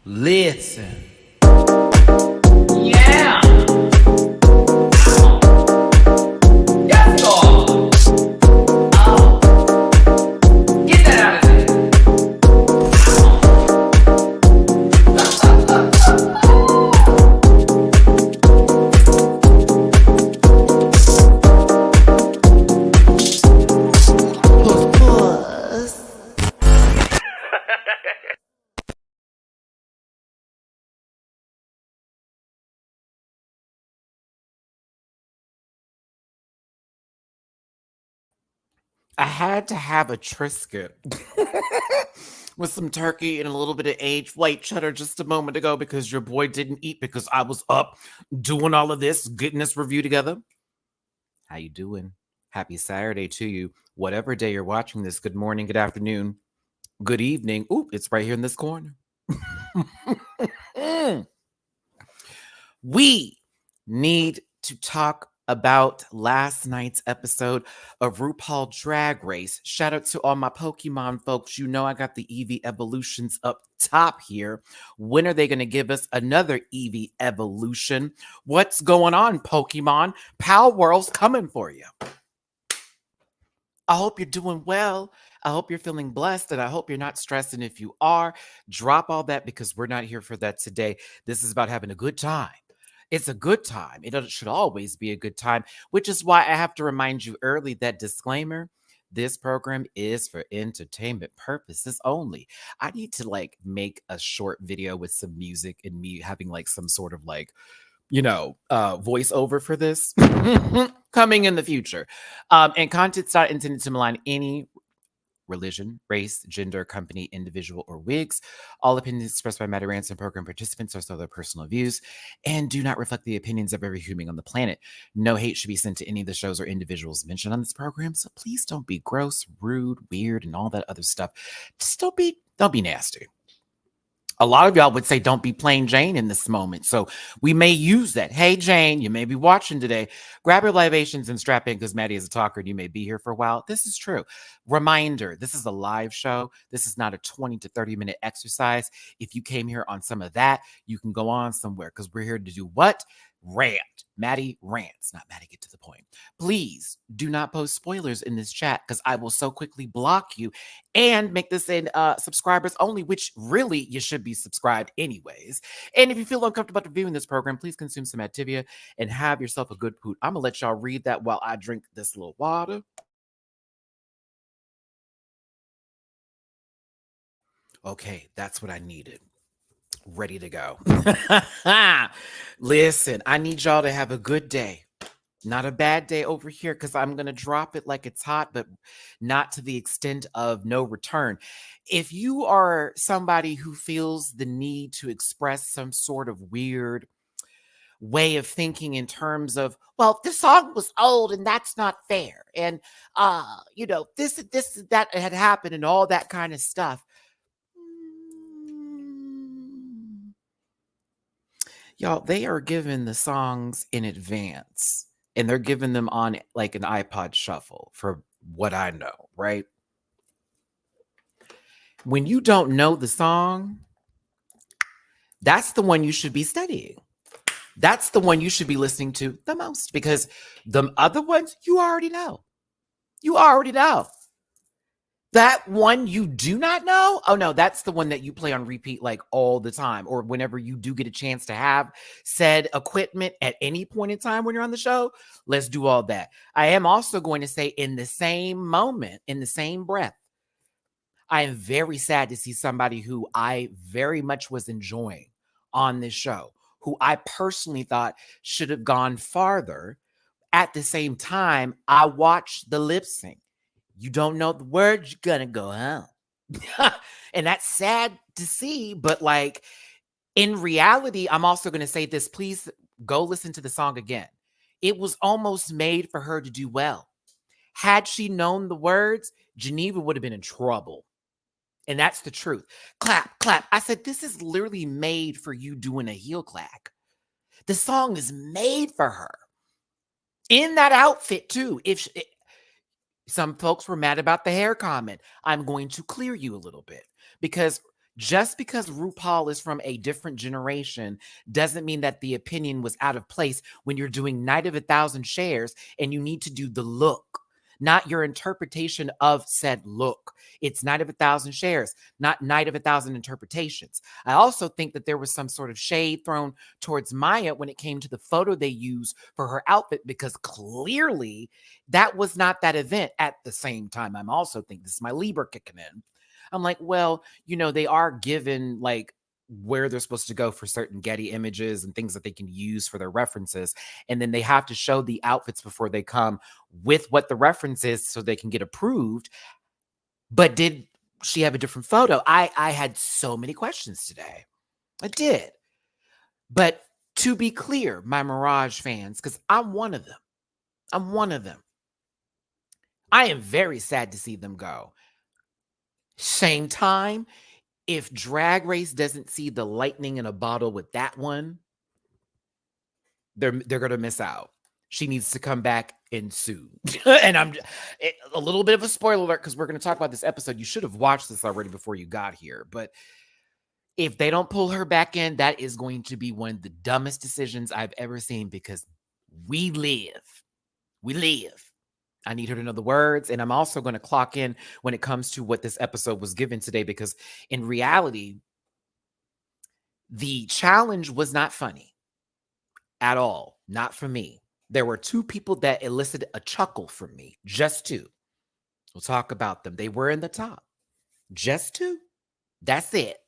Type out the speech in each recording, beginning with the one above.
Listen. Yeah. Yes, God. Get that out of there. I had to have a Triscuit with some turkey and a little bit of aged white cheddar just a moment ago because your boy didn't eat because I was up doing all of this, getting this review together. How you doing? Happy Saturday to you. Whatever day you're watching this, good morning, good afternoon, good evening. Oop, it's right here in this corner. We need to talk about last night's episode of RuPaul Drag Race. Shout out to all my Pokemon folks. You know I got the Eevee evolutions up top here. When are they going to give us another Eevee evolution? What's going on, Pokemon? Pal World's coming for you. I hope you're doing well. I hope you're feeling blessed, and I hope you're not stressed. And if you are, drop all that because we're not here for that today. This is about having a good time. It's a good time. It should always be a good time, which is why I have to remind you early that disclaimer. This program is for entertainment purposes only. I need to make a short video with some music and me having some sort of voiceover for this coming in the future. And content's not intended to malign any religion, race, gender, company, individual, or wigs. All opinions expressed by Matty-Rants and program participants are still their personal views and do not reflect the opinions of every human on the planet. No hate should be sent to any of the shows or individuals mentioned on this program, so please don't be gross, rude, weird, and all that other stuff. Just don't be nasty. A lot of y'all would say don't be plain Jane in this moment. So we may use that. Hey, Jane, you may be watching today. Grab your libations and strap in because Matty is a talker and you may be here for a while. This is true. Reminder, this is a live show. This is not a 20 to 30-minute exercise. If you came here on some of that, you can go on somewhere because we're here to do what? Rant. Matty-Rants, not Matty, get to the point. Please do not post spoilers in this chat because I will so quickly block you and make this in subscribers only, which really you should be subscribed anyways. And if you feel uncomfortable about reviewing this program, please consume some Activia and have yourself a good poot. I'm gonna let y'all read that while I drink this little water. Okay, that's what I needed. Ready to go. Listen, I need y'all to have a good day. Not a bad day over here because I'm going to drop it like it's hot, but not to the extent of no return. If you are somebody who feels the need to express some sort of weird way of thinking in terms of, well, this song was old and that's not fair. And, this, that had happened and all that kind of stuff. Y'all, they are given the songs in advance and they're giving them on like an iPod shuffle for what I know, right? When you don't know the song, that's the one you should be studying. That's the one you should be listening to the most because the other ones you already know. You already know. That one you do not know? Oh no, that's the one that you play on repeat like all the time or whenever you do get a chance to have said equipment at any point in time when you're on the show. Let's do all that. I am also going to say in the same moment, in the same breath, I am very sad to see somebody who I very much was enjoying on this show, who I personally thought should have gone farther. At the same time, I watched the lip sync. You don't know the words, you're gonna go home. And that's sad to see, but in reality, I'm also gonna say this. Please go listen to the song again. It was almost made for her to do well. Had she known the words, Geneva would have been in trouble. And that's the truth. Clap, clap. I said, this is literally made for you doing a heel clack. The song is made for her. In that outfit, too. Some folks were mad about the hair comment. I'm going to clear you a little bit because Just because RuPaul is from a different generation doesn't mean that the opinion was out of place when you're doing Night of 1,000 Shares and you need to do the look, not your interpretation of said look. It's Night of 1,000 Shares, not Night of 1,000 Interpretations. I also think that there was some sort of shade thrown towards Mhi'Ya when it came to the photo they used for her outfit, because clearly that was not that event. At the same time, I'm also thinking, this is my Libra kicking in. I'm like, well, they are given like where they're supposed to go for certain Getty images and things that they can use for their references. And then they have to show the outfits before they come with what the reference is so they can get approved. But did she have a different photo? I had so many questions today. I did. But to be clear, my Mirage fans, because I'm one of them. I am very sad to see them go. Same time, if Drag Race doesn't see the lightning in a bottle with that one, they're gonna miss out. She needs to come back and sue. And a little bit of a spoiler alert, because we're going to talk about this episode. You should have watched this already before you got here. But if they don't pull her back in, that is going to be one of the dumbest decisions I've ever seen, because we live. I need her to know the words. And I'm also going to clock in when it comes to what this episode was given today, because in reality, the challenge was not funny at all. Not for me. There were two people that elicited a chuckle from me. Just two. We'll talk about them. They were in the top. Just two. That's it.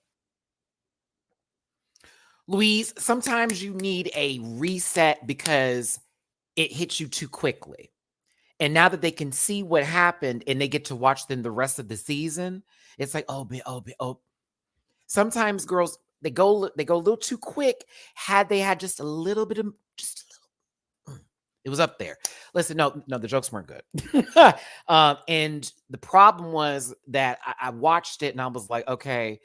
Louise, sometimes you need a reset because it hits you too quickly. And now that they can see what happened and they get to watch then the rest of the season, it's like, oh. Sometimes girls, they go a little too quick. Had they had just a little bit of, it was up there. Listen, no, the jokes weren't good. And the problem was that I watched it and I was like, okay,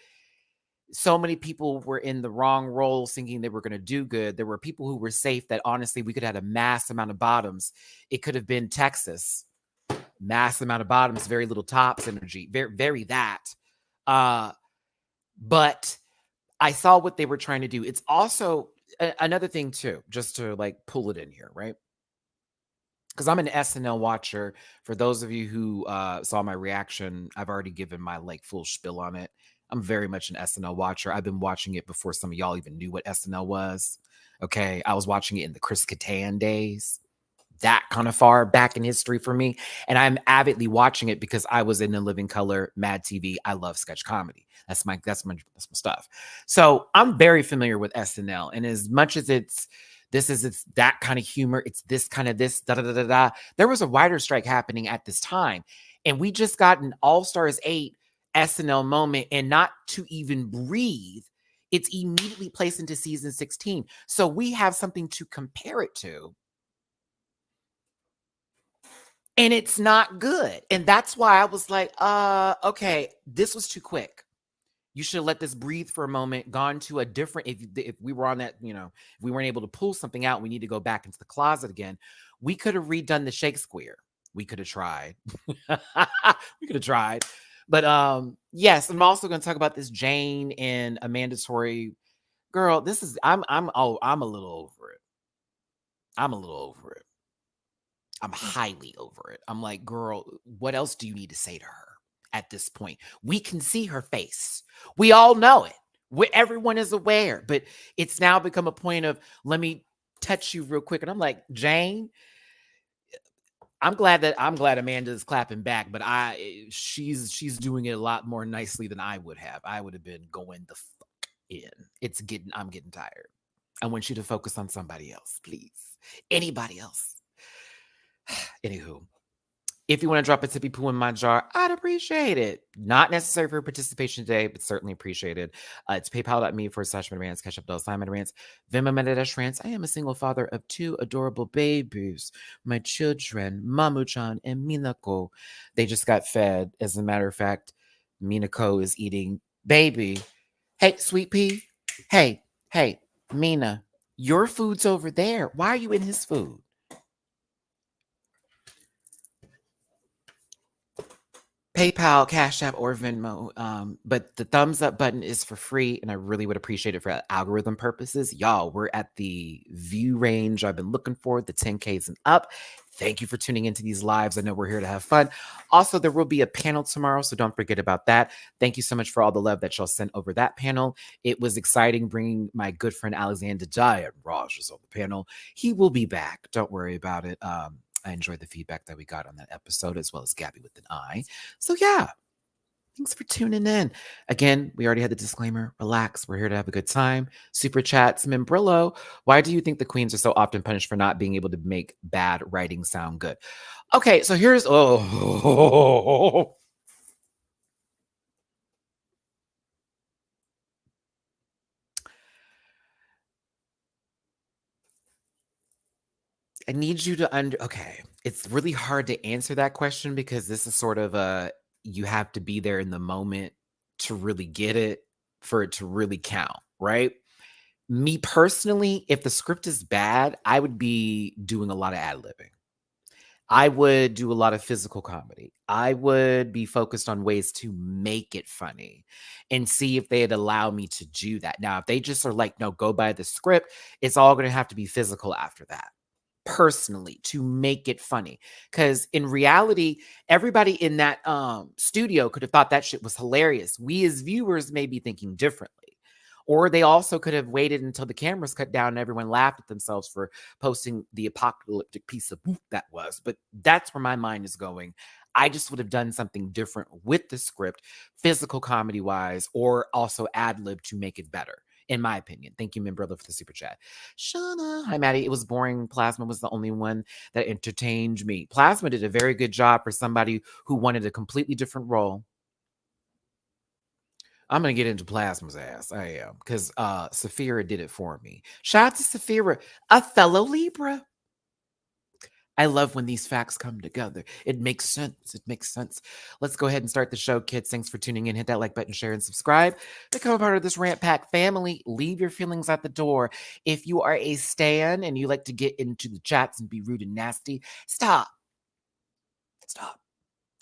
so many people were in the wrong roles thinking they were going to do good. There were people who were safe that honestly, we could have had a mass amount of bottoms. It could have been Texas. Mass amount of bottoms, very little tops energy. Very, very that. But I saw what they were trying to do. It's also another thing too, just to like pull it in here, right? Because I'm an SNL watcher. For those of you who saw my reaction, I've already given my like full spiel on it. I'm very much an SNL watcher. I've been watching it before some of y'all even knew what SNL was. Okay, I was watching it in the Chris Kattan days. That kind of far back in history for me. And I'm avidly watching it because I was in the Living Color, Mad TV. I love sketch comedy. That's my stuff. So I'm very familiar with SNL. And as much as it's that kind of humor, it's this kind of this, there was a writer strike happening at this time. And we just got an All-Stars 8 SNL moment, and not to even breathe, it's immediately placed into season 16. So we have something to compare it to. And it's not good. And that's why I was like, okay, this was too quick. You should have let this breathe for a moment, gone to a different, if we were on that, if we weren't able to pull something out, we need to go back into the closet again. We could have redone the Shakespeare. We could have tried. But yes, I'm also going to talk about this Jane and a mandatory girl. I'm a little over it. I'm highly over it. I'm like, girl, what else do you need to say to her at this point? We can see her face. We all know it. Everyone is aware, but it's now become a point of, let me touch you real quick. And I'm like, Jane, I'm glad Amanda is clapping back, but she's doing it a lot more nicely than I would have. I would have been going the fuck in. I'm getting tired. I want you to focus on somebody else, please. Anybody else. Anywho, if you want to drop a tippy poo in my jar, I'd appreciate it. Not necessary for participation today, but certainly appreciated. It's paypal.me/MattyRants, catch up $MattyRants, Venmo MattyRants. I am a single father of 2 adorable babies. My children, Mamu-chan and Minako. They just got fed. As a matter of fact, Minako is eating baby. Hey, sweet pea. Hey, Mina, your food's over there. Why are you in his food? PayPal, Cash App, or Venmo. But the thumbs up button is for free, and I really would appreciate it for algorithm purposes. Y'all, we're at the view range I've been looking for, the 10Ks and up. Thank you for tuning into these lives. I know we're here to have fun. Also, there will be a panel tomorrow, so don't forget about that. Thank you so much for all the love that y'all sent over that panel. It was exciting bringing my good friend Alexander Giant Raj was on the panel. He will be back. Don't worry about it. I enjoyed the feedback that we got on that episode, as well as Gabby with an I. So yeah, thanks for tuning in. Again, we already had the disclaimer. Relax. We're here to have a good time. Super chats. Membrillo, why do you think the queens are so often punished for not being able to make bad writing sound good? Okay, so here's I need you to okay. It's really hard to answer that question because this is sort of you have to be there in the moment to really get it for it to really count, right? Me personally, if the script is bad, I would be doing a lot of ad-libbing. I would do a lot of physical comedy. I would be focused on ways to make it funny and see if they'd allow me to do that. Now, if they just are like, no, go by the script, it's all going to have to be physical after that. Personally, to make it funny, because in reality, everybody in that studio could have thought that shit was hilarious. We as viewers may be thinking differently. Or they also could have waited until the cameras cut down and everyone laughed at themselves for posting the apocalyptic piece of poop that was. But that's where my mind is going. I just would have done something different with the script, physical comedy wise, or also ad lib to make it better, in my opinion. Thank you, Brother, for the super chat. Shauna, hi, Maddie. It was boring. Plasma was the only one that entertained me. Plasma did a very good job for somebody who wanted a completely different role. I'm gonna get into Plasma's ass. I am, because Saphira did it for me. Shout out to Saphira, a fellow Libra. I love when these facts come together. It makes sense. It makes sense. Let's go ahead and start the show, kids. Thanks for tuning in. Hit that like button, share, and subscribe. Become a part of this Rant Pack family. Leave your feelings at the door. If you are a stan and you like to get into the chats and be rude and nasty, stop. Stop.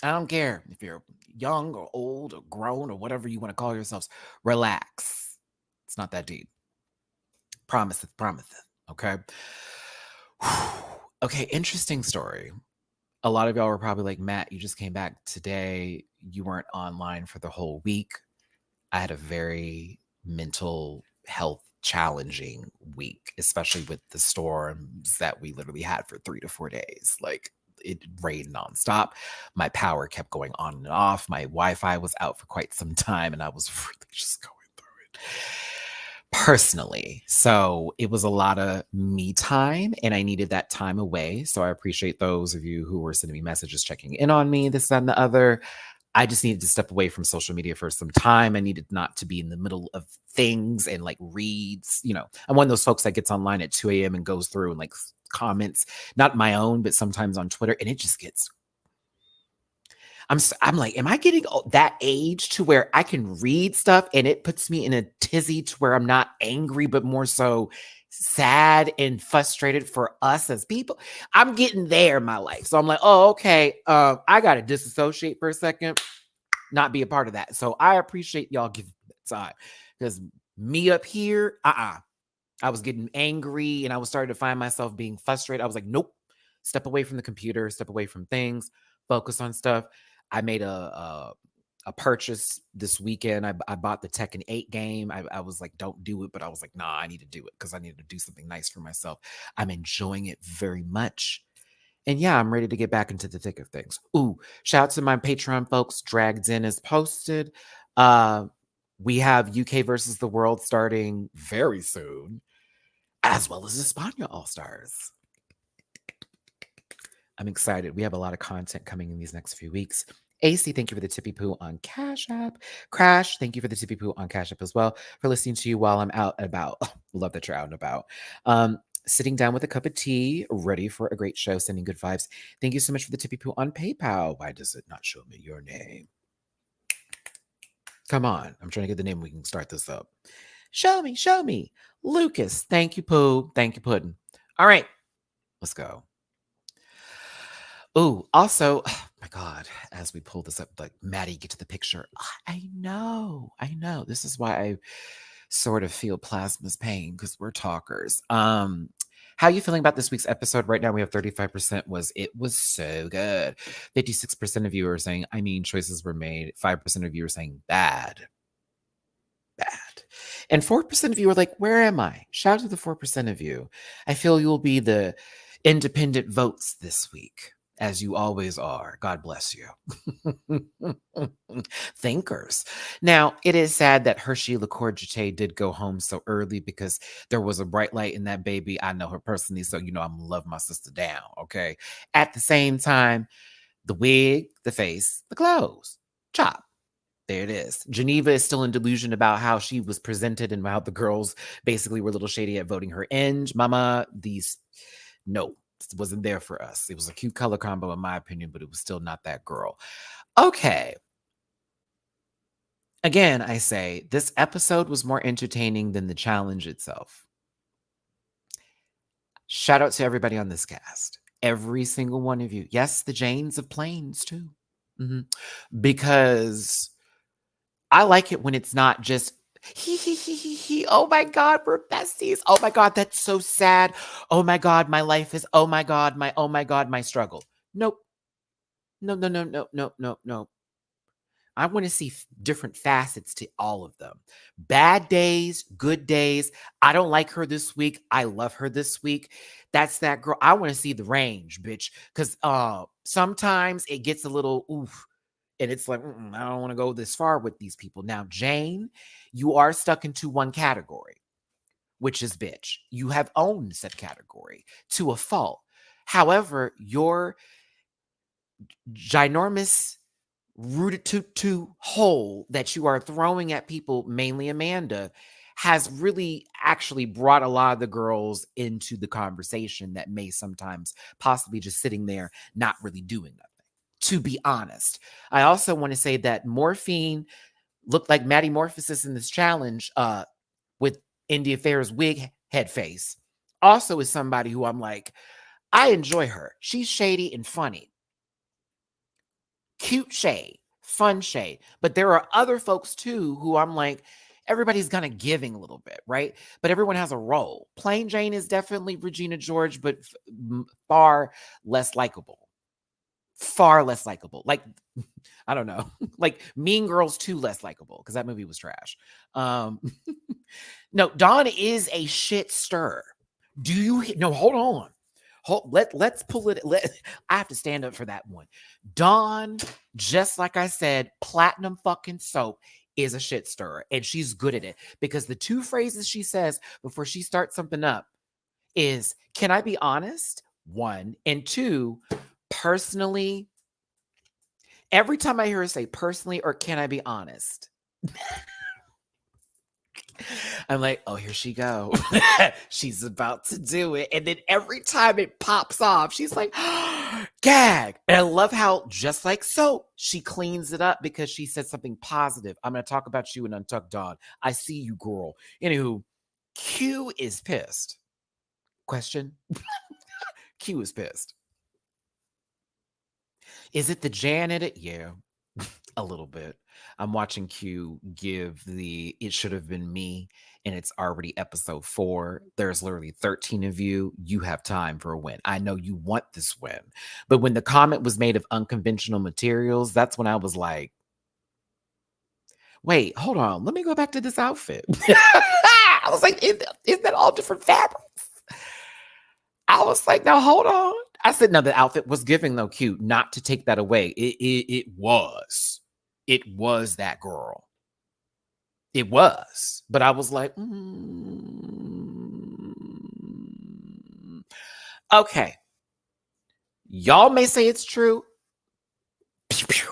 I don't care if you're young or old or grown or whatever you want to call yourselves. Relax. It's not that deep. Promiseth, promiseth. Okay. Okay, interesting story. A lot of y'all were probably like, Matt, you just came back today. You weren't online for the whole week. I had a very mental health challenging week, especially with the storms that we literally had for 3 to 4 days. Like, it rained nonstop. My power kept going on and off. My Wi-Fi was out for quite some time, and I was really just going through it personally. So it was a lot of me time, and I needed that time away. So I appreciate those of you who were sending me messages, checking in on me, this, that, and the other. I just needed to step away from social media for some time. I needed not to be in the middle of things and like reads. You know, I'm one of those folks that gets online at 2 a.m. and goes through and like comments, not my own, but sometimes on Twitter, and it just gets. I'm like, am I getting that age to where I can read stuff and it puts me in a tizzy to where I'm not angry, but more so sad and frustrated for us as people? I'm getting there in my life. So I'm like, oh, okay. I got to disassociate for a second, not be a part of that. So I appreciate y'all giving me that time, because me up here, I was getting angry and I was starting to find myself being frustrated. I was like, nope, step away from the computer, step away from things, focus on stuff. I made a purchase this weekend. I bought the Tekken 8 game. I was like, don't do it. But I was like, nah, I need to do it because I need to do something nice for myself. I'm enjoying it very much. And yeah, I'm ready to get back into the thick of things. Ooh, shout out to my Patreon folks. Dragged In is posted. We have UK versus the world starting very soon, as well as Espana All-Stars. I'm excited. We have a lot of content coming in these next few weeks. AC, thank you for the tippy poo on Cash App. Crash, thank you for the tippy poo on Cash App as well, for listening to you while I'm out and about. Love that you're out and about. Sitting down with a cup of tea, ready for a great show, sending good vibes. Thank you so much for the tippy poo on PayPal. Why does it not show me your name? Come on. I'm trying to get the name. We can start this up. Show me, show me. Lucas, thank you, Pooh. Thank you, Puddin'. All right, let's go. Oh, also, oh my God, as we pull this up, like, Matty, get to the picture. I know. This is why I sort of feel Plasma's pain, because we're talkers. How are you feeling about this week's episode? Right now we have 35% it was so good. 56% of you are saying, I mean, choices were made. 5% of you are saying bad. And 4% of you are like, where am I? Shout out to the 4% of you. I feel you'll be the independent votes this week, as you always are. God bless you. Thinkers. Now, it is sad that Hershey LaCourgette did go home so early, because there was a bright light in that baby. I know her personally, so you know I'm gonna love my sister down, okay? At the same time, the wig, the face, the clothes, chop. There it is. Geneva is still in delusion about how she was presented and how the girls basically were a little shady at voting her in. Mama, no, it wasn't there for us. It was a cute color combo, in my opinion, but it was still not that girl. Okay. Again, I say this episode was more entertaining than the challenge itself. Shout out to everybody on this cast. Every single one of you. Yes, the Janes of Plains too. Because I like it when it's not just he. Oh my God, we're besties. Oh my God, that's so sad. Oh my God, my life is, oh my God, my struggle. Nope. No. I want to see different facets to all of them. Bad days, good days. I don't like her this week. I love her this week. That's that girl. I want to see the range, bitch. Because sometimes it gets a little oof. And it's like, I don't want to go this far with these people. Now, Jane, you are stuck into one category, which is bitch. You have owned said category to a fault. However, your ginormous rooted to hole that you are throwing at people, mainly Amanda, has really actually brought a lot of the girls into the conversation that may sometimes possibly just sitting there not really doing nothing. To be honest, I also want to say that Morphine looked like Matty Morphosis in this challenge with India Fair's wig head face. Also is somebody who I'm like, I enjoy her. She's shady and funny. Cute shade, fun shade. But there are other folks too who I'm like, everybody's kind of giving a little bit, right? But everyone has a role. Plain Jane is definitely Regina George, but far less likable. Far less likable. Like, I don't know. Like Mean Girls 2 less likable, because that movie was trash. No, Dawn is a shit stir. Do you no, hold on. Let's pull it. I have to stand up for that one. Dawn, just like I said, platinum fucking soap is a shit stirrer, and she's good at it, because the two phrases she says before she starts something up is, can I be honest? One, and two, personally. Every time I hear her say personally or can I be honest, I'm like, oh, here she go. She's about to do it. And then every time it pops off, she's like, gag. And I love how, just like soap, she cleans it up because she said something positive. I'm going to talk about you in Untucked Dawn. I see you, girl. Anywho, Q is pissed. Question? Q is pissed. Is it the Jan in it? Yeah, a little bit. I'm watching Q give the It Should Have Been Me, and it's already episode 4. There's literally 13 of you. You have time for a win. I know you want this win. But when the comment was made of unconventional materials, that's when I was like, wait, hold on. Let me go back to this outfit. I was like, isn't that all different fabrics? I was like, now hold on. I said, no, the outfit was giving though cute, not to take that away. It was. It was that girl. It was. But I was like, okay. Y'all may say it's true. Pew, pew.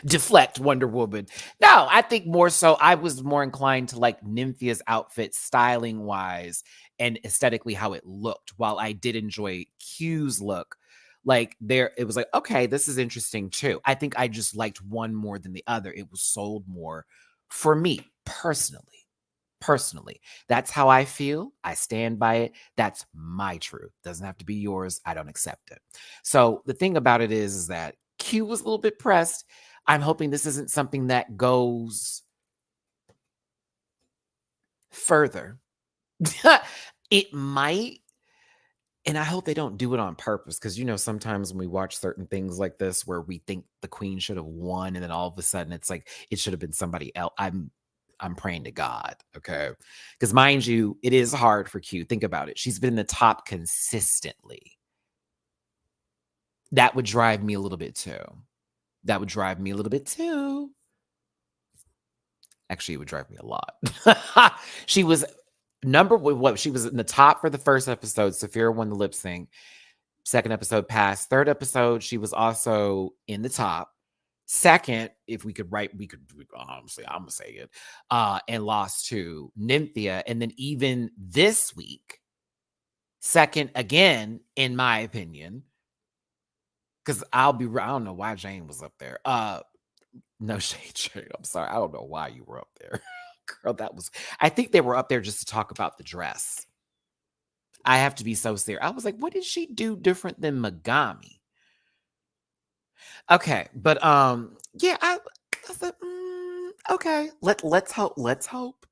Deflect, Wonder Woman. No, I think more so I was more inclined to like Nymphia's outfit styling wise and aesthetically how it looked. While I did enjoy Q's look, like there, it was like, okay, this is interesting too. I think I just liked one more than the other. It was sold more for me personally. Personally, that's how I feel. I stand by it. That's my truth. Doesn't have to be yours. I don't accept it. So the thing about it is that Q was a little bit pressed. I'm hoping this isn't something that goes further. It might, and I hope they don't do it on purpose, because sometimes when we watch certain things like this where we think the queen should have won, and then all of a sudden it's like it should have been somebody else. I'm praying to God, okay? Because mind you, it is hard for Q. Think about it. She's been in the top consistently. That would drive me a little bit too. Actually, it would drive me a lot. She was she was in the top for the first episode. Saphira won the lip sync. Second episode passed. Third episode, she was also in the top. Second, if we could honestly, I'm gonna say it, and lost to Mhi'Ya. And then even this week, second again, in my opinion, because I don't know why Jane was up there. No shade, Jane. I'm sorry. I don't know why you were up there. Girl, I think they were up there just to talk about the dress. I have to be so serious. I was like, what did she do different than Megami? Okay, but yeah, I said, okay, let's hope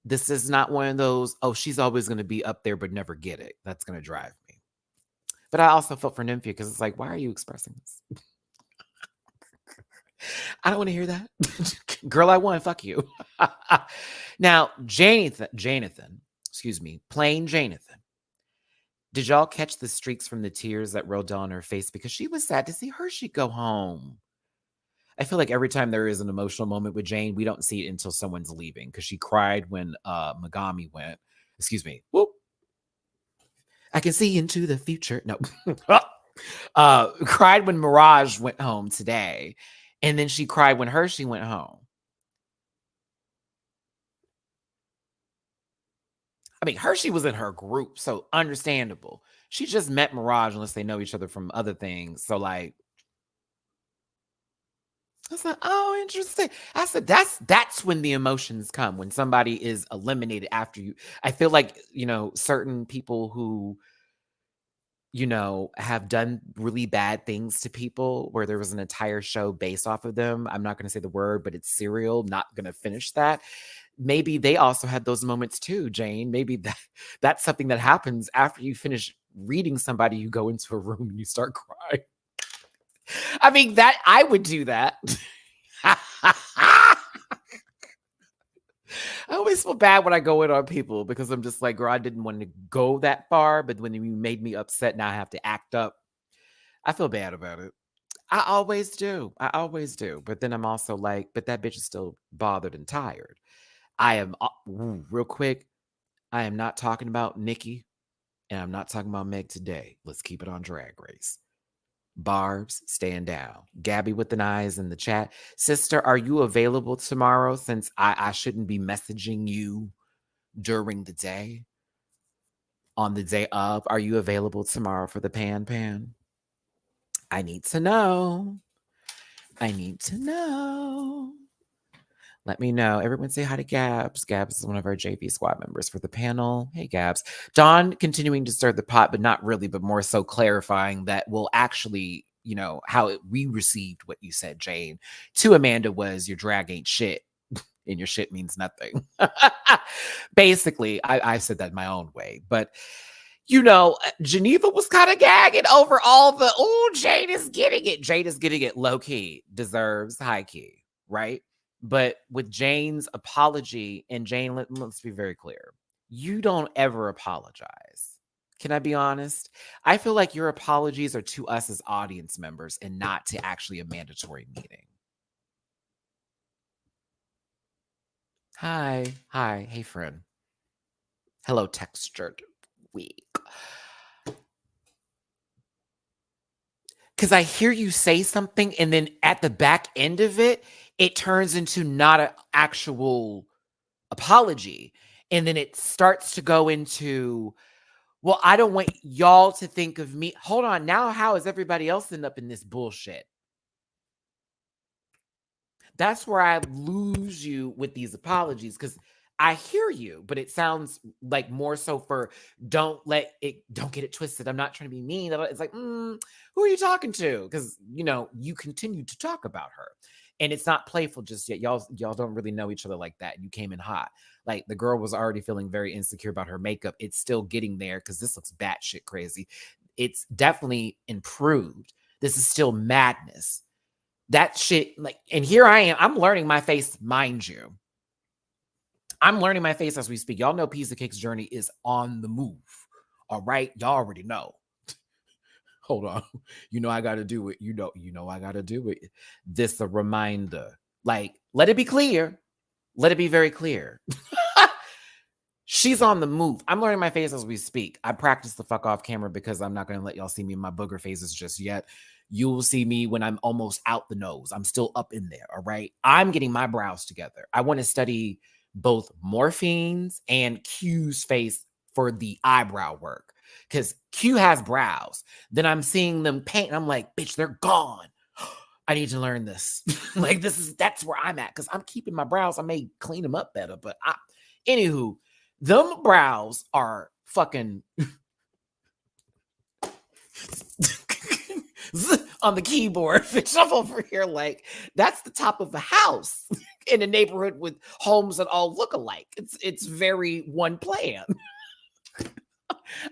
this is not one of those, oh, she's always going to be up there but never get it. That's going to drive me. But I also felt for Mhi'Ya, because it's like, why are you expressing this? I don't want to hear that. Girl, I won. Fuck you. Now, Janathan, excuse me, plain Janathan. Did y'all catch the streaks from the tears that rolled down her face? Because she was sad to see Hershey go home. I feel like every time there is an emotional moment with Jane, we don't see it until someone's leaving, because she cried when Megami went. Excuse me. Whoop. I can see into the future. No. Cried when Mirage went home today. And then she cried when Hershey went home. I mean, Hershey was in her group, so understandable. She just met Mirage unless they know each other from other things. So, like, I was like, oh, interesting. I said, that's when the emotions come, when somebody is eliminated after you. I feel like, certain people who, have done really bad things to people, where there was an entire show based off of them. I'm not going to say the word, but it's Serial. Not going to finish that. Maybe they also had those moments too, Jane. Maybe that's something that happens after you finish reading somebody. You go into a room and you start crying. I mean, that I would do that. I always feel bad when I go in on people, because I'm just like, girl, I didn't want to go that far, but when you made me upset, now I have to act up. I feel bad about it. I always do. But then I'm also like, but that bitch is still bothered and tired. I am, real quick, I am not talking about Nikki, and I'm not talking about Meg today. Let's keep it on Drag Race. Barbs, stand down. Gabby with an eyes in the chat. Sister, are you available tomorrow, since I shouldn't be messaging you during the day? On the day of, are you available tomorrow for the pan? I need to know. Let me know. Everyone say hi to Gabs. Gabs is one of our JV squad members for the panel. Hey, Gabs. Dawn continuing to stir the pot, but not really, but more so clarifying that we'll actually, we received what you said, Jane. To Amanda was, your drag ain't shit, and your shit means nothing. Basically, I said that my own way. But, Geneva was kind of gagging over all the, Jane is getting it. Jane is getting it low key, deserves high key, right? But with Jane's apology, and Jane, let's be very clear. You don't ever apologize. Can I be honest? I feel like your apologies are to us as audience members and not to actually a mandatory meeting. Hi. Hey, friend. Hello, textured week. Because I hear you say something, and then at the back end of it, it turns into not an actual apology. And then it starts to go into, well, I don't want y'all to think of me. Hold on. Now, how is everybody else end up in this bullshit? That's where I lose you with these apologies, because I hear you, but it sounds like more so for don't get it twisted. I'm not trying to be mean. It's like, who are you talking to? Because you continue to talk about her. And it's not playful just yet. Y'all don't really know each other like that. You came in hot. Like the girl was already feeling very insecure about her makeup. It's still getting there because this looks batshit crazy. It's definitely improved. This is still madness. That shit, and here I am. I'm learning my face, mind you. I'm learning my face as we speak. Y'all know Piece of Cake's journey is on the move. All right. Y'all already know. Hold on. I got to do it. I got to do it. This a reminder. Let it be clear. Let it be very clear. She's on the move. I'm learning my face as we speak. I practice the fuck off camera because I'm not going to let y'all see me in my booger faces just yet. You'll see me when I'm almost out the nose. I'm still up in there. All right. I'm getting my brows together. I want to study both Morphine's and Q's face for the eyebrow work because Q has brows. Then I'm seeing them paint and I'm like, bitch, they're gone. I need to learn this. That's where I'm at because I'm keeping my brows. I may clean them up better, but anywho, them brows are fucking on the keyboard. Bitch, I'm over here that's the top of the house in a neighborhood with homes that all look alike. It's very one plan.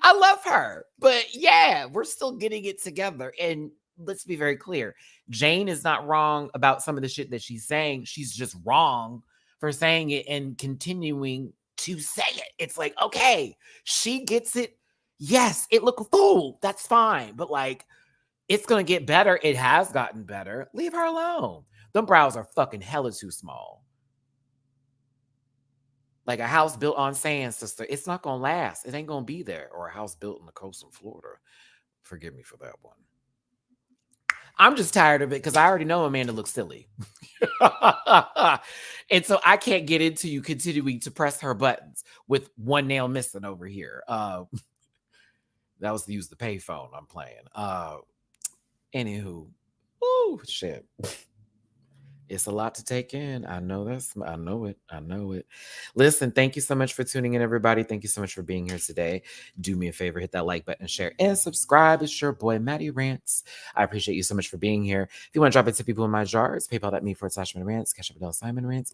I love her, but yeah, we're still getting it together. And let's be very clear. Jane is not wrong about some of the shit that she's saying. She's just wrong for saying it and continuing to say it. It's like, okay, she gets it. Yes, it look fool. That's fine. But it's going to get better. It has gotten better. Leave her alone. Them brows are fucking hella too small. Like a house built on sand, sister. It's not going to last. It ain't going to be there. Or a house built on the coast of Florida. Forgive me for that one. I'm just tired of it because I already know Amanda looks silly. And so I can't get into you continuing to press her buttons with one nail missing over here. That was to use the payphone I'm playing. Anywho, shit. It's a lot to take in. I know it. Listen, thank you so much for tuning in, everybody. Thank you so much for being here today. Do me a favor, hit that like button, share, and subscribe. It's your boy, Matty-Rants. I appreciate you so much for being here. If you want to drop it to people in my jars, PayPal.me/MattyRants, Cash App @SimonRants,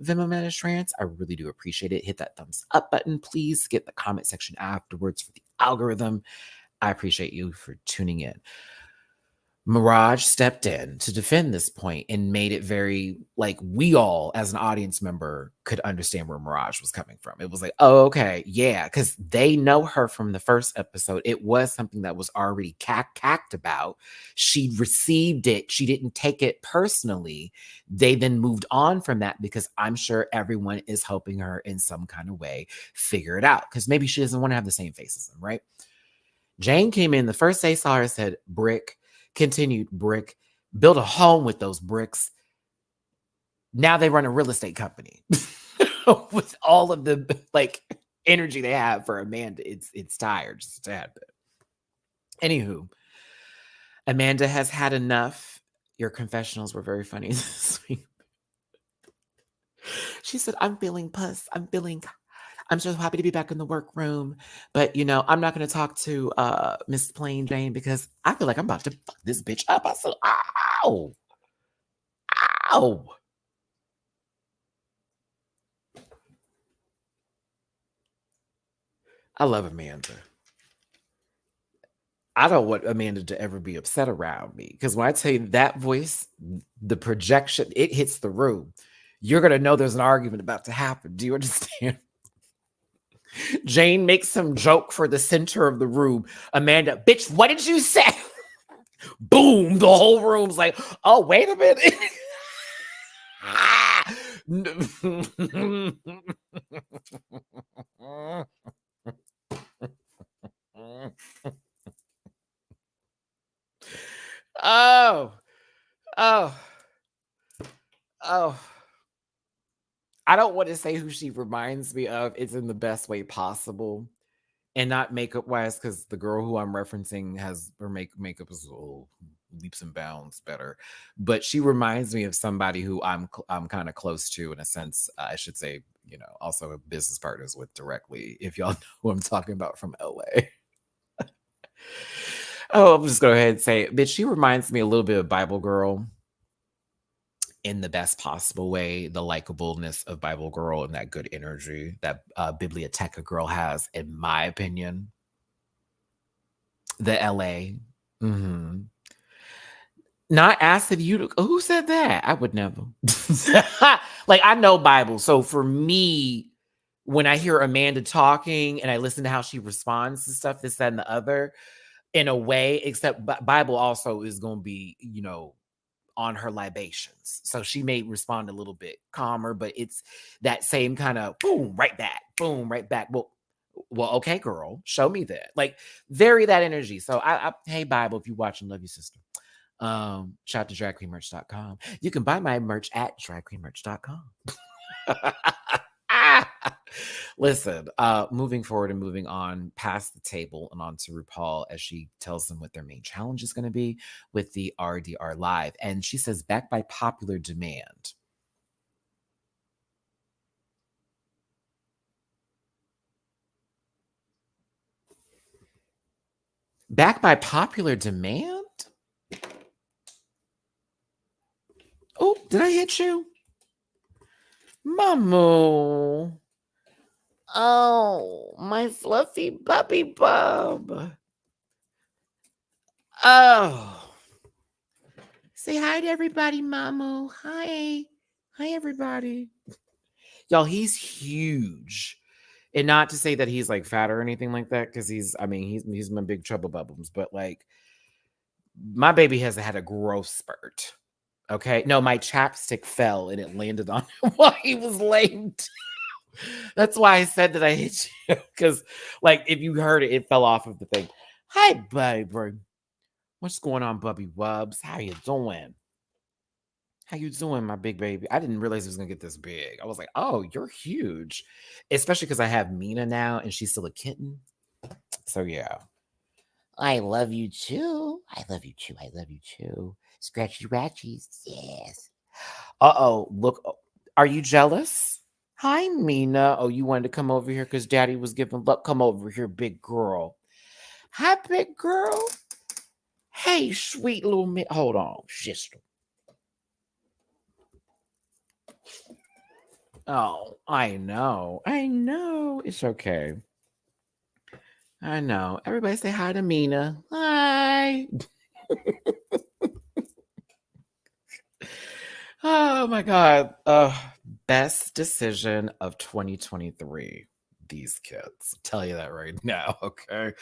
Venmo Matty-Rants. I really do appreciate it. Hit that thumbs up button. Please get the comment section afterwards for the algorithm. I appreciate you for tuning in. Mirage stepped in to defend this point and made it very we all as an audience member could understand where Mirage was coming from. It was like, oh, okay, yeah, because they know her from the first episode. It was something that was already cacked about. She received it. She didn't take it personally. They then moved on from that because I'm sure everyone is helping her in some kind of way figure it out because maybe she doesn't want to have the same face as them, right? Jane came in the first day, saw her, said, brick. Continued, brick, build a home with those bricks. Now they run a real estate company with all of the energy they have for Amanda. It's tired just a tad bit. Anywho, Amanda has had enough. Your confessionals were very funny this week. She said, I'm feeling puss. I'm so happy to be back in the workroom. But, I'm not going to talk to Miss Plain Jane because I feel like I'm about to fuck this bitch up. I said, ow. Ow. I love Amanda. I don't want Amanda to ever be upset around me because when I tell you that voice, the projection, it hits the room. You're going to know there's an argument about to happen. Do you understand? Jane makes some joke for the center of the room. Amanda, bitch, what did you say? Boom, the whole room's like, oh, wait a minute. Oh. I don't want to say who she reminds me of. It's in the best way possible. And not makeup wise, because the girl who I'm referencing has her makeup is leaps and bounds better. But she reminds me of somebody who I'm kind of close to in a sense, I should say, also business partners with directly, if y'all know who I'm talking about from LA. Oh, I'm just go ahead and say, bitch, she reminds me a little bit of Bible Girl in the best possible way, the likableness of Bible Girl and that good energy that Biblioteca Girl has, in my opinion. The LA. Mm-hmm. Not asking you to, who said that? I would never. Like, I know Bible. So for me, when I hear Amanda talking and I listen to how she responds to stuff, this, that, and the other, in a way, except Bible also is going to be, on her libations. So she may respond a little bit calmer, but it's that same kind of boom, right back, boom, right back. Well, okay, girl, show me that. Like, very that energy. So hey, Bible, if you watching, love you, sister. Shout out to dragqueenmerch.com. You can buy my merch at dragqueenmerch.com. Listen, moving forward and moving on past the table and on to RuPaul as she tells them what their main challenge is going to be with the RDR Live. And she says, back by popular demand. Back by popular demand? Oh, did I hit you? Mamu. Oh, my fluffy puppy bub. Oh. Say hi to everybody, Mamu. Hi. Hi, everybody. Y'all, he's huge. And not to say that he's like fat or anything like that, because he's my big trouble bubbles, but like my baby has had a growth spurt. Okay. No, my chapstick fell and it landed on him while he was laying down. That's why I said that I hit you. Because, like, if you heard it, it fell off of the thing. Hi, baby. What's going on, Bubby Wubs? How you doing? How you doing, my big baby? I didn't realize it was gonna get this big. I was like, oh, you're huge. Especially because I have Mina now and she's still a kitten. So yeah. I love you too. I love you too. I love you too. Scratchy ratchies. Yes. Uh-oh. Look. Are you jealous? Hi, Mina. Oh, you wanted to come over here because Daddy was giving look. Come over here, big girl. Hi, big girl. Hey, sweet little hold on, sister. Oh, I know. I know. It's okay. I know. Everybody say hi to Mina. Hi. Oh my God. Best decision of 2023. These kids. Tell you that right now. Okay.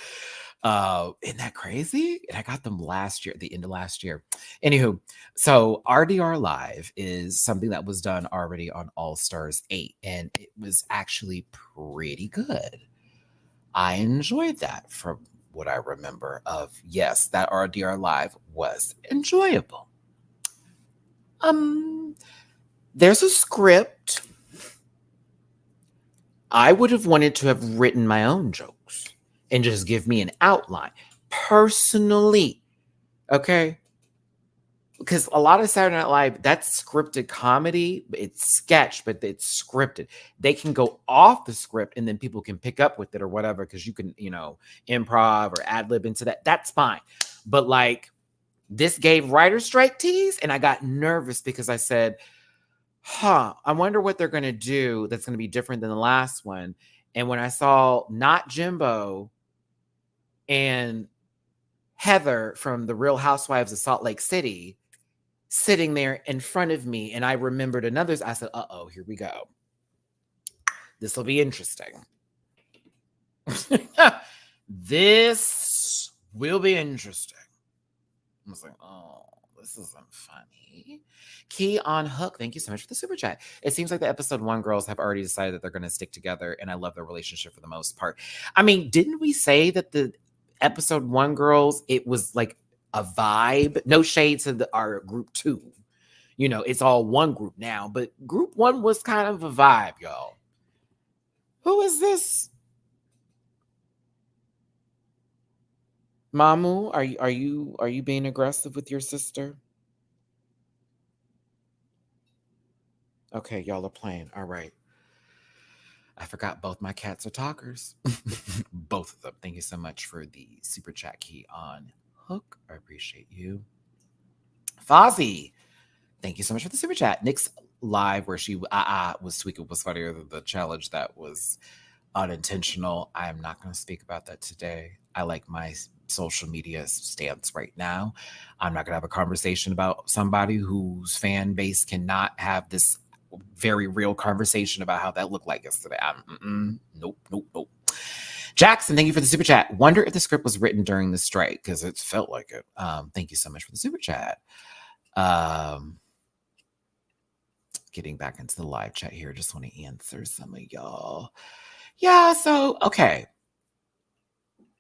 Isn't that crazy? And I got them last year, at the end of last year. Anywho, so RDR Live is something that was done already on All Stars 8, and it was actually pretty good. I enjoyed that from what I remember of, yes, that RDR Live was enjoyable. There's a script. I would have wanted to have written my own jokes and just give me an outline personally. Okay. Because a lot of Saturday Night Live, that's scripted comedy. It's sketch, but it's scripted. They can go off the script and then people can pick up with it or whatever, because you can, improv or ad lib into that. That's fine. But like, this gave writer strike tease, and I got nervous because I said, I wonder what they're going to do that's going to be different than the last one. And when I saw not Jimbo and Heather from the Real Housewives of Salt Lake City sitting there in front of me, and I remembered another, I said, uh-oh, here we go. This will be interesting. This will be interesting. I was like, oh, this isn't funny. Key on Hook, thank you so much for the super chat. It seems like the episode 1 girls have already decided that they're going to stick together, and I love their relationship for the most part. I mean, didn't we say that the episode 1 girls, it was like a vibe? No shade to our group 2. It's all one group now, but group 1 was kind of a vibe, y'all. Who is this? Mamu, are you being aggressive with your sister? Okay, y'all are playing. All right. I forgot both my cats are talkers. Both of them. Thank you so much for the super chat key on Hook. I appreciate you. Fozzie, thank you so much for the super chat. Nick's live where she was tweaking was funnier than the challenge that was unintentional. I am not going to speak about that today. I like my social media stance right now. I'm not going to have a conversation about somebody whose fan base cannot have this very real conversation about how that looked like yesterday. Nope. Jackson, thank you for the super chat. Wonder if the script was written during the strike because it felt like it. Thank you so much for the super chat. Getting back into the live chat here. Just want to answer some of y'all. Yeah, so okay.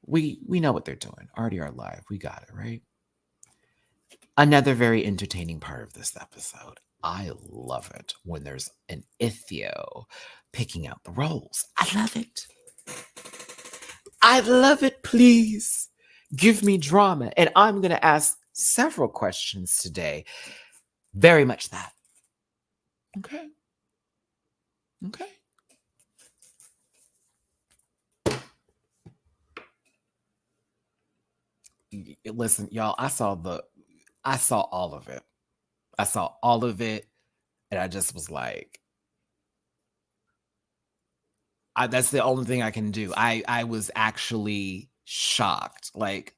We know what they're doing. RDR live. We got it, right? Another very entertaining part of this episode. I love it when there's an Ithio picking out the roles. I love it. I love it, please. Give me drama. And I'm going to ask several questions today. Very much that. Okay. Listen, y'all, I saw all of it. I saw all of it, and I just was like, that's the only thing I can do. I was actually shocked. Like,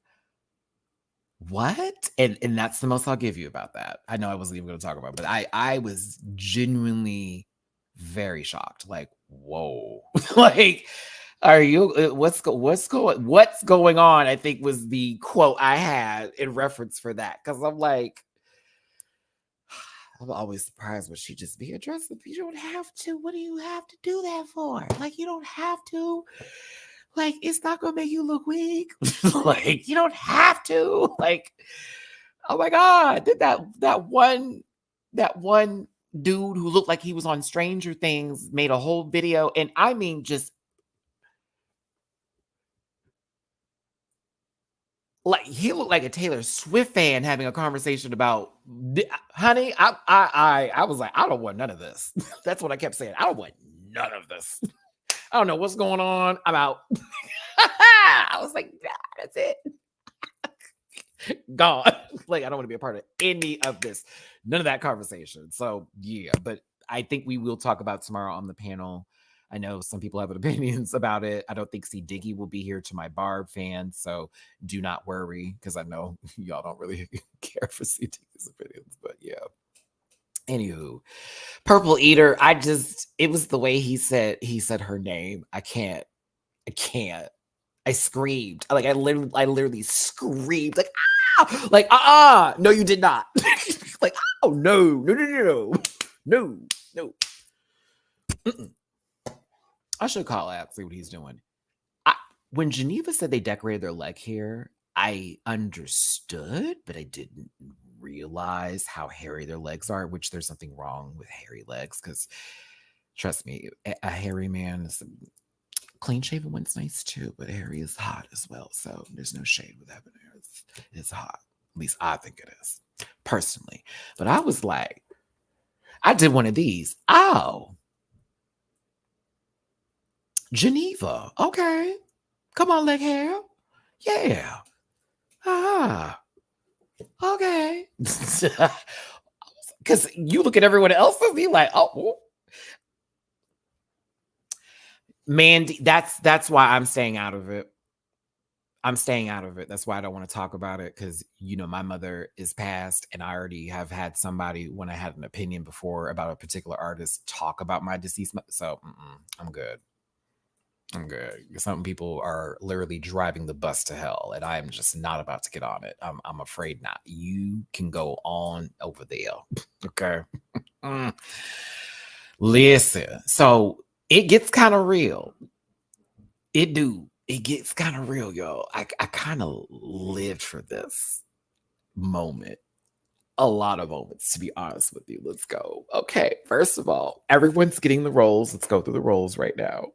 what? And that's the most I'll give you about that. I know I wasn't even going to talk about it, but I was genuinely very shocked. Like, whoa. Like, are you what's going on? I think was the quote I had in reference for that. Because I'm like, I'm always surprised when she just be aggressive. You don't have to. What do you have to do that for? Like, you don't have to. Like, it's not gonna make you look weak. Like, you don't have to. Like, oh my God. Did that one dude who looked like he was on Stranger Things made a whole video. And I mean just like he looked like a Taylor Swift fan having a conversation about, honey, I was like, I don't want none of this. That's what I kept saying. I don't want none of this. I don't know what's going on. I'm out. I was like, nah, that's it. God, like I don't want to be a part of any of this. None of that conversation. So yeah, but I think we will talk about tomorrow on the panel. I know some people have opinions about it. I don't think C. Diggy will be here to my Barb fans, so do not worry because I know y'all don't really care for C. Diggy's opinions. But yeah. Anywho, Purple Eater. It was the way he said her name. I can't. I screamed. I literally screamed like like no, you did not. Like, oh no. Mm-mm. I should call out, see what he's doing. When Geneva said they decorated their leg hair, I understood, but I didn't realize how hairy their legs are, which there's something wrong with hairy legs, because trust me, a hairy man is clean shaven one's nice too, but hairy is hot as well. So there's no shade with having hair. It's hot. At least I think it is, personally. But I was like, I did one of these. Oh. Geneva. Okay. Come on, leg hair. Yeah. Okay. Because you look at everyone else and be like, oh. Mandy, that's why I'm staying out of it. That's why I don't want to talk about it, because my mother is passed, and I already have had somebody, when I had an opinion before about a particular artist, talk about my deceased. So I'm good. Some people are literally driving the bus to hell, and I'm just not about to get on it. I'm afraid not. You can go on over there. Okay. Listen. So it gets kind of real. It gets kind of real, y'all. I kind of lived for this moment. A lot of moments, to be honest with you. Let's go. Okay. First of all, everyone's getting the roles. Let's go through the roles right now.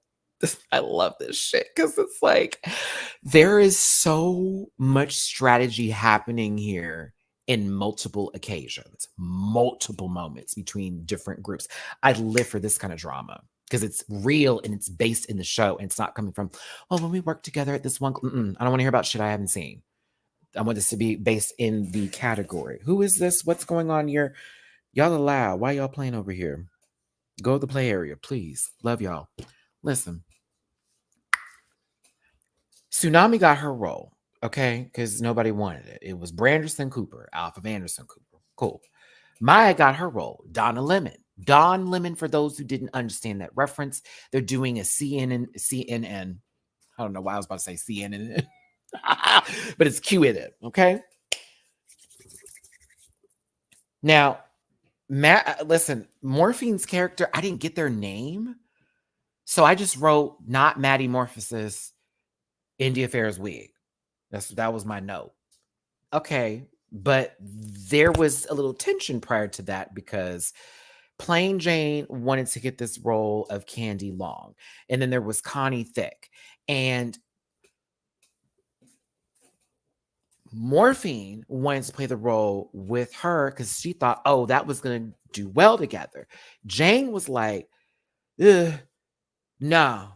I love this shit because it's like there is so much strategy happening here in multiple occasions, multiple moments between different groups. I live for this kind of drama. because it's real and it's based in the show. And it's not coming from, oh, when we work together at this one. I don't want to hear about shit I haven't seen. I want this to be based in the category. Who is this? What's going on here? Y'all are loud. Why y'all playing over here? Go to the play area, please. Love y'all. Listen. Tsunami got her role, okay? Because nobody wanted it. It was Branderson Cooper, Alpha Vanderson Cooper. Cool. Mhi'Ya got her role, Donna Lemon. Don Lemon, for those who didn't understand that reference, they're doing a CNN. I don't know why I was about to say CNN, but it's Q in it, okay? Now, listen, Morphine's character, I didn't get their name, so I just wrote not Matty Morphosis, India Fair's wig. That was my note. Okay, but there was a little tension prior to that because Plain Jane wanted to get this role of Candy Long, and then there was Connie Thick, and Morphine wanted to play the role with her because she thought, oh, that was going to do well together. Jane was like, ugh, no,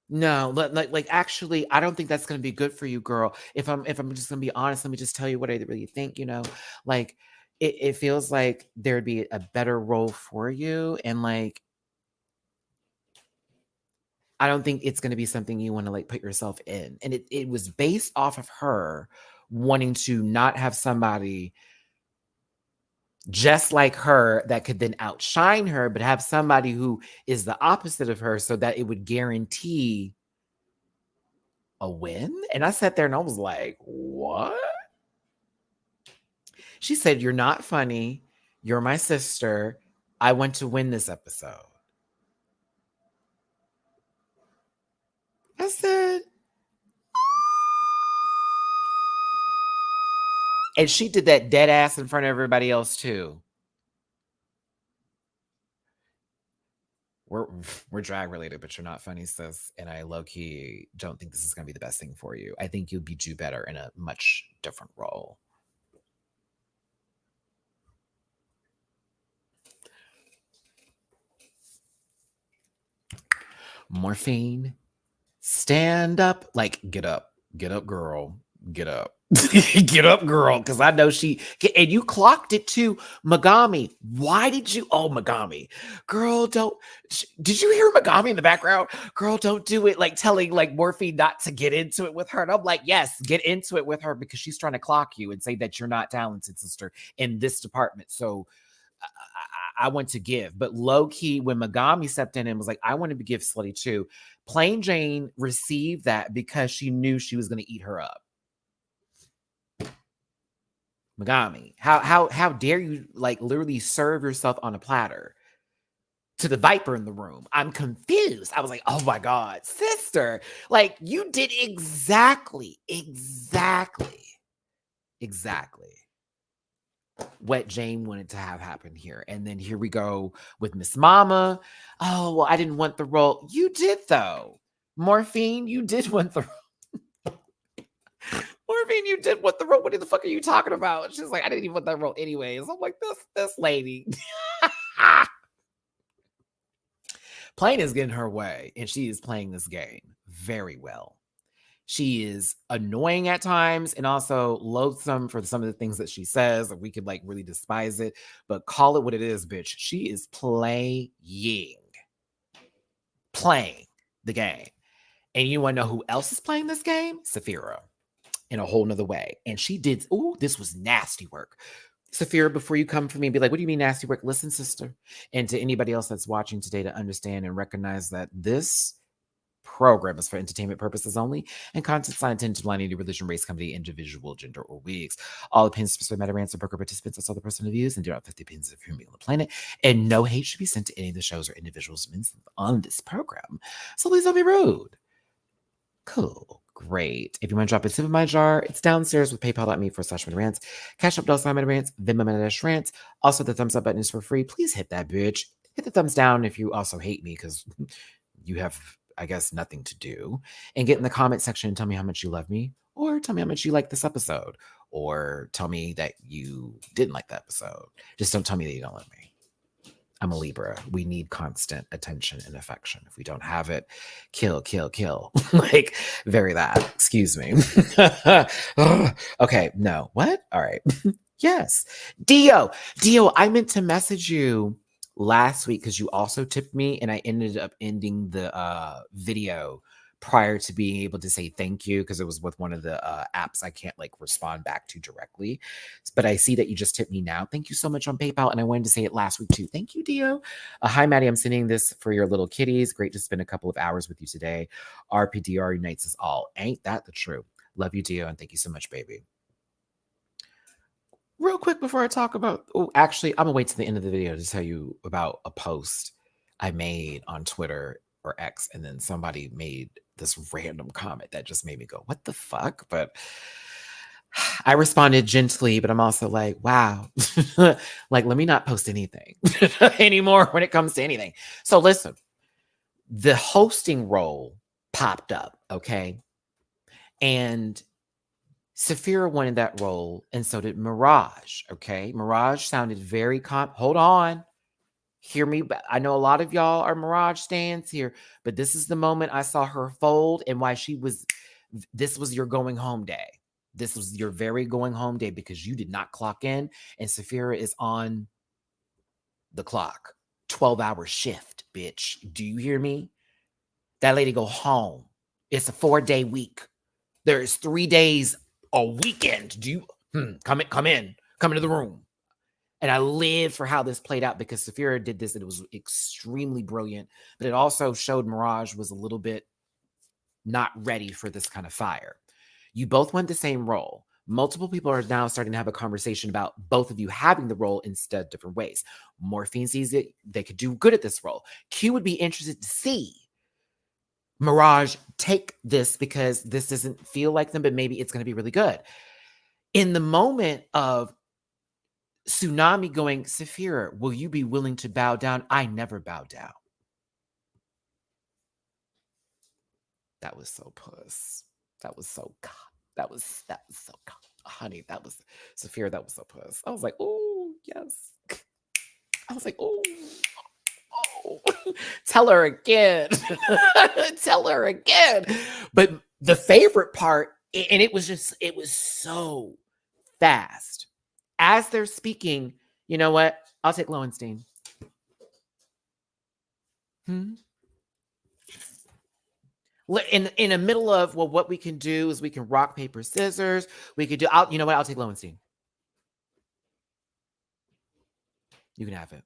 like actually, I don't think that's going to be good for you, girl. If I'm just going to be honest, let me just tell you what I really think, like it feels like there'd be a better role for you. And like, I don't think it's going to be something you want to like put yourself in. And it was based off of her wanting to not have somebody just like her that could then outshine her, but have somebody who is the opposite of her so that it would guarantee a win. And I sat there and I was like, what? She said, you're not funny. You're my sister. I want to win this episode. I said, and she did that dead ass in front of everybody else too. We're drag related, but you're not funny, sis. And I low-key don't think this is going to be the best thing for you. I think you'll do better in a much different role. Morphine, stand up. Like, get up, girl, get up. Get up, girl, because I know and you clocked it too, Megami. Why did you? Oh, Megami, girl, don't. Did you hear Megami in the background? Girl, don't do it. Like telling like Morphine not to get into it with her, and I'm like, yes, get into it with her because she's trying to clock you and say that you're not talented, sister, in this department. So I want to give, but low key when Megami stepped in and was like, I want to give Slutty too. Plain Jane received that because she knew she was going to eat her up. Megami, how dare you like literally serve yourself on a platter to the Viper in the room? I'm confused. I was like, oh my God, sister, like you did exactly what Jane wanted to have happen here. And then here we go with Miss Mama. Oh, well, I didn't want the role. You did though. Morphine, you did want the role. Morphine, you did want the role. What the fuck are you talking about? She's like, I didn't even want that role anyways. I'm like, this lady. Plain is getting her way, and she is playing this game very well. She is annoying at times and also loathsome for some of the things that she says. We could like really despise it, but call it what it is, bitch. She is playing the game. And you want to know who else is playing this game? Saphira. In a whole nother way. And she did, this was nasty work. Saphira, before you come for me and be like, what do you mean nasty work? Listen, sister. And to anybody else that's watching today to understand and recognize that this program is for entertainment purposes only, and content's not intended to blind any religion, race, company, individual, gender, or wigs. All opinions expressed by MattyRants or broker participants are the personal views and do not affect the opinions of human on the planet. And no hate should be sent to any of the shows or individuals mentioned on this program. So please don't be rude. Cool. Great. If you want to drop a tip in my jar, it's downstairs with paypal.me/MattyRants. Cash App $MattyRants, Venmo MattyRants. Also, the thumbs up button is for free. Please hit that bitch. Hit the thumbs down if you also hate me because you have, I guess, nothing to do. And get in the comment section and tell me how much you love me, or tell me how much you like this episode, or tell me that you didn't like the episode. Just don't tell me that you don't love me. I'm a Libra. We need constant attention and affection. If we don't have it, kill, kill, kill. Like, very that. Excuse me. Okay, no. What? All right. Yes. Dio, I meant to message you last week because you also tipped me and I ended up ending the video prior to being able to say thank you because it was with one of the apps I can't like respond back to directly. But I see that you just tipped me now. Thank you so much on PayPal. And I wanted to say it last week too. Thank you, Dio. Hi, Maddie. I'm sending this for your little kitties. Great to spend a couple of hours with you today. RPDR unites us all. Ain't that the truth? Love you, Dio. And thank you so much, baby. Real quick before I talk about, actually, I'm gonna wait to the end of the video to tell you about a post I made on Twitter or X, and then somebody made this random comment that just made me go, what the fuck? But I responded gently, but I'm also like, wow, like, let me not post anything anymore when it comes to anything. So listen, the hosting role popped up, okay? And Saphira wanted that role, and so did Mirage, okay? Mirage sounded very hold on. Hear me. I know a lot of y'all are Mirage stands here, but this is the moment I saw her fold and why this was your going home day. This was your very going home day because you did not clock in, and Saphira is on the clock. 12-hour shift, bitch. Do you hear me? That lady go home. It's a 4-day week. There is 3 days a weekend. Do you come into the room? And I live for how this played out because Saphira did this and it was extremely brilliant. But it also showed Mirage was a little bit not ready for this kind of fire. You both went the same role. Multiple people are now starting to have a conversation about both of you having the role instead different ways. Morphine sees it. They could do good at this role. Q would be interested to see Mirage take this because this doesn't feel like them, but maybe it's going to be really good. In the moment of Tsunami going, Saphira, will you be willing to bow down? I never bow down. That was so puss. That was so God. That was so God. Honey, that was Saphira. That was so puss. I was like, oh, yes. I was like, oh. Tell her again. Tell her again. But the favorite part, and it was so fast. As they're speaking, you know what? I'll take Lowenstein. In the middle of, well, what we can do is we can rock, paper, scissors. We could do, you know what? I'll take Lowenstein. You can have it.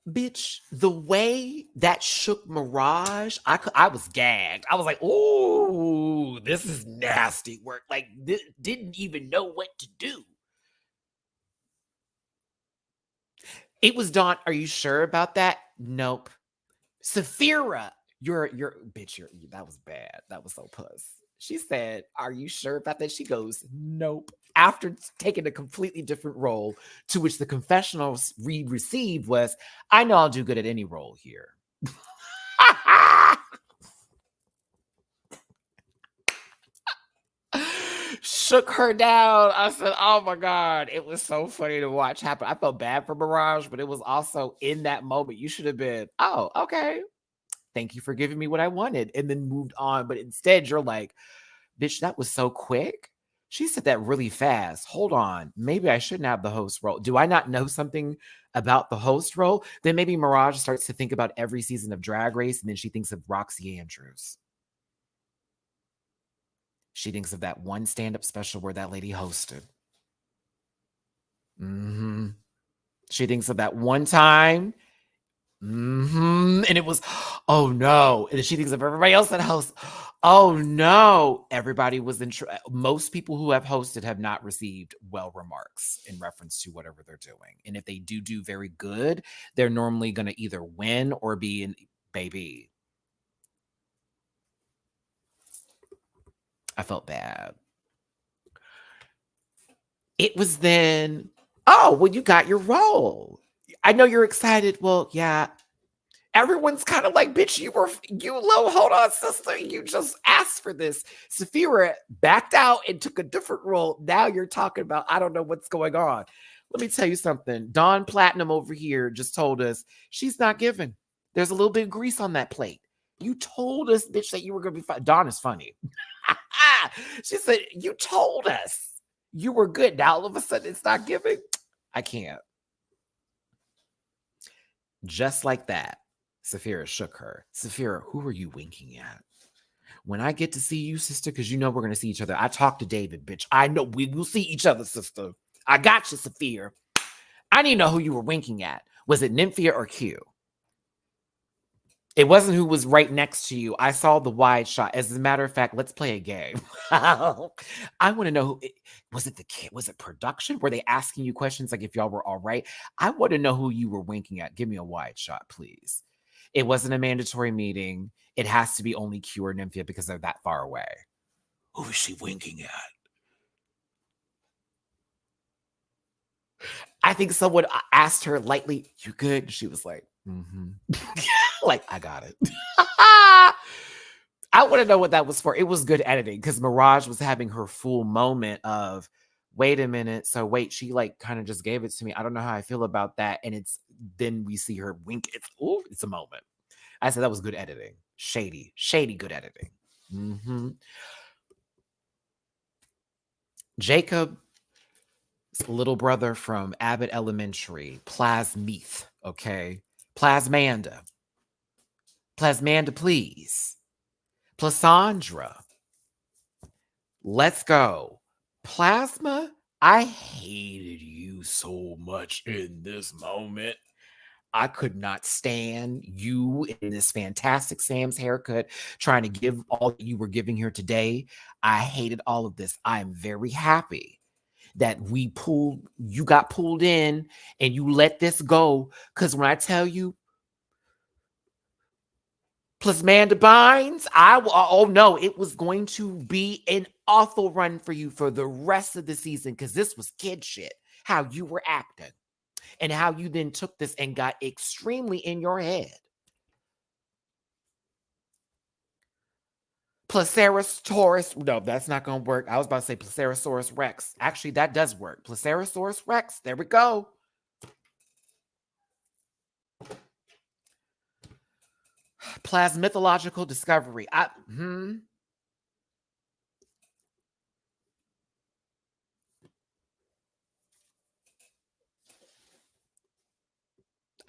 Bitch, the way that shook Mirage, I was gagged. I was like, oh, this is nasty work. Like, didn't even know what to do. It was Dawn. Are you sure about that? Nope. Saphira, you're bitch, that was bad. That was so puss. She said, are you sure about that? She goes, nope. After taking a completely different role, to which the confessionals we received was, I know I'll do good at any role here. Shook her down. I said, oh my God. It was so funny to watch happen. I felt bad for Mirage, but it was also in that moment. You should have been, oh, okay. Thank you for giving me what I wanted, and then moved on. But instead, you're like, bitch, that was so quick. She said that really fast. Hold on. Maybe I shouldn't have the host role. Do I not know something about the host role? Then maybe Mirage starts to think about every season of Drag Race, and then she thinks of Roxy Andrews. She thinks of that one stand-up special where that lady hosted. She thinks of that one time. And it was, oh no. And she thinks of everybody else that hosts. Oh no. Everybody was most people who have hosted have not received well remarks in reference to whatever they're doing. And if they do very good, they're normally going to either win or be in baby. I felt bad. It was then, oh, well, you got your role. I know you're excited. Well, yeah. Everyone's kind of like, bitch, hold on, sister. You just asked for this. Saphira backed out and took a different role. Now you're talking about, I don't know what's going on. Let me tell you something. Dawn Platinum over here just told us she's not giving. There's a little bit of grease on that plate. You told us, bitch, that you were going to be fine. Dawn is funny. She said, you told us you were good. Now all of a sudden it's not giving. I can't. Just like that, Saphira shook her. Saphira, who are you winking at? When I get to see you, sister, because you know we're going to see each other. I talked to David, bitch. I know we will see each other, sister. I got you, Saphira. I need to know who you were winking at. Was it Mhi'Ya or Q? It wasn't who was right next to you. I saw the wide shot. As a matter of fact, let's play a game. I want to know who was it. The kid? Was it production? Were they asking you questions like if y'all were all right? I want to know who you were winking at. Give me a wide shot, please. It wasn't a mandatory meeting. It has to be only Q or Mhi'Ya because they're that far away. Who is she winking at? I think someone asked her lightly, "You good?" She was like, mm-hmm. Like, I got it. I want to know what that was for. It was good editing because Mirage was having her full moment of, wait a minute. So wait, she like kind of just gave it to me. I don't know how I feel about that. And it's then we see her wink. It's a moment. I said that was good editing. Shady good editing. Mm-hmm. Jacob, little brother from Abbott Elementary, Plasmeath, okay? Plasmanda, please. Plasandra, let's go. Plasma, I hated you so much in this moment. I could not stand you in this fantastic Sam's haircut, trying to give all that you were giving here today. I hated all of this. I am very happy that you got pulled in and you let this go. Because when I tell you, Plasmanda Bynes, oh no, it was going to be an awful run for you for the rest of the season because this was kid shit, how you were acting and how you then took this and got extremely in your head. Placerosaurus, no, that's not going to work. I was about to say Placerosaurus Rex. Actually, that does work. Placerosaurus Rex, there we go. Plasmythological discovery. I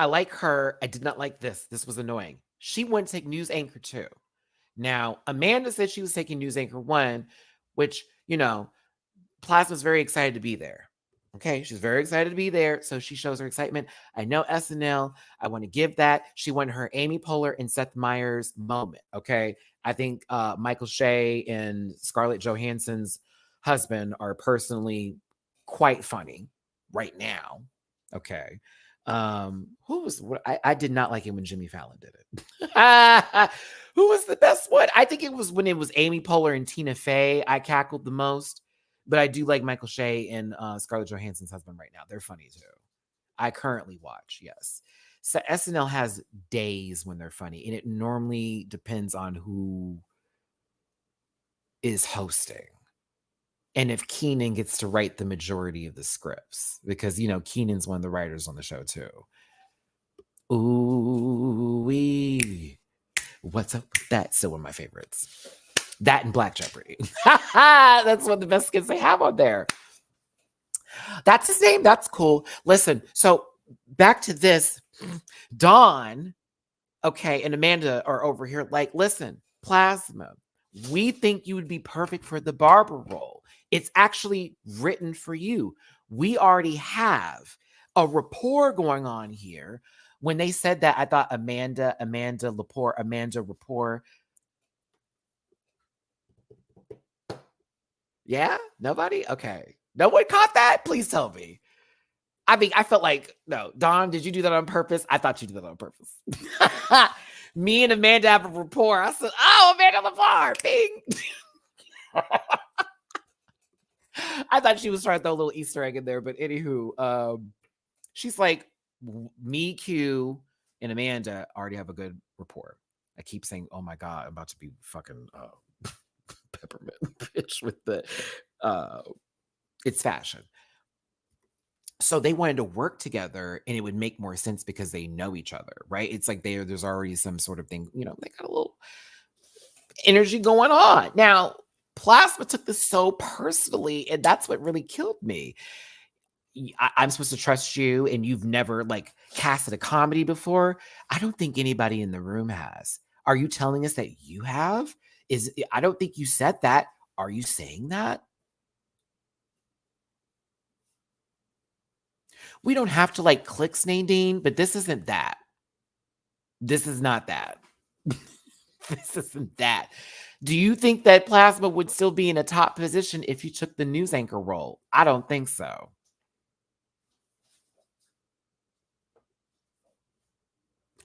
like her. I did not like this. This was annoying. She wouldn't take news anchor 2. Now, Amanda said she was taking news anchor 1, which, you know, Plasma's very excited to be there. Okay, she's very excited to be there, so she shows her excitement. I know SNL. I want to give that. She wanted her Amy Poehler and Seth Meyers moment. Okay, I think Michael Shea and Scarlett Johansson's husband are personally quite funny right now. Okay, who was what? I did not like it when Jimmy Fallon did it. Who was the best one? I think it was when it was Amy Poehler and Tina Fey. I cackled the most. But I do like Michael Shea and Scarlett Johansson's husband right now. They're funny too. I currently watch, yes. So SNL has days when they're funny, and it normally depends on who is hosting. And if Keenan gets to write the majority of the scripts, because, you know, Keenan's one of the writers on the show too. Ooh-wee. What's up with that? Still one of my favorites. That and Black Jeopardy. That's one of the best skits they have on there. That's his name. That's cool. Listen, so back to this. Dawn, okay, and Amanda are over here like, listen, Plasma, we think you would be perfect for the Barbara role. It's actually written for you. We already have a rapport going on here. When they said that, I thought Amanda rapport. Yeah? Nobody? Okay. No one caught that? Please tell me. I mean, I felt like, no, Dawn, did you do that on purpose? I thought you did that on purpose. Me and Amanda have a rapport. I said, oh, Amanda Lepore, bing. I thought she was trying to throw a little Easter egg in there, but anywho, she's like, me, Q, and Amanda already have a good rapport. I keep saying, oh my God, I'm about to be fucking peppermint bitch with the it's fashion. So they wanted to work together and it would make more sense because they know each other, right? It's like there's already some sort of thing, they got a little energy going on. Now, Plasma took this so personally, and that's what really killed me. I'm supposed to trust you, and you've never like casted a comedy before. I don't think anybody in the room has. Are you telling us that you have? I don't think you said that. Are you saying that? We don't have to like click Nadine, but this isn't that. This is not that. This isn't that. Do you think that Plasma would still be in a top position if you took the news anchor role? I don't think so.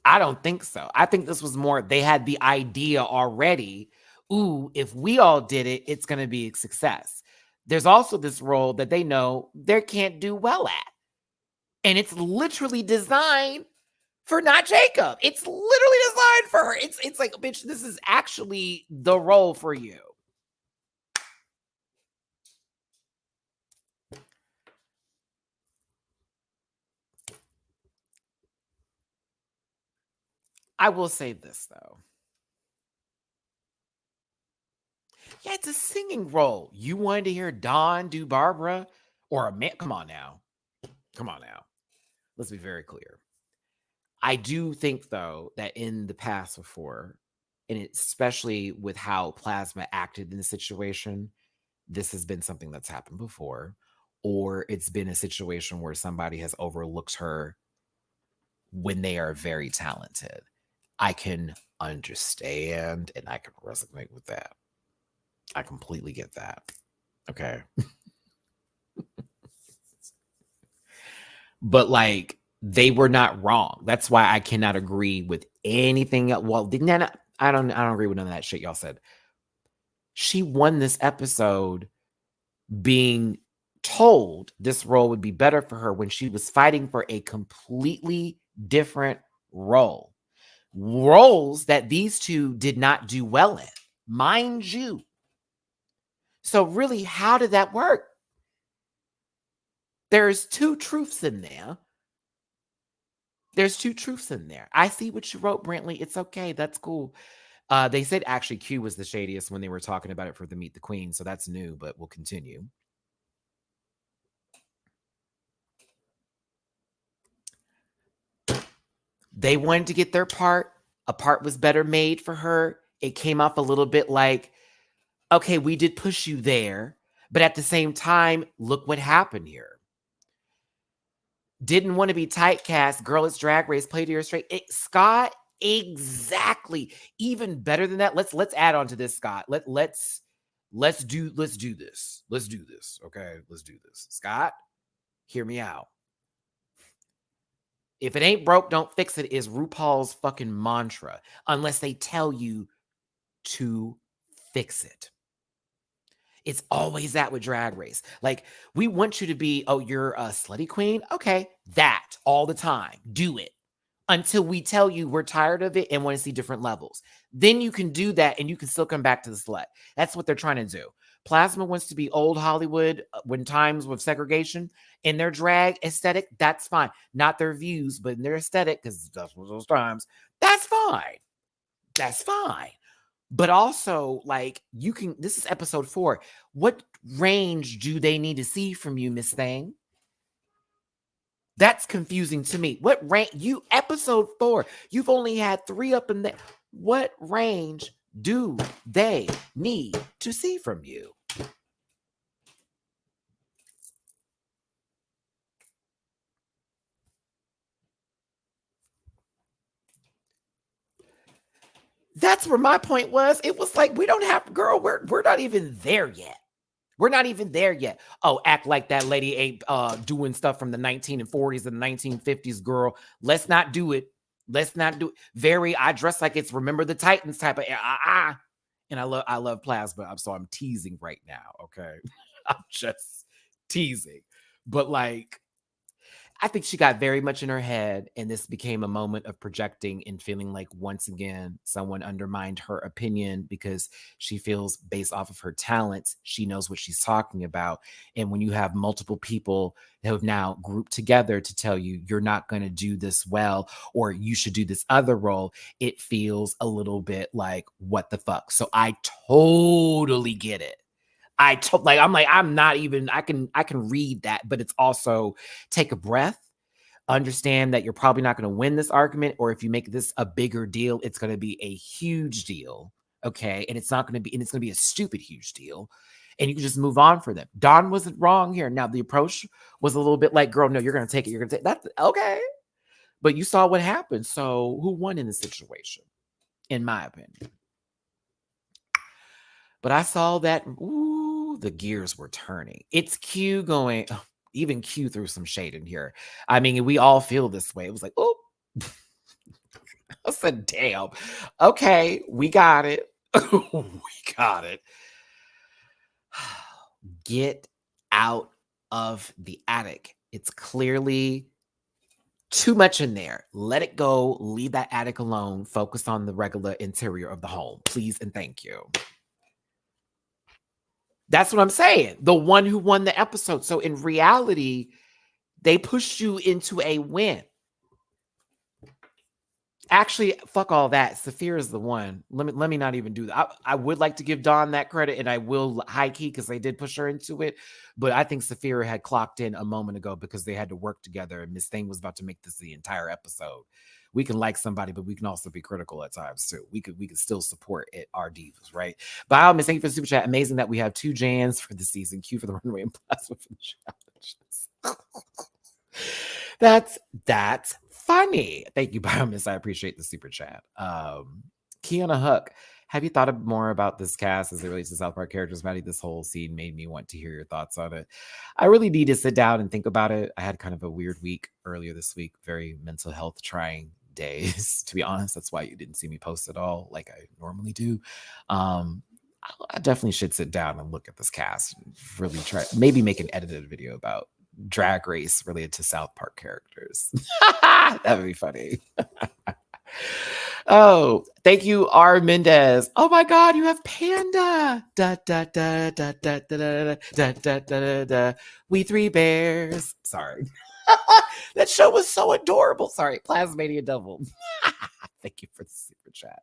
I don't think so. I think this was more, they had the idea already. Ooh, if we all did it, it's going to be a success. There's also this role that they know they can't do well at. And it's literally designed for not Jacob. It's literally designed for her. It's like, bitch, this is actually the role for you. I will say this though. Yeah, it's a singing role. You wanted to hear Dawn do Barbara or a man? Come on now. Come on now. Let's be very clear. I do think, though, that in the past before, and especially with how Plasma acted in the situation, this has been something that's happened before, or it's been a situation where somebody has overlooked her when they are very talented. I can understand and I can resonate with that. I completely get that. Okay. But like, they were not wrong. That's why I cannot agree with anything. Well, I don't agree with none of that shit y'all said. She won this episode being told this role would be better for her when she was fighting for a completely different role. Roles that these two did not do well in, mind you. So really, how did that work? There's two truths in there. There's two truths in there. I see what you wrote, Brantley. It's okay. That's cool. They said actually Q was the shadiest when they were talking about it for the Meet the Queen. So that's new, but we'll continue. They wanted to get their part. A part was better made for her. It came off a little bit like, okay, we did push you there. But at the same time, look what happened here. Didn't want to be typecast. Girl, it's Drag Race. Play to your straight. Scott, exactly. Even better than that. Let's add on to this, Scott. Let's do this. Let's do this. Okay, let's do this. Scott, hear me out. If it ain't broke, don't fix it is RuPaul's fucking mantra, unless they tell you to fix it. It's always that with Drag Race. Like, we want you to be, oh, you're a slutty queen? Okay, that all the time. Do it until we tell you we're tired of it and want to see different levels. Then you can do that and you can still come back to the slut. That's what they're trying to do. Plasma wants to be old Hollywood when times with segregation in their drag aesthetic. That's fine. Not their views, but in their aesthetic, because that's what those times. That's fine. That's fine. But also, like, you can, this is episode 4. What range do they need to see from you, Miss Thing? That's confusing to me. What range? Episode 4, you've only had 3 up in there. What range do they need to see from you? That's where my point was. It was like, we don't have, girl, we're not even there yet. We're not even there yet. Oh, act like that lady ain't doing stuff from the 1940s and 1950s, girl. Let's not do it. Let's not do it. I dress like it's Remember the Titans type of and I love Plasma. So I'm teasing right now. Okay. I'm just teasing. But like, I think she got very much in her head, and this became a moment of projecting and feeling like once again someone undermined her opinion because she feels based off of her talents, she knows what she's talking about. And when you have multiple people that have now grouped together to tell you you're not going to do this well or you should do this other role, it feels a little bit like what the fuck. So I totally get it. I'm not even, I can read that, but it's also take a breath, understand that you're probably not going to win this argument, or if you make this a bigger deal, it's going to be a huge deal. Okay. And it's going to be a stupid huge deal. And you can just move on for them. Dawn wasn't wrong here. Now the approach was a little bit like, girl, no, you're going to take it. You're going to take that's okay. But you saw what happened. So who won in the situation, in my opinion? But I saw that, ooh, the gears were turning. It's Q going, even Q threw some shade in here. I mean, we all feel this way. It was like, oh, I said, damn. Okay, we got it. We got it. Get out of the attic. It's clearly too much in there. Let it go. Leave that attic alone. Focus on the regular interior of the home. Please and thank you. That's what I'm saying. The one who won the episode. So in reality, they pushed you into a win. Actually, fuck all that. Saphira is the one. Let me not even do that. I would like to give Dawn that credit, and I will high key because they did push her into it. But I think Saphira had clocked in a moment ago because they had to work together, and Miss Thing was about to make this the entire episode. We can like somebody, but we can also be critical at times too. We could still support it, our divas, right? By all means, thank you for the super chat. Amazing that we have 2 Jans for the season. Q for the runway and plasma for the challenges. That's funny. Thank you, Biomiss. I appreciate the super chat. Kiana Hook, have you thought more about this cast as it relates to South Park characters, Matty? This whole scene made me want to hear your thoughts on it. I really need to sit down and think about it. I had kind of a weird week earlier this week, very mental health trying days, to be honest. That's why you didn't see me post at all like I normally do. I definitely should sit down and look at this cast, really try, maybe make an edited video about Drag Race related to South Park characters. That would be funny. Oh, thank you, R. Mendez. Oh my God, you have Panda. Da, da, da, da, da, da, da, da, da, da, da. We Three Bears. Sorry. That show was so adorable. Sorry, Plasmania Double. Thank you for the super chat.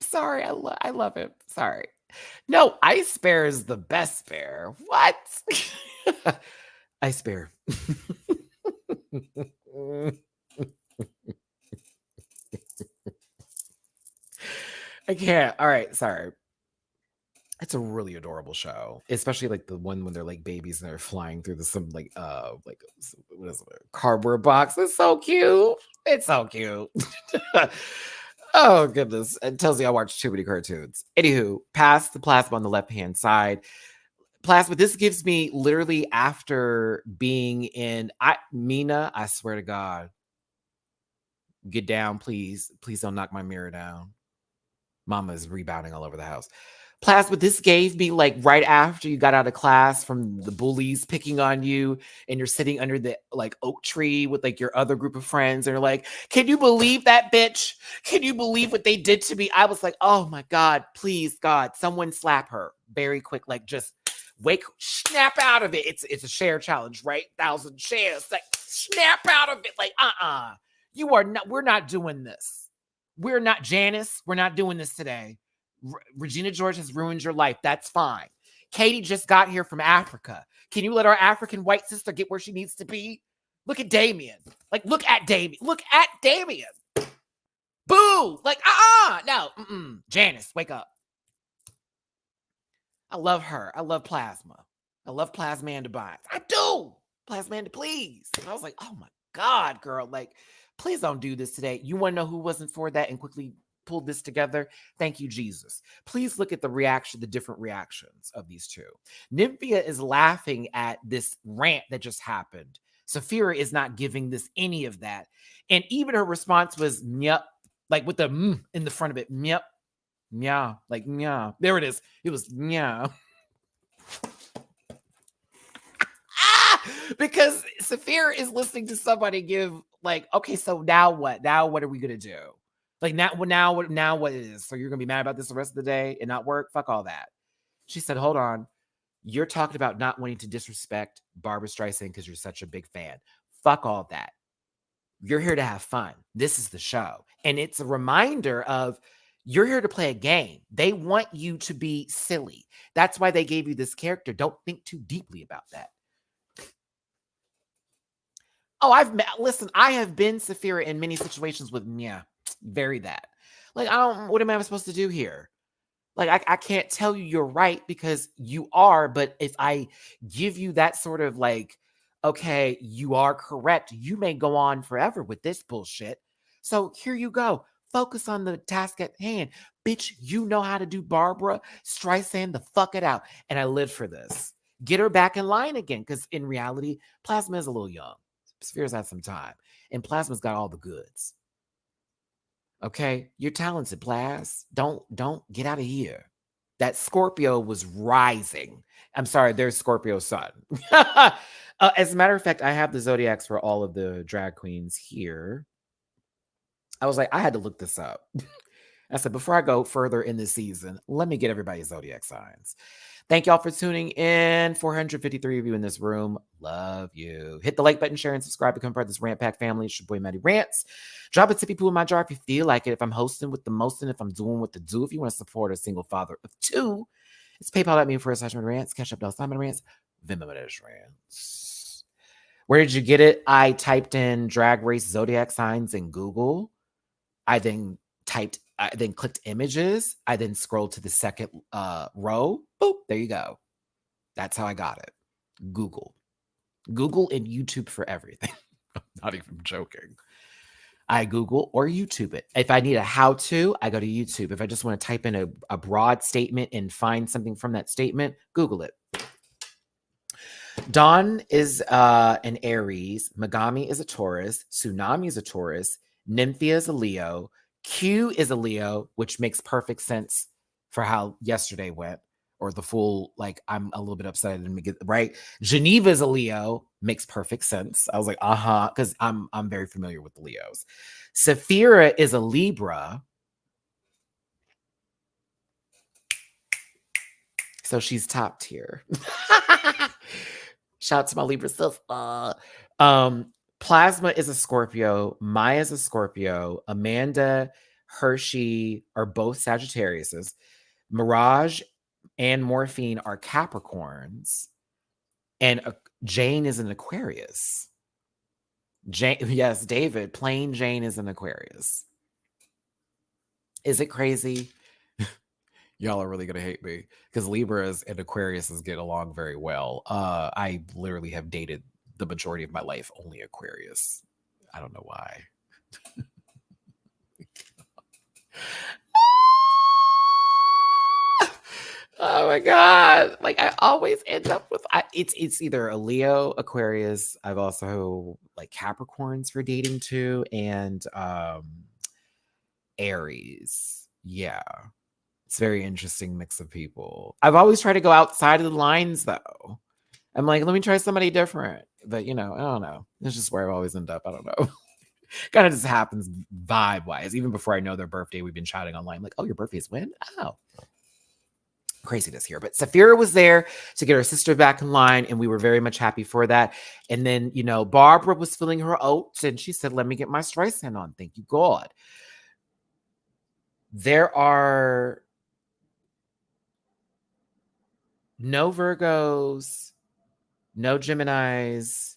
Sorry, I love it. Sorry. No, Ice Bear is the best bear. What? Ice Bear. I can't. All right, sorry. It's a really adorable show, especially like the one when they're like babies and they're flying through some what is it, a cardboard box. It's so cute. It's so cute. Oh goodness! It tells you I watch too many cartoons. Anywho, past the plasma on the left hand side. Plasma. This gives me literally after being in Mina. I swear to God, get down, please. Please don't knock my mirror down. Mama is rebounding all over the house. Plasma, this gave me like right after you got out of class from the bullies picking on you and you're sitting under the like oak tree with like your other group of friends and you're like, can you believe that bitch? Can you believe what they did to me? I was like, oh my God, please God, someone slap her very quick. Like just snap out of it. It's a share challenge, right? 1,000 shares. Like snap out of it. Like, we're not doing this. We're not Janice. We're not doing this today. Regina George has ruined your life. That's fine. Katie just got here from Africa. Can you let our African white sister get where she needs to be? Look at Damien. Like, look at Damien. Look at Damien. Boo. Like, no. Janice, wake up. I love her. I love Plasma. I love Plasmanda Bynes. I do. Plasmanda, please. And I was like, oh my God, girl. Like, please don't do this today. You want to know who wasn't for that and quickly pulled this together? Thank you, Jesus. Please look at the different reactions of these two. Mhi'Ya is laughing at this rant that just happened. Saphira is not giving this any of that. And even her response was, yep, like with the in the front of it, yep. Yeah, like yeah. There it is. It was yeah. Because Saphir is listening to somebody give like, okay, so now what? Now what are we gonna do? Like now what is? So you're gonna be mad about this the rest of the day and not work? Fuck all that. She said, hold on. You're talking about not wanting to disrespect Barbara Streisand because you're such a big fan. Fuck all that. You're here to have fun. This is the show. And it's a reminder of you're here to play a game. They want you to be silly. That's why they gave you this character. Don't think too deeply about that. Oh, listen, I have been Saphira in many situations with Mhi'Ya. Very that. Like, what am I supposed to do here? Like, I can't tell you you're right because you are, but if I give you that sort of like, okay, you are correct, you may go on forever with this bullshit. So here you go. Focus on the task at hand. Bitch, you know how to do Barbara Streisand the fuck it out. And I live for this. Get her back in line again. Because in reality, Plasma is a little young. Sphere's had some time. And Plasma's got all the goods. Okay? You're talented, Plas. Don't get out of here. That Scorpio was rising. I'm sorry, there's Scorpio sun. As a matter of fact, I have the zodiacs for all of the drag queens here. I was like, I had to look this up. I said, before I go further in this season, let me get everybody's zodiac signs. Thank y'all for tuning in. 453 of you in this room. Love you. Hit the like button, share, and subscribe. Become part of this Rant Pack family. It's your boy, Matty-Rants. Drop a tippy poo in my jar if you feel like it. If I'm hosting with the most, and if I'm doing what to do. If you want to support a single father of two, it's PayPal.me/Matty-Rants. Cash App $Matty-Rants. Venmo Matty-Rants. Where did you get it? I typed in drag race zodiac signs in Google. I then clicked images. I then scrolled to the second row. Boop, there you go. That's how I got it. Google and YouTube for everything. I'm not even joking. I Google or YouTube it. If I need a how-to, I go to YouTube. If I just want to type in a broad statement and find something from that statement, Google it. Dawn is an Aries. Megami is a Taurus. Tsunami is a Taurus. Nymphia is a Leo. Q is a Leo, which makes perfect sense for how yesterday went, or the full, like, I'm a little bit upset I didn't get it right. Geneva is a Leo, makes perfect sense. I was like, because I'm very familiar with the Leos. Saphira is a Libra. So she's top tier. Shout out to my Libra self. Plasma is a Scorpio. Mhi'Ya is a Scorpio. Amanda, Hershey are both Sagittariuses. Mirage and Morphine are Capricorns. And Jane is an Aquarius. Yes, David, plain Jane is an Aquarius. Is it crazy? Y'all are really going to hate me because Libras and Aquariuses get along very well. I literally have dated the majority of my life only Aquarius. I don't know why. Oh my God. Like, I always end up with it's either a Leo, Aquarius. I've also like Capricorns for dating too, and Aries. Yeah. It's a very interesting mix of people. I've always tried to go outside of the lines though. I'm like, let me try somebody different. But I don't know. It's just where I always end up. I don't know. Kind of just happens vibe-wise. Even before I know their birthday, we've been chatting online. Like, oh, your birthday is when? Oh. Craziness here. But Saphira was there to get her sister back in line, and we were very much happy for that. And then, Barbara was filling her oats, and she said, let me get my Streisand on. Thank you, God. There are no Virgos, no Geminis.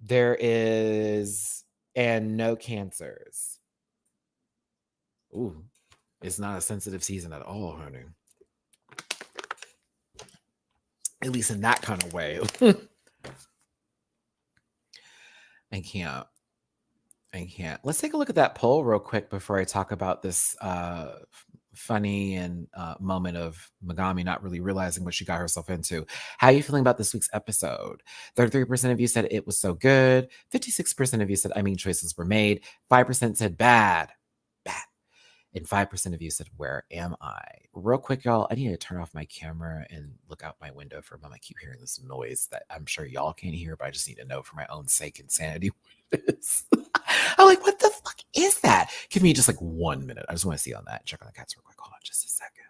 There is, and no Cancers. Ooh, it's not a sensitive season at all, honey. At least in that kind of way. I can't. Let's take a look at that poll real quick before I talk about this funny and moment of Megami not really realizing what she got herself into. How are you feeling about this week's episode? 33% of you said it was so good. 56% of you said, choices were made. 5% said bad. And 5% of you said, where am I? Real quick, y'all, I need to turn off my camera and look out my window for a moment. I keep hearing this noise that I'm sure y'all can't hear, but I just need to know for my own sake and sanity what it is. I'm like, what the fuck is that? Give me just like 1 minute. I just want to see on that. Check on the cats real quick. Hold on just a second.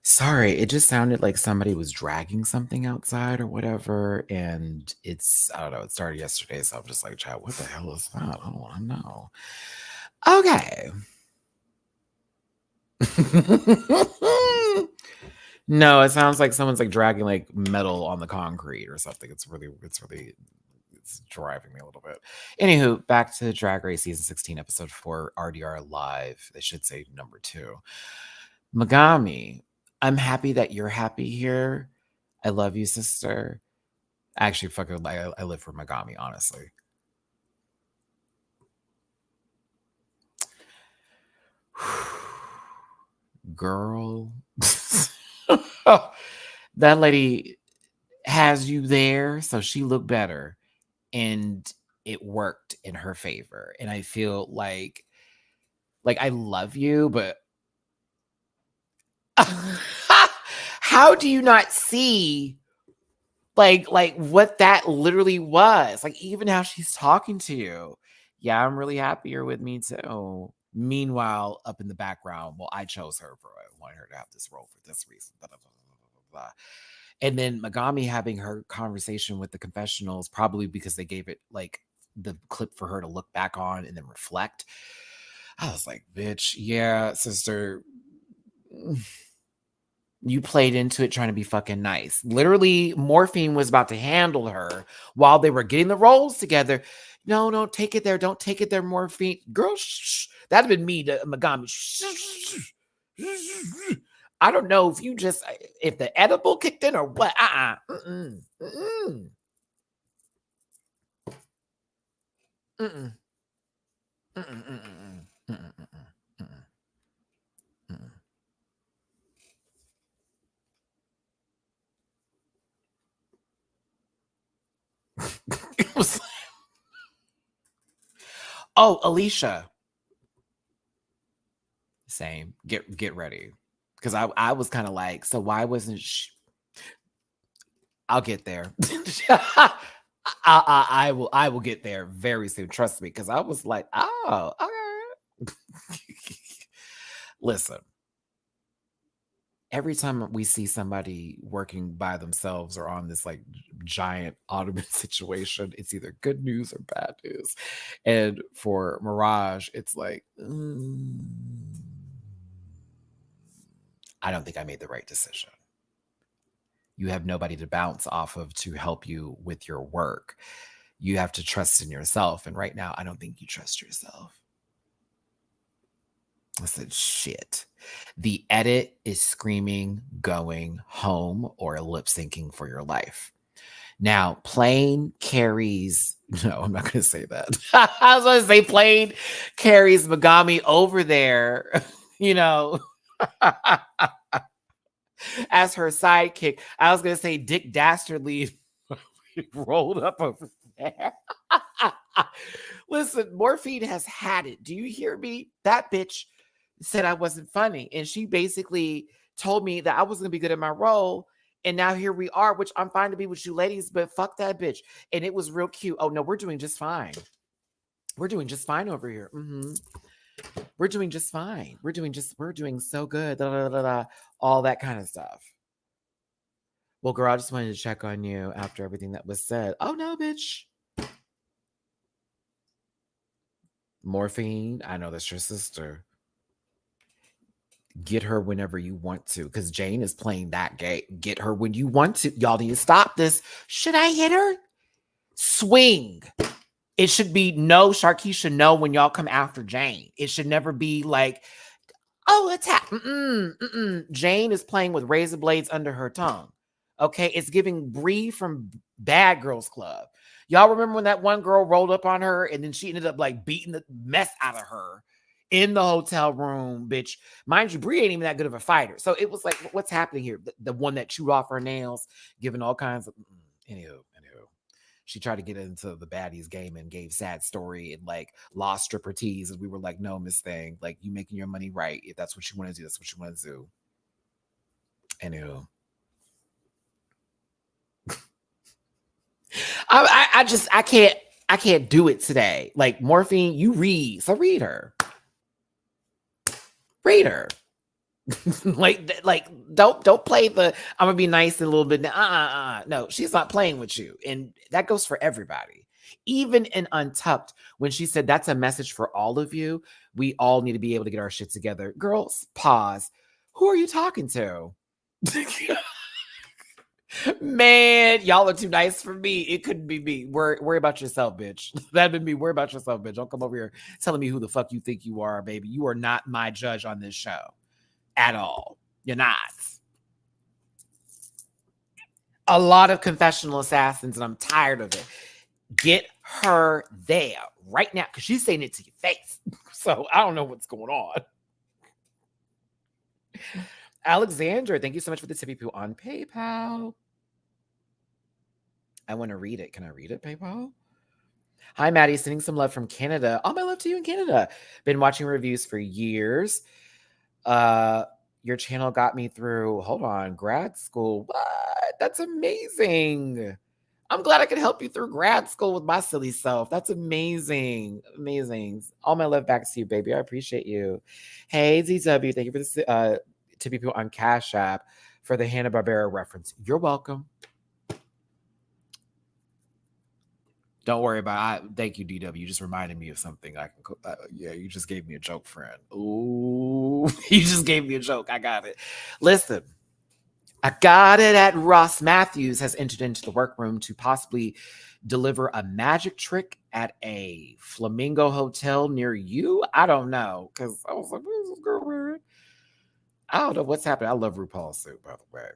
Sorry, it just sounded like somebody was dragging something outside or whatever. And I don't know, it started yesterday. So I'm just like, child, what the hell is that? I don't want to know. Okay. No, it sounds like someone's like dragging like metal on the concrete or something. It's driving me a little bit. Anywho, back to Drag Race season 16, episode 4, RDR live. They should say number 2. Megami, I'm happy that you're happy here. I love you, sister. Actually, fucking, I live for Megami, honestly. Girl, that lady has you there, so she looked better, and it worked in her favor. And I feel like I love you, but how do you not see like what that literally was? Like, even how she's talking to you. Yeah, I'm really happy you're with me too. Meanwhile, up in the background, well, I chose her for I wanted her to have this role for this reason. Blah, blah, blah, blah, blah. And then Megami having her conversation with the confessionals, probably because they gave it like the clip for her to look back on and then reflect. I was like, bitch, yeah, sister. You played into it trying to be fucking nice. Literally, Morphine was about to handle her while they were getting the roles together. No, don't take it there. Don't take it there, Morphine. Girl, shh. That'd have been me to Megami. I don't know if the edible kicked in or what. Mm-mm. Mm-mm. Mm-mm. Mm-mm. Mm-mm. Mm-mm. Mm-mm. Mm-mm. It was oh, Alicia. Same. Get ready. Because I was kind of like, so why wasn't she? I'll get there. I will get there very soon. Trust me, because I was like, oh, okay. Listen, every time we see somebody working by themselves or on this like giant automated situation, it's either good news or bad news. And for Mirage, it's like, I don't think I made the right decision. You have nobody to bounce off of to help you with your work. You have to trust in yourself. And right now, I don't think you trust yourself. I said, shit. The edit is screaming, going home or lip syncing for your life. Now, Plane carries, no, I'm not going to say that. I was going to say Plane carries Megami over there, you know, as her sidekick. I was going to say Dick Dastardly rolled up over there. Listen, Morphine has had it. Do you hear me? That bitch said I wasn't funny. And she basically told me that I wasn't going to be good at my role. And now here we are, which I'm fine to be with you ladies, but fuck that bitch. And it was real cute. Oh, no, we're doing just fine. We're doing just fine over here. We're doing just fine. We're doing so good. All that kind of stuff. Well, girl, I just wanted to check on you after everything that was said. Oh, no, bitch. Morphine, I know that's your sister. Get her whenever you want to, because Jane is playing that game. Get her when you want to. Y'all need to stop this. Should I hit her? Swing. It should be no, Sharkeisha, no, when y'all come after Jane. It should never be like, oh, attack. Jane is playing with razor blades under her tongue. Okay, it's giving Bree from Bad Girls Club. Y'all remember when that one girl rolled up on her and then she ended up like beating the mess out of her in the hotel room, bitch. Mind you, Bree ain't even that good of a fighter. So it was like, what's happening here? The one that chewed off her nails, giving all kinds of, anywho. She tried to get into the baddies game and gave sad story and like lost stripper tees. And we were like, no, Miss Thing, like you making your money right. If that's what you want to do, that's what you want to do. Anywho. I can't do it today. Like Morphine, you read. So read her. Read her. like don't play the I'm gonna be nice and a little bit. No, she's not playing with you. And that goes for everybody. Even in Untucked, when she said that's a message for all of you, we all need to be able to get our shit together. Girls, pause. Who are you talking to? Man, y'all are too nice for me. It couldn't be me. Worry about yourself, bitch. That'd been me. Worry about yourself, bitch. Don't come over here telling me who the fuck you think you are, baby. You are not my judge on this show at all. You're not. A lot of confessional assassins, and I'm tired of it. Get her there right now, because she's saying it to your face. So I don't know what's going on. Alexander, thank you so much for the tippy poo on PayPal. I want to read it. Can I read it, PayPal? Hi, Maddie. Sending some love from Canada. All my love to you in Canada. Been watching reviews for years. Your channel got me through, hold on, grad school. What? That's amazing. I'm glad I could help you through grad school with my silly self. That's amazing. Amazing. All my love back to you, baby. I appreciate you. Hey, ZW. Thank you for this to people on Cash App for the Hanna-Barbera reference. You're welcome. Don't worry about it. Thank you, DW. You just reminded me of something. I can. Yeah, you just gave me a joke, friend. Ooh, you just gave me a joke. I got it. Listen, I got it. At Ross Matthews has entered into the workroom to possibly deliver a magic trick at a Flamingo hotel near you. I don't know, because I was like, what is this girl wearing? I don't know what's happening. I love RuPaul's suit, by the way.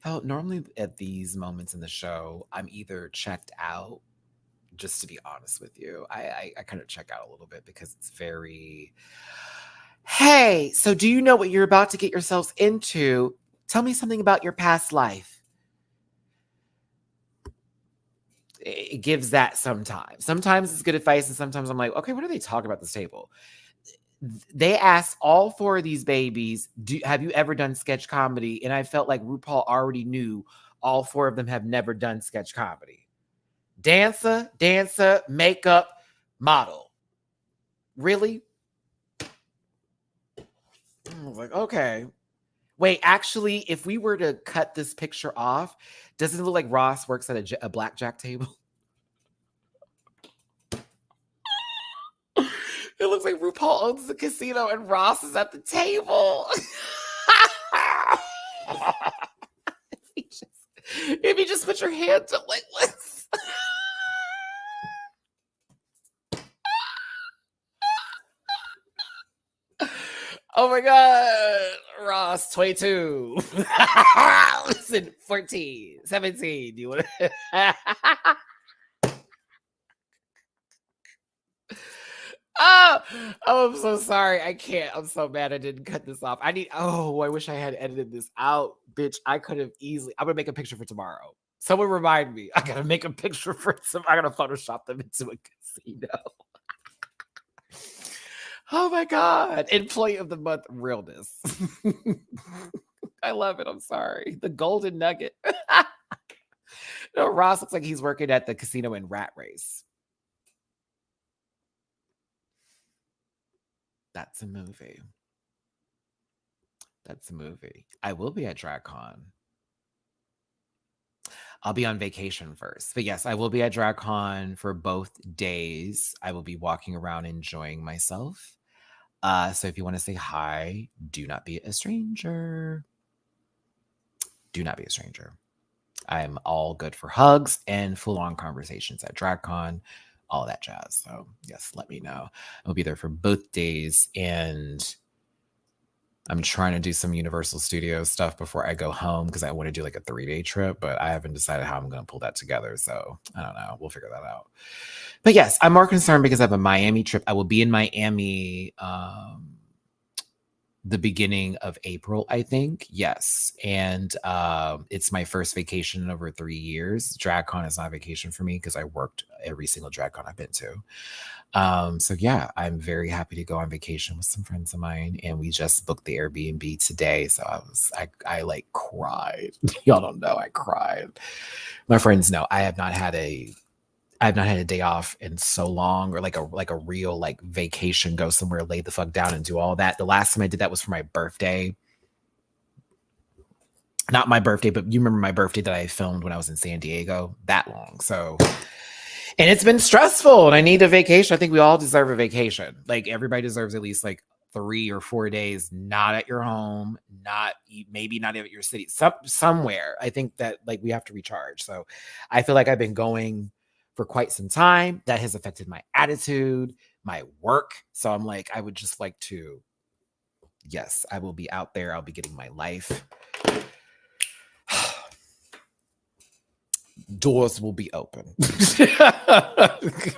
Oh, normally at these moments in the show, I'm either checked out, just to be honest with you. I kind of check out a little bit because it's very, hey, so do you know what you're about to get yourselves into? Tell me something about your past life. It gives that sometimes. Sometimes it's good advice, and sometimes I'm like, okay, what are they talking about at this table? They asked all four of these babies, have you ever done sketch comedy? And I felt like RuPaul already knew all four of them have never done sketch comedy. Dancer, makeup, model. Really? I was like, okay. Wait, actually, if we were to cut this picture off, doesn't it look like Ross works at a blackjack table? It looks like RuPaul owns the casino and Ross is at the table. if you just put your hands up like this. Oh my God. Ross, 22. Listen, 14, 17. Do you want to? Oh, I'm so sorry. I can't. I'm so mad I didn't cut this off. I wish I had edited this out. Bitch, I could have easily. I'm going to make a picture for tomorrow. Someone remind me. I got to make a picture for some. I got to Photoshop them into a casino. Oh my God. Employee of the month realness. I love it. I'm sorry. The golden nugget. No, Ross looks like he's working at the casino in Rat Race. That's a movie. That's a movie. I will be at DragCon. I'll be on vacation first. But yes, I will be at DragCon for both days. I will be walking around enjoying myself. So if you want to say hi, do not be a stranger. Do not be a stranger. I'm all good for hugs and full-on conversations at DragCon, all that jazz. So yes, let me know. I'll be there for both days, and I'm trying to do some Universal Studios stuff before I go home because I want to do like a 3-day trip, but I haven't decided how I'm going to pull that together. So I don't know. We'll figure that out. But yes, I'm more concerned because I have a Miami trip. I will be in Miami the beginning of April, I think. Yes. And it's my first vacation in over 3 years. DragCon is not a vacation for me because I worked every single DragCon I've been to. So yeah, I'm very happy to go on vacation with some friends of mine, and we just booked the Airbnb today. So I like cried. Y'all don't know, I cried. My friends know I have not had a day off in so long, or like a real like vacation, go somewhere, lay the fuck down and do all that. The last time I did that was for my birthday. Not my birthday, but you remember my birthday that I filmed when I was in San Diego? That long. So, and it's been stressful, and I need a vacation. I think we all deserve a vacation. Like everybody deserves at least like 3 or 4 days, not at your home, maybe not at your city, somewhere. I think that like we have to recharge. So I feel like I've been going for quite some time. That has affected my attitude, my work. So I'm like, I would just like to, yes, I will be out there. I'll be getting my life. Doors will be open.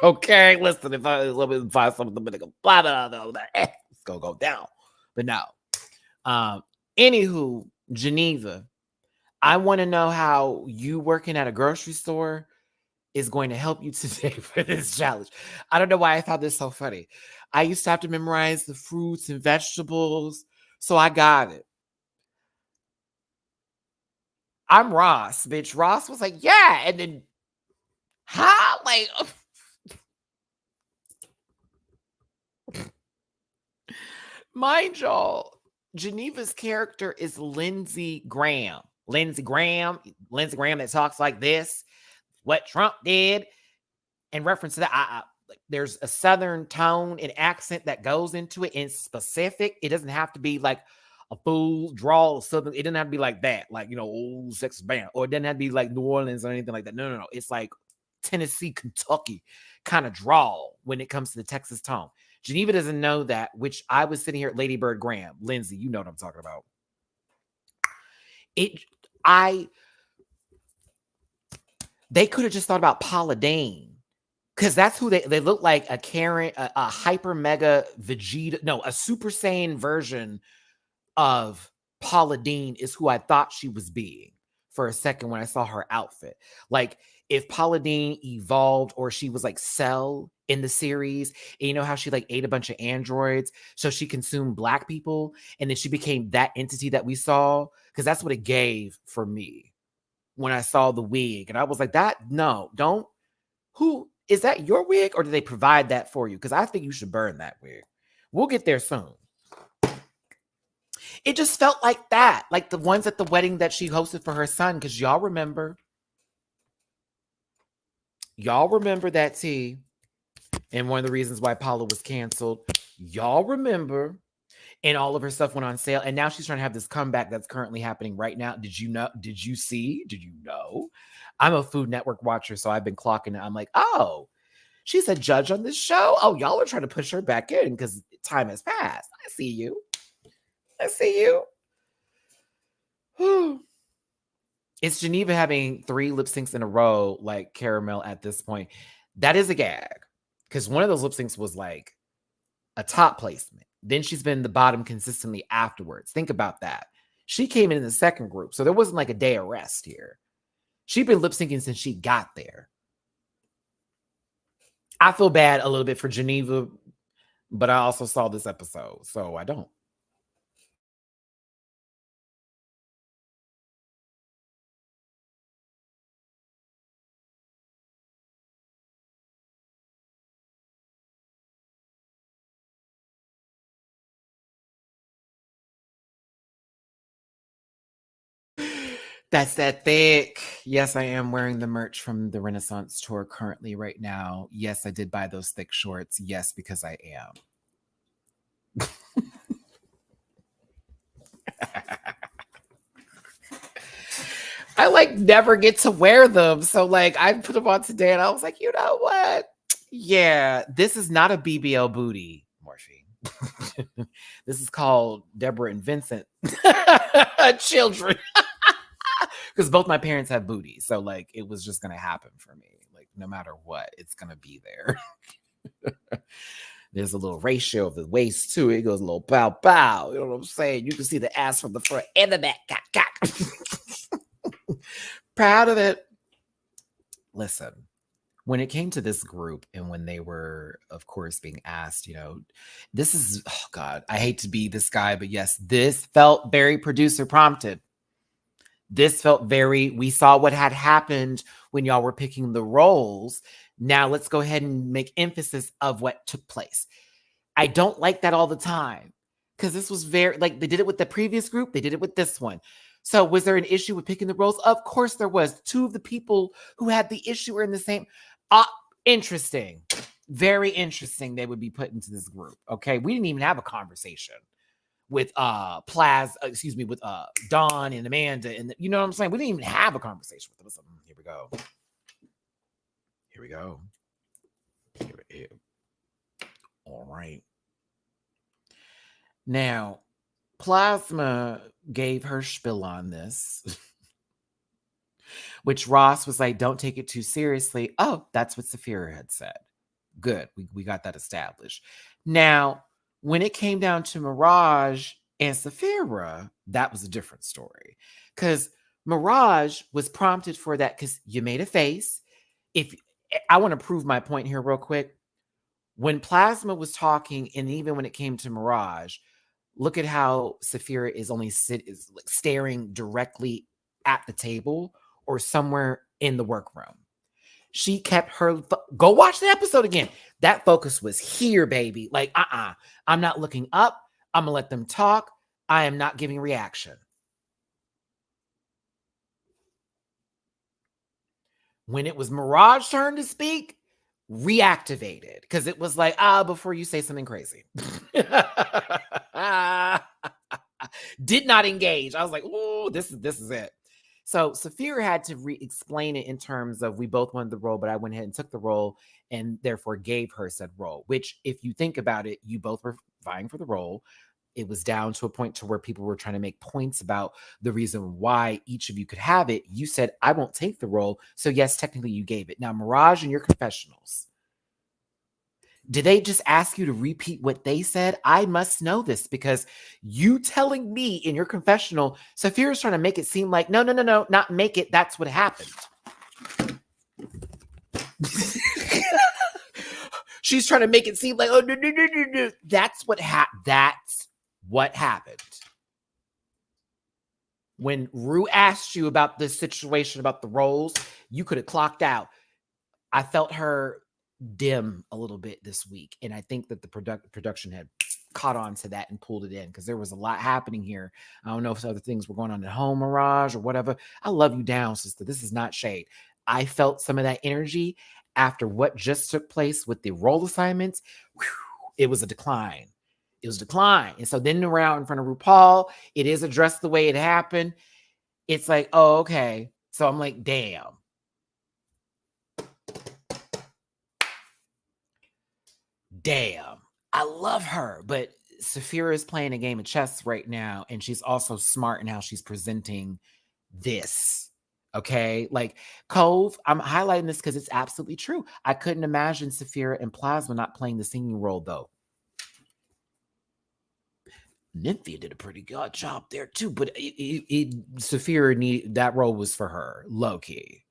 Okay, listen, if I find something, blah, blah, blah, blah, it's gonna go down. But no. Anywho, Geneva, I want to know how you working at a grocery store is going to help you today for this challenge. I don't know why I thought this so funny. I used to have to memorize the fruits and vegetables, so I got it. I'm Ross, bitch. Ross was like, yeah, and then, huh? Like, mind y'all, Geneva's character is Lindsey Graham. Lindsey Graham that talks like this, what Trump did. In reference to that, there's a Southern tone and accent that goes into it in specific. It doesn't have to be like a full drawl Southern. It doesn't have to be like that, like, old Texas band, or it doesn't have to be like New Orleans or anything like that. No. It's like Tennessee, Kentucky kind of drawl when it comes to the Texas tone. Geneva doesn't know that, which I was sitting here at Lady Bird Graham. Lindsay, you know what I'm talking about. They could have just thought about Paula Deen. Because that's who they look like, a Karen, a hyper mega Vegeta, no, a Super Saiyan version of Paula Deen is who I thought she was being for a second when I saw her outfit. Like if Paula Deen evolved, or she was like Cell in the series, and you know how she like ate a bunch of androids, so she consumed black people, and then she became that entity that we saw, because that's what it gave for me when I saw the wig. And I was like, who is that, your wig, or did they provide that for you? Because I think you should burn that wig. We'll get there soon. It just felt like that, like the ones at the wedding that she hosted for her son. Because y'all remember that tea, and one of the reasons why Paula was canceled. Y'all remember, and all of her stuff went on sale, and now she's trying to have this comeback that's currently happening right now. Did you know? Did you see? Did you know? I'm a Food Network watcher, so I've been clocking it. I'm like, oh, she's a judge on this show. Oh, y'all are trying to push her back in because time has passed. I see you. It's Geneva having 3 lip syncs in a row, like Caramel at this point. That is a gag, because one of those lip syncs was like a top placement. Then she's been the bottom consistently afterwards. Think about that. She came in the second group, so there wasn't like a day of rest here. She's been lip syncing since she got there. I feel bad a little bit for Geneva, but I also saw this episode, so I don't. That's that thick. Yes, I am wearing the merch from the Renaissance tour currently right now. Yes, I did buy those thick shorts. Yes, because I am. I like never get to wear them. So like I put them on today and I was like, you know what? Yeah, this is not a BBL booty, Morphine. This is called Deborah and Vincent children. Because both my parents have booty. So like it was just gonna happen for me. Like no matter what, it's gonna be there. There's a little ratio of the waist too. It goes a little bow bow. You know what I'm saying? You can see the ass from the front and the back. Proud of it. Listen, when it came to this group and when they were, of course, being asked, this is, oh God, I hate to be this guy, but yes, this felt very producer prompted. This felt very, we saw what had happened when y'all were picking the roles. Now let's go ahead and make emphasis of what took place. I don't like that all the time because this was very, like they did it with the previous group. They did it with this one. So was there an issue with picking the roles? Of course there was. Two of the people who had the issue were in the same. Interesting. Very interesting they would be put into this group. Okay. We didn't even have a conversation with with Dawn and Amanda. And you know what I'm saying? We didn't even have a conversation with them. So, here we go. Here. All right. Now, Plasma gave her spiel on this, which Ross was like, don't take it too seriously. Oh, that's what Saphira had said. Good. We got that established. Now, when it came down to Mirage and Saphira, that was a different story. Because Mirage was prompted for that because you made a face. If I want to prove my point here real quick. When Plasma was talking, and even when it came to Mirage, look at how Saphira is only staring directly at the table or somewhere in the workroom. She kept her, go watch the episode again. That focus was here, baby. Like, I'm not looking up. I'm going to let them talk. I am not giving reaction. When it was Mirage's turn to speak, reactivated because it was like, before you say something crazy. Did not engage. I was like, oh, this is it. So Saphira had to explain it in terms of we both wanted the role, but I went ahead and took the role and therefore gave her said role, which if you think about it, you both were vying for the role. It was down to a point to where people were trying to make points about the reason why each of you could have it. You said, I won't take the role. So yes, technically you gave it. Now, Mirage and your confessionals, did they just ask you to repeat what they said? I must know this because you telling me in your confessional, Saphira's trying to make it seem like, no, not make it. That's what happened. She's trying to make it seem like, oh, no. That's what happened. When Ru asked you about this situation, about the roles, you could have clocked out. I felt her dim a little bit this week. And I think that the production had caught on to that and pulled it in because there was a lot happening here. I don't know if other things were going on at home, Mirage, or whatever. I love you down, sister. This is not shade. I felt some of that energy after what just took place with the role assignments. Whew, it was a decline. And so then around in front of RuPaul, it is addressed the way it happened. It's like, oh, okay. So I'm like, damn. I love her, but Saphira is playing a game of chess right now, and she's also smart in how she's presenting this. Okay, like Cove, I'm highlighting this because it's absolutely true. I couldn't imagine Saphira and Plasma not playing the singing role, though. Nymphia did a pretty good job there too, but Saphira that role was for her, low key.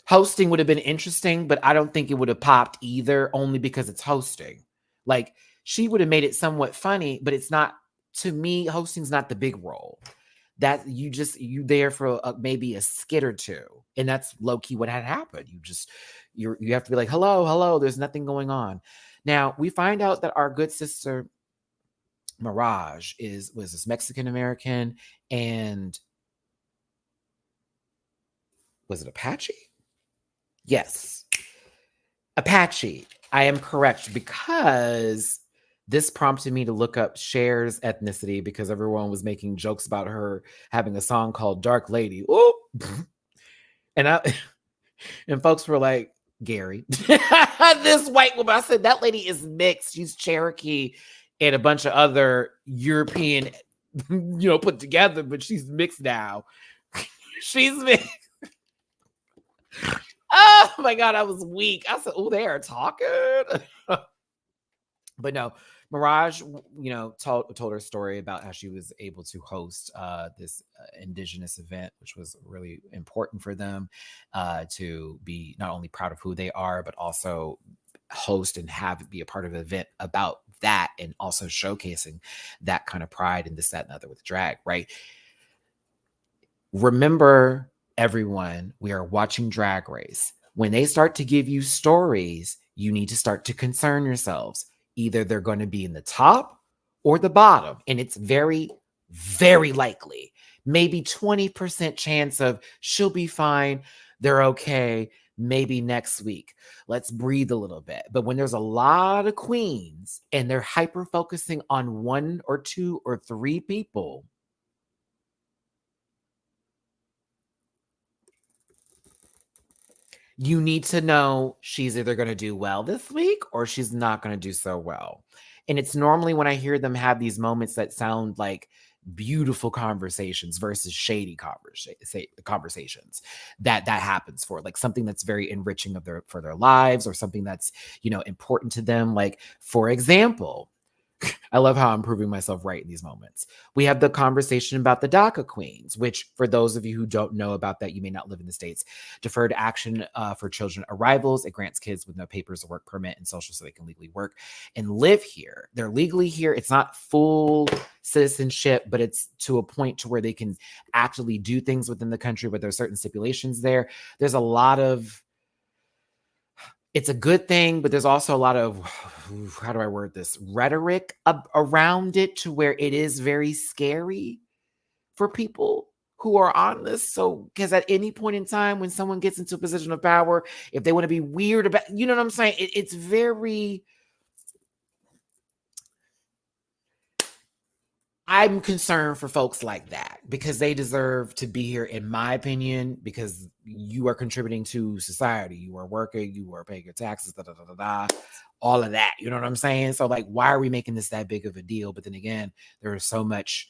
Hosting would have been interesting, but I don't think it would have popped either, only because it's hosting. Like she would have made it somewhat funny, but it's not. To me, hosting's not the big role. That you there for maybe a skit or two, and that's low key what had happened. You have to be like, hello. There's nothing going on. Now we find out that our good sister Mirage was this Mexican American, and was it Apache? Yes, Apache. I am correct because This prompted me to look up Cher's ethnicity because everyone was making jokes about her having a song called Dark Lady. Ooh. And and folks were like, Gary, this white woman. I said, that lady is mixed. She's Cherokee and a bunch of other European, put together, but she's mixed now. She's mixed. Oh my God, I was weak. I said, oh, they are talking. But no, Mirage, told her story about how she was able to host this Indigenous event, which was really important for them to be not only proud of who they are, but also host and have it be a part of an event about that, and also showcasing that kind of pride and this, that, and the other with drag, right? Remember, everyone, we are watching Drag Race. When they start to give you stories, you need to start to concern yourselves. Either they're going to be in the top or the bottom. And it's very, very likely, maybe 20% chance of she'll be fine, they're okay, maybe next week. Let's breathe a little bit. But when there's a lot of queens and they're hyper focusing on 1 or 2 or 3 people, you need to know she's either going to do well this week or she's not going to do so well. And it's normally when I hear them have these moments that sound like beautiful conversations versus shady conversations that happens for, like, something that's very enriching for their lives, or something that's important to them. Like, for example, I love how I'm proving myself right in these moments. We have the conversation about the DACA queens, which, for those of you who don't know about that, you may not live in the States. Deferred action for children arrivals. It grants kids with no papers, a work permit, and social so they can legally work and live here. They're legally here. It's not full citizenship, but it's to a point to where they can actually do things within the country, but there's certain stipulations there. There's a lot of, it's a good thing, but there's also a lot of, how do I word this, rhetoric around it, to where it is very scary for people who are on this. So, because at any point in time when someone gets into a position of power, if they want to be weird about, you know what I'm saying? It's very, I'm concerned for folks like that, because they deserve to be here, in my opinion, because you are contributing to society. You are working, you are paying your taxes, all of that. You know what I'm saying? So, like, why are we making this that big of a deal? But then again, there is so much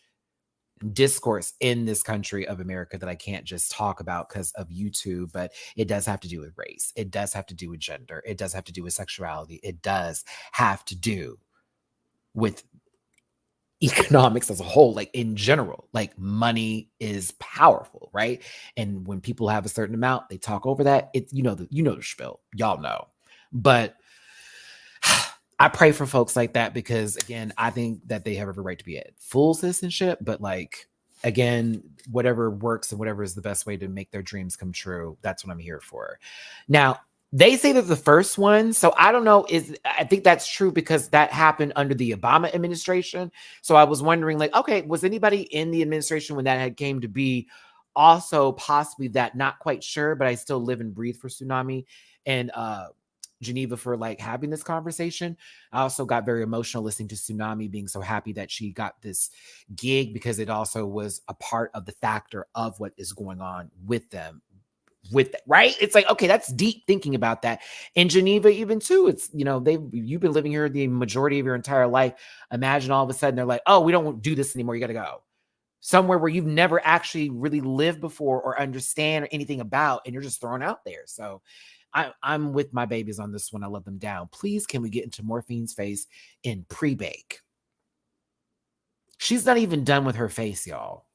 discourse in this country of America that I can't just talk about because of YouTube, but it does have to do with race. It does have to do with gender. It does have to do with sexuality. It does have to do with economics as a whole, like, in general. Like, money is powerful, right? And when people have a certain amount, they talk over that. It's, the spiel, y'all know. But I pray for folks like that, because, again, I think that they have every right to be at full citizenship, but, like, again, whatever works and whatever is the best way to make their dreams come true, that's what I'm here for. Now, they say that the first one, so I don't know, I think that's true because that happened under the Obama administration. So I was wondering, like, okay, was anybody in the administration when that had came to be also possibly that? Not quite sure, but I still live and breathe for Tsunami and Geneva for, like, having this conversation. I also got very emotional listening to Tsunami being so happy that she got this gig, because it also was a part of the factor of what is going on with them. Right? It's like, okay, that's deep thinking about that. And Geneva, even too, it's, you've been living here the majority of your entire life. Imagine all of a sudden they're like, oh, we don't do this anymore. You got to go somewhere where you've never actually really lived before or understand or anything about, and you're just thrown out there. So I'm with my babies on this one. I love them down. Please, can we get into Morphine's face in pre-bake? She's not even done with her face, y'all.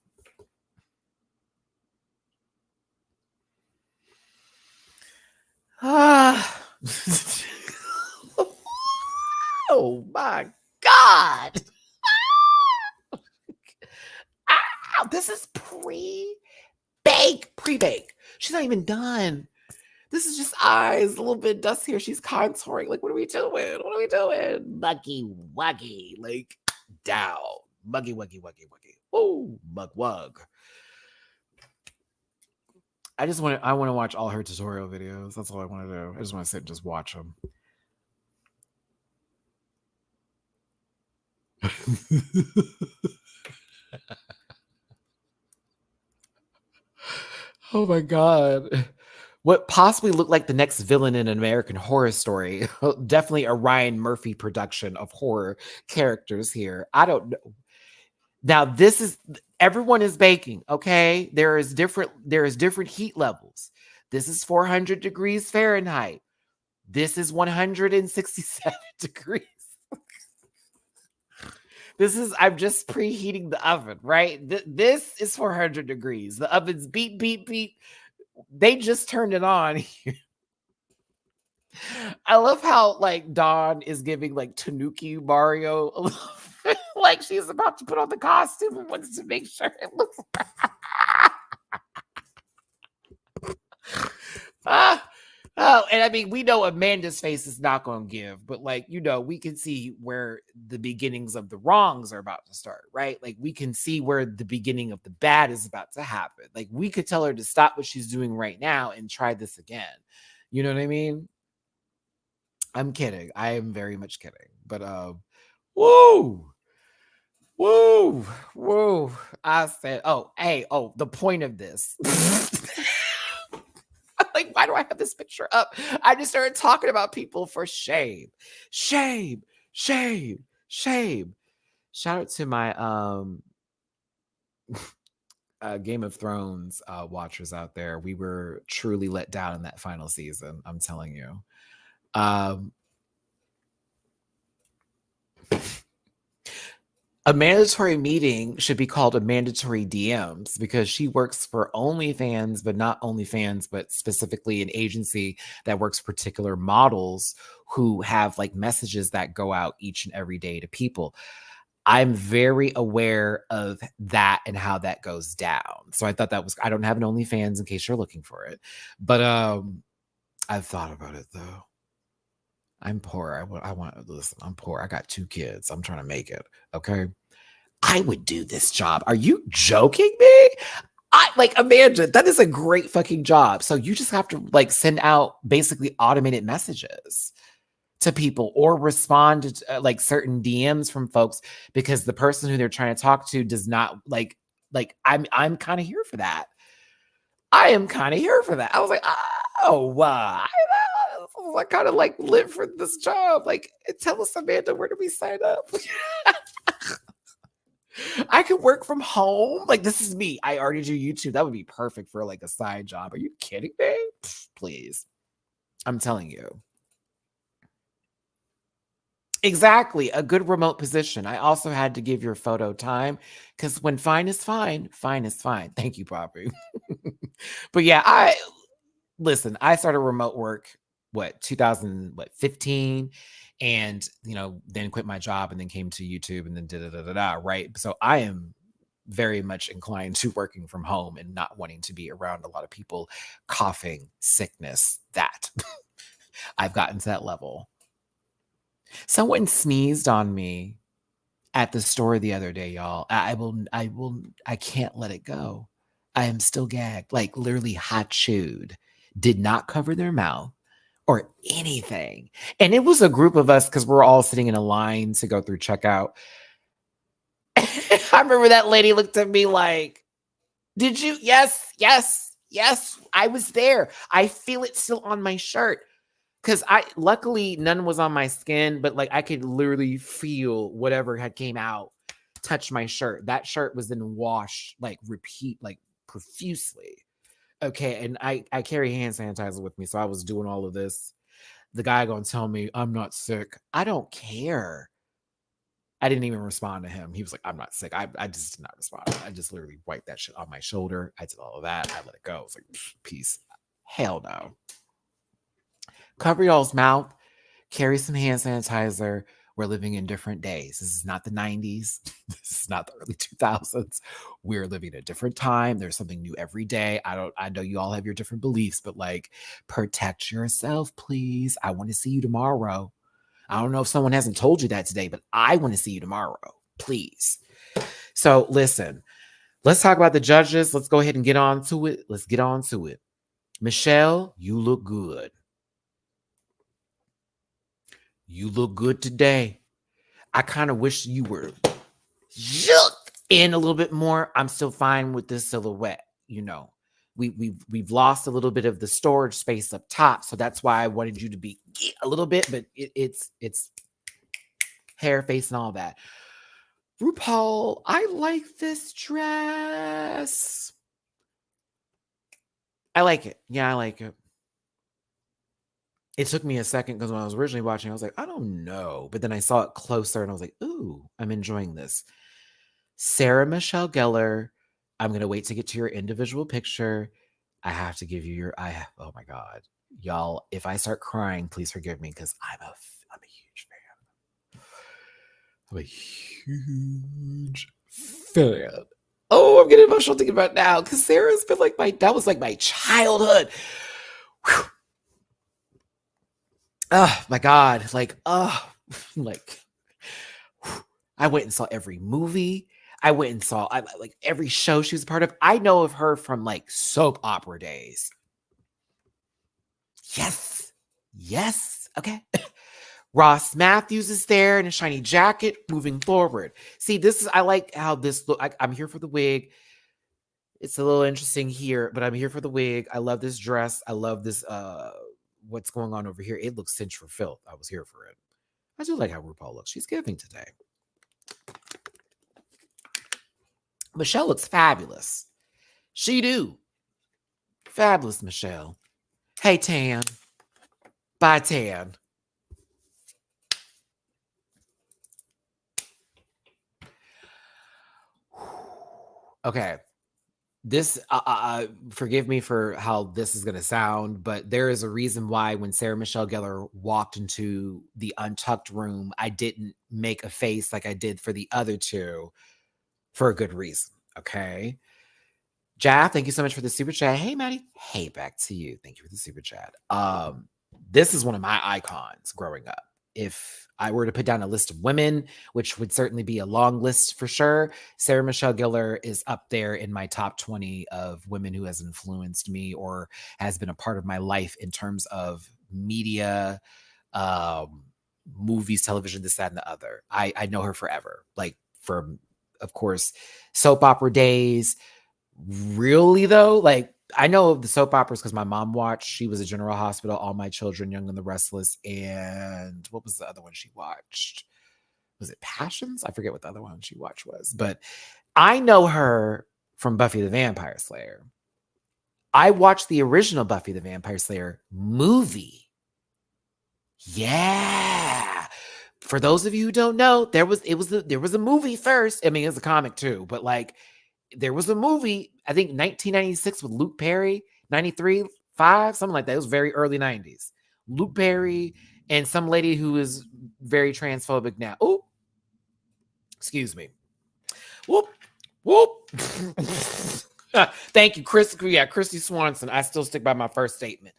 Oh my God. This is pre-bake. She's not even done. This is just eyes, a little bit dust here. She's contouring. Like, what are we doing? Muggy wuggy. Like, down. Muggy wuggy. Oh, mug wug. I want to watch all her tutorial videos. That's all I want to do. I just want to sit and just watch them. Oh my God. What possibly looked like the next villain in an American Horror Story. Definitely a Ryan Murphy production of horror characters here. I don't know. Now this is everyone is baking, okay? There is different heat levels. This is 400 degrees Fahrenheit. This is 167 degrees. I'm just preheating the oven, right? This is 400 degrees. The oven's beep, beep, beep. They just turned it on. I love how like Dawn is giving like Tanuki Mario, like she's about to put on the costume and wants to make sure it looks. Oh, and I mean, we know Amanda's face is not going to give, but like, we can see where the beginnings of the wrongs are about to start, right? Like, we can see where the beginning of the bad is about to happen. Like, we could tell her to stop what she's doing right now and try this again. You know what I mean? I'm kidding. I am very much kidding. But, woo! Woo! Woo! I said, the point of this. Like, why do I have this picture up? I just started talking about people for shame. Shame. Shame. Shame. Shout out to my Game of Thrones watchers out there. We were truly let down in that final season. I'm telling you. A mandatory meeting should be called a mandatory DMs because she works for OnlyFans, but not OnlyFans, but specifically an agency that works particular models who have like messages that go out each and every day to people. I'm very aware of that and how that goes down. So I thought I don't have an OnlyFans in case you're looking for it, but I've thought about it though. I'm poor. I want to listen. I'm poor. I got 2 kids. I'm trying to make it. Okay. I would do this job. Are you joking me? Amanda, that is a great fucking job. So you just have to like send out basically automated messages to people or respond to like certain DMs from folks because the person who they're trying to talk to does not like I'm kind of here for that. I am kind of here for that. I was like, oh, wow. I kind of like live for this job. Like, tell us, Amanda, where do we sign up? I could work from home. Like, this is me. I already do YouTube. That would be perfect for like a side job. Are you kidding me? Please. I'm telling you. Exactly. A good remote position. I also had to give your photo time because when fine is fine, fine is fine. Thank you, Poppy. But yeah, I started remote work, 2015, and then quit my job and then came to YouTube and then right? So I am very much inclined to working from home and not wanting to be around a lot of people coughing, sickness, that. I've gotten to that level. Someone sneezed on me at the store the other day, y'all. I can't let it go. I am still gagged, like literally hot chewed, did not cover their mouth or anything. And it was a group of us because we're all sitting in a line to go through checkout. I remember that lady looked at me like, did you? Yes, yes, yes. I was there. I feel it still on my shirt. Because luckily none was on my skin, but like I could literally feel whatever had came out touch my shirt. That shirt was then washed like profusely. Okay, and I carry hand sanitizer with me, so I was doing all of this. The guy gonna tell me I'm not sick. I don't care. I didn't even respond to him. He was like, I'm not sick. I just did not respond. I just literally wiped that shit on my shoulder. I did all of that. I let it go. I was like, peace. Hell no. Cover y'all's mouth, carry some hand sanitizer. We're living in different days. This is not the 90s. This is not the early 2000s. We're living a different time. There's something new every day. I know you all have your different beliefs, but like protect yourself, please. I want to see you tomorrow. I don't know if someone hasn't told you that today, but I want to see you tomorrow, please. So listen, let's talk about the judges. Let's go ahead and get on to it. Let's get on to it. Michelle, you look good. You look good today. I kind of wish you were in a little bit more, I'm still fine with this silhouette. You know, we've lost a little bit of the storage space up top, so that's why I wanted you to be a little bit, but it's hair, face, and all that. RuPaul, I like this dress. I like it. Yeah, I like it. It took me a second because when I was originally watching, I was like, I don't know. But then I saw it closer and I was like, ooh, I'm enjoying this. Sarah Michelle Gellar, I'm going to wait to get to your individual picture. I have to give you oh my God. Y'all, if I start crying, please forgive me because I'm a huge fan. I'm a huge fan. Oh, I'm getting emotional thinking about it now because Sarah's been like that was like my childhood. Whew. Oh my God. Like, like I went and saw every movie. I went and saw like every show she was a part of. I know of her from like soap opera days. Yes. Yes. Okay. Ross Matthews is there in a shiny jacket moving forward. See, I like how this look. I'm here for the wig. It's a little interesting here, but I'm here for the wig. I love this dress. I love this, what's going on over here. It looks cinch for filth. I was here for it. I do like how RuPaul looks. She's giving today. Michelle looks fabulous. She do. Fabulous, Michelle. Hey, Tan. Bye, Tan. Okay. This, forgive me for how this is going to sound, but there is a reason why when Sarah Michelle Gellar walked into the Untucked room, I didn't make a face like I did for the other two for a good reason. Okay. Jaff, thank you so much for the super chat. Hey, Maddie. Hey, back to you. Thank you for the super chat. This is one of my icons growing up. If I were to put down a list of women, which would certainly be a long list for sure, Sarah Michelle Gellar is up there in my top 20 of women who has influenced me or has been a part of my life in terms of media, movies, television, this, that, and the other. I know her forever. Like from, of course, soap opera days. Really though, like I know of the soap operas because my mom watched. She was a General Hospital, All My Children, Young and the Restless, and what was the other one she watched? Was it Passions? I forget what the other one she watched was, but I know her from Buffy the Vampire Slayer. I watched the original Buffy the Vampire Slayer movie. Yeah. For those of you who don't know, there was a movie first. I mean, it's a comic too, but like there was a movie, I think 1996 with Luke Perry, 93, 5, something like that. It was very early 90s. Luke Perry and some lady who is very transphobic now. Oh, excuse me. Whoop, whoop. Thank you, Chris. Yeah, Christy Swanson. I still stick by my first statement.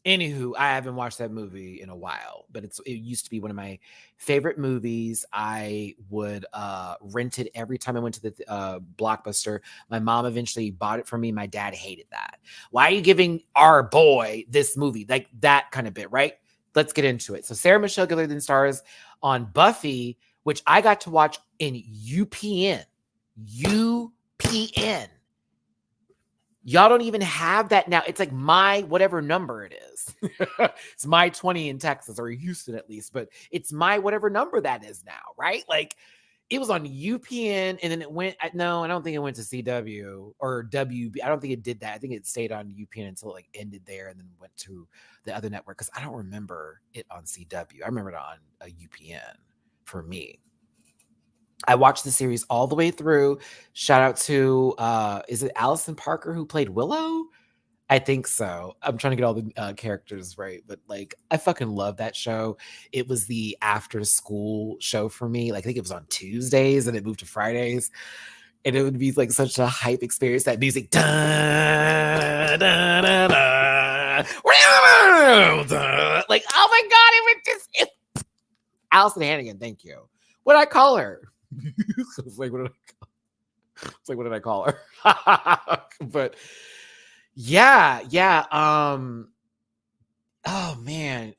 Anywho, I haven't watched that movie in a while, but it used to be one of my favorite movies. I would rent it every time I went to the Blockbuster. My mom eventually bought it for me. My dad hated that. Why are you giving our boy this movie? Like that kind of bit, right? Let's get into it. So Sarah Michelle Gellar then stars on Buffy, which I got to watch in UPN. UPN. Y'all don't even have that now. It's like my whatever number it is. It's my 20 in Texas or Houston at least, but it's my whatever number that is now, right? Like it was on UPN and then it went, no, I don't think it went to CW or WB. I don't think it did that. I think it stayed on UPN until it like ended there and then went to the other network because I don't remember it on CW. I remember it on a UPN for me. I watched the series all the way through. Shout out to, is it Allison Parker who played Willow? I think so. I'm trying to get all the characters right, but like I fucking love that show. It was the after school show for me. Like I think it was on Tuesdays and it moved to Fridays. And it would be like such a hype experience. That music. Da, da, da, da, like, oh my God, it was just Allison Hannigan, thank you. What did I call her? It's like, what did I call her? But yeah. Oh man.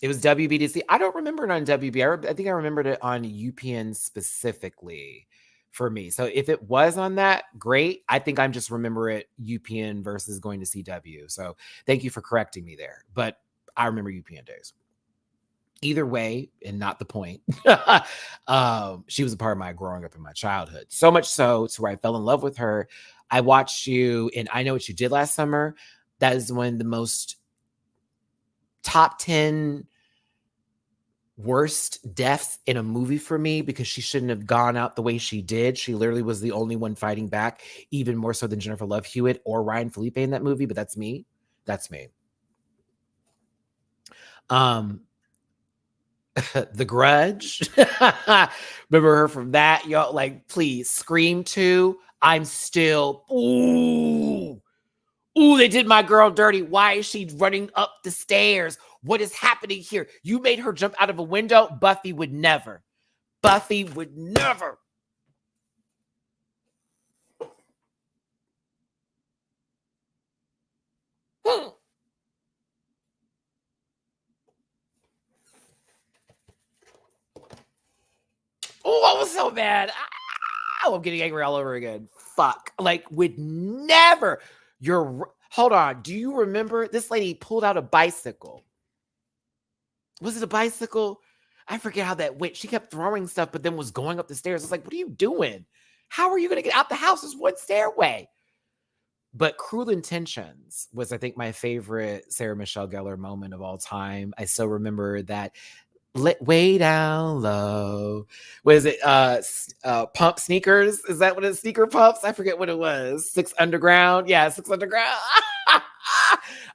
It was WBDC. I don't remember it on WB. I think I remembered it on UPN specifically for me. So if it was on that, great. I think I'm just remember it UPN versus going to CW. So thank you for correcting me there. But I remember UPN days. Either way, and not the point. She was a part of my growing up in my childhood. So much so to where I fell in love with her. I watched you in I Know What You Did Last Summer. That is one of the most top 10 worst deaths in a movie for me because she shouldn't have gone out the way she did. She literally was the only one fighting back, even more so than Jennifer Love Hewitt or Ryan Felipe in that movie. But that's me. That's me. The Grudge. Remember her from that? Y'all, like, please. Scream 2. I'm still. Ooh, they did my girl dirty. Why is she running up the stairs? What is happening here? You made her jump out of a window. Buffy would never. Buffy would never. Oh, I was so mad. I'm getting angry all over again. Fuck. Like, would never. Hold on. Do you remember this lady pulled out a bicycle? Was it a bicycle? I forget how that went. She kept throwing stuff, but then was going up the stairs. It's like, what are you doing? How are you going to get out the house? There's one stairway. But Cruel Intentions was, I think, my favorite Sarah Michelle Gellar moment of all time. I still remember that. Way down low. What is it? Pump sneakers? Is that what it is? Sneaker pumps? I forget what it was. 6 Underground. Yeah, 6 Underground.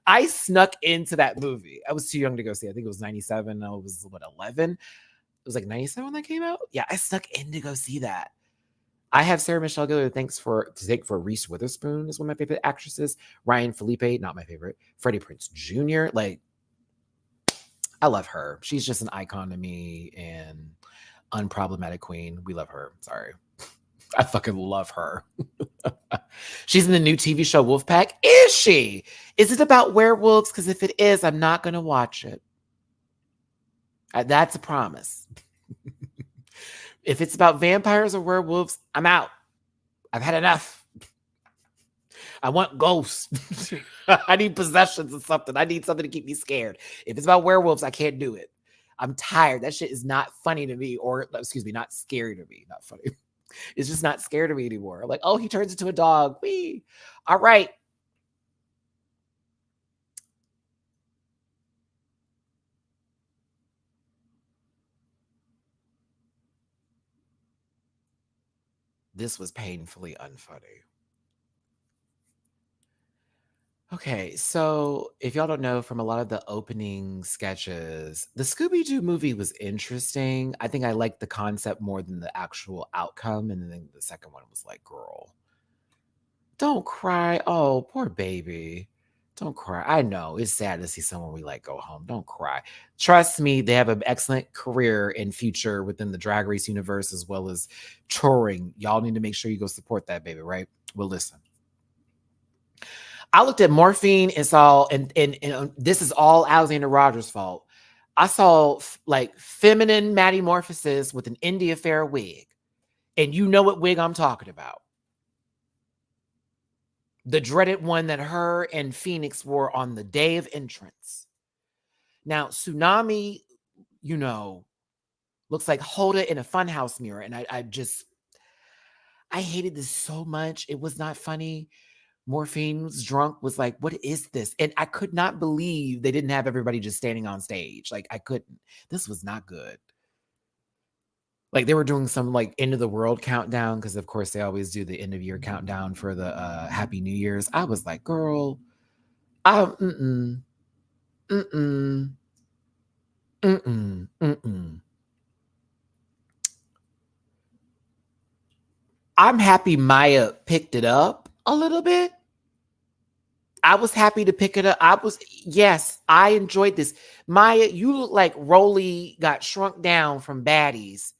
I snuck into that movie. I was too young to go see it. I think it was 97. I was, 11? It was like 97 when that came out? Yeah, I snuck in to go see that. I have Sarah Michelle Gellar to take for Reese Witherspoon is one of my favorite actresses. Ryan Felipe, not my favorite. Freddie Prinze Jr., like, I love her. She's just an icon to me and unproblematic queen. We love her. Sorry. I fucking love her. She's in the new TV show Wolfpack. Is she? Is it about werewolves? Because if it is, I'm not going to watch it. That's a promise. If it's about vampires or werewolves, I'm out. I've had enough. I want ghosts. I need possessions or something. I need something to keep me scared. If it's about werewolves, I can't do it. I'm tired. That shit is not funny to me, or excuse me, not scary to me. Not funny. It's just not scary to me anymore. Like, oh, he turns into a dog. Wee. All right. This was painfully unfunny. Okay, so if y'all don't know from a lot of the opening sketches, the Scooby-Doo movie was interesting. I think I liked the concept more than the actual outcome. And then the second one was like, girl, don't cry. Oh, poor baby. Don't cry. I know it's sad to see someone we like go home. Don't cry. Trust me, they have an excellent career and future within the Drag Race universe as well as touring. Y'all need to make sure you go support that baby, right? Well, listen. I looked at Morphine and saw, and this is all Alexander Rogers' fault. I saw like feminine Matty-Morphosis with an India Fair wig. And you know what wig I'm talking about. The dreaded one that her and Phoenix wore on the day of entrance. Now, Tsunami, you know, looks like Hoda in a funhouse mirror. And I hated this so much. It was not funny. Morphine was drunk, was like, what is this? And I could not believe they didn't have everybody just standing on stage. Like, I couldn't. This was not good. Like, they were doing some like end of the world countdown because of course they always do the end of year countdown for the Happy New Year's. I was like, girl, I'm happy Mhi'Ya picked it up a little bit. I was happy to pick it up. Yes, I enjoyed this. Mhi'Ya, you look like Rolly got shrunk down from baddies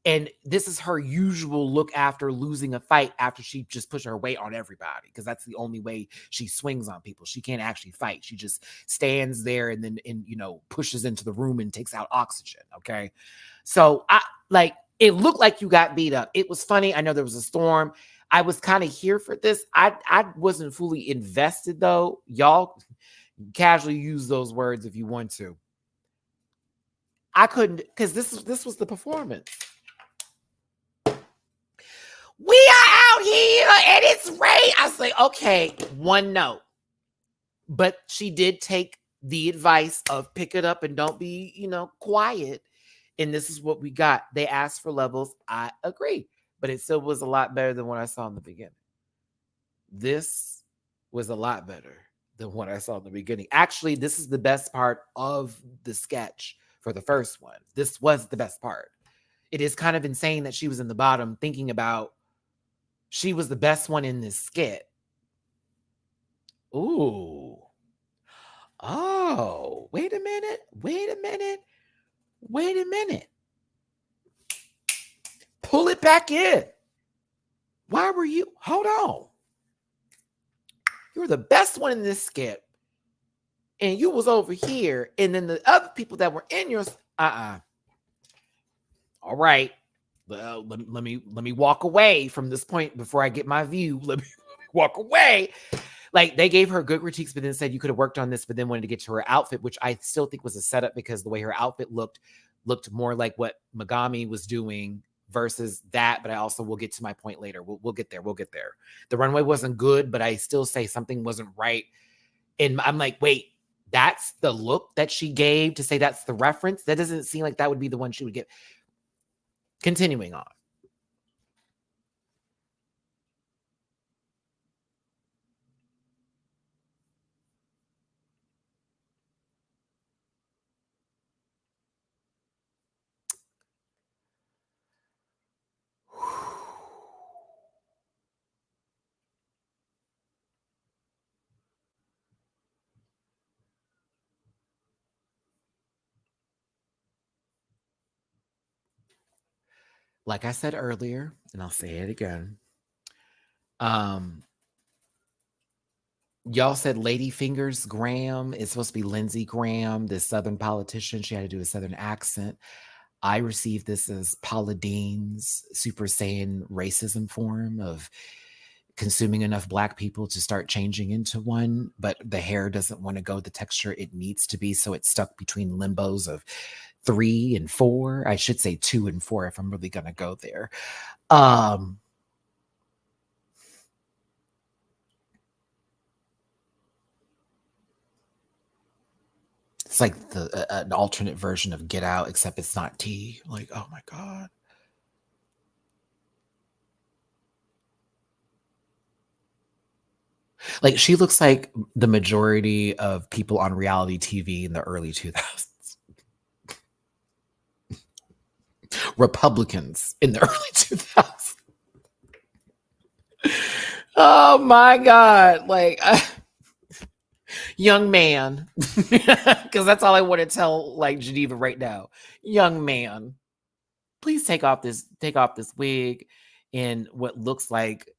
And this is her usual look after losing a fight, after she just puts her weight on everybody, because that's the only way she swings on people. She can't actually fight. She just stands there and then pushes into the room and takes out oxygen. Okay. So it looked like you got beat up. It was funny. I know there was a storm. I was kind of here for this. I wasn't fully invested though. Y'all casually use those words if you want to. I couldn't, because this was the performance. We are out here and it's rain. I was like, okay, one note. But she did take the advice of pick it up and don't be, quiet. And this is what we got. They asked for levels. I agree. But it still was a lot better than what I saw in the beginning. This was a lot better than what I saw in the beginning. Actually, this is the best part of the sketch for the first one. This was the best part. It is kind of insane that she was in the bottom, thinking about she was the best one in this skit. Ooh. Oh, wait a minute. Pull it back in. Why were you? Hold on. You were the best one in this skit. And you was over here. And then the other people that were in yours, All right. Well, let me walk away from this point before I get my view. Let me walk away. Like, they gave her good critiques, but then said you could have worked on this, but then wanted to get to her outfit, which I still think was a setup, because the way her outfit looked more like what Megami was doing versus that. But I also will get to my point later. We'll get there. The runway wasn't good, but I still say something wasn't right. And I'm like, wait, that's the look that she gave to say that's the reference? That doesn't seem like that would be the one she would get. Continuing on. Like I said earlier, and I'll say it again. Y'all said Lady Fingers Graham is supposed to be Lindsey Graham, this Southern politician. She had to do a Southern accent. I received this as Paula Deen's Super Saiyan racism form of consuming enough Black people to start changing into one, but the hair doesn't want to go the texture it needs to be, so it's stuck between limbos of 3 and 4. I should say 2 and 4 if I'm really going to go there. It's like an alternate version of Get Out, except it's not tea. Like, oh my God. Like, she looks like the majority of people on reality TV in the early 2000s. Republicans in the early 2000s. Oh my God. Like, young man. Because that's all I want to tell, like, Geneva right now. Young man, please take off this wig in what looks like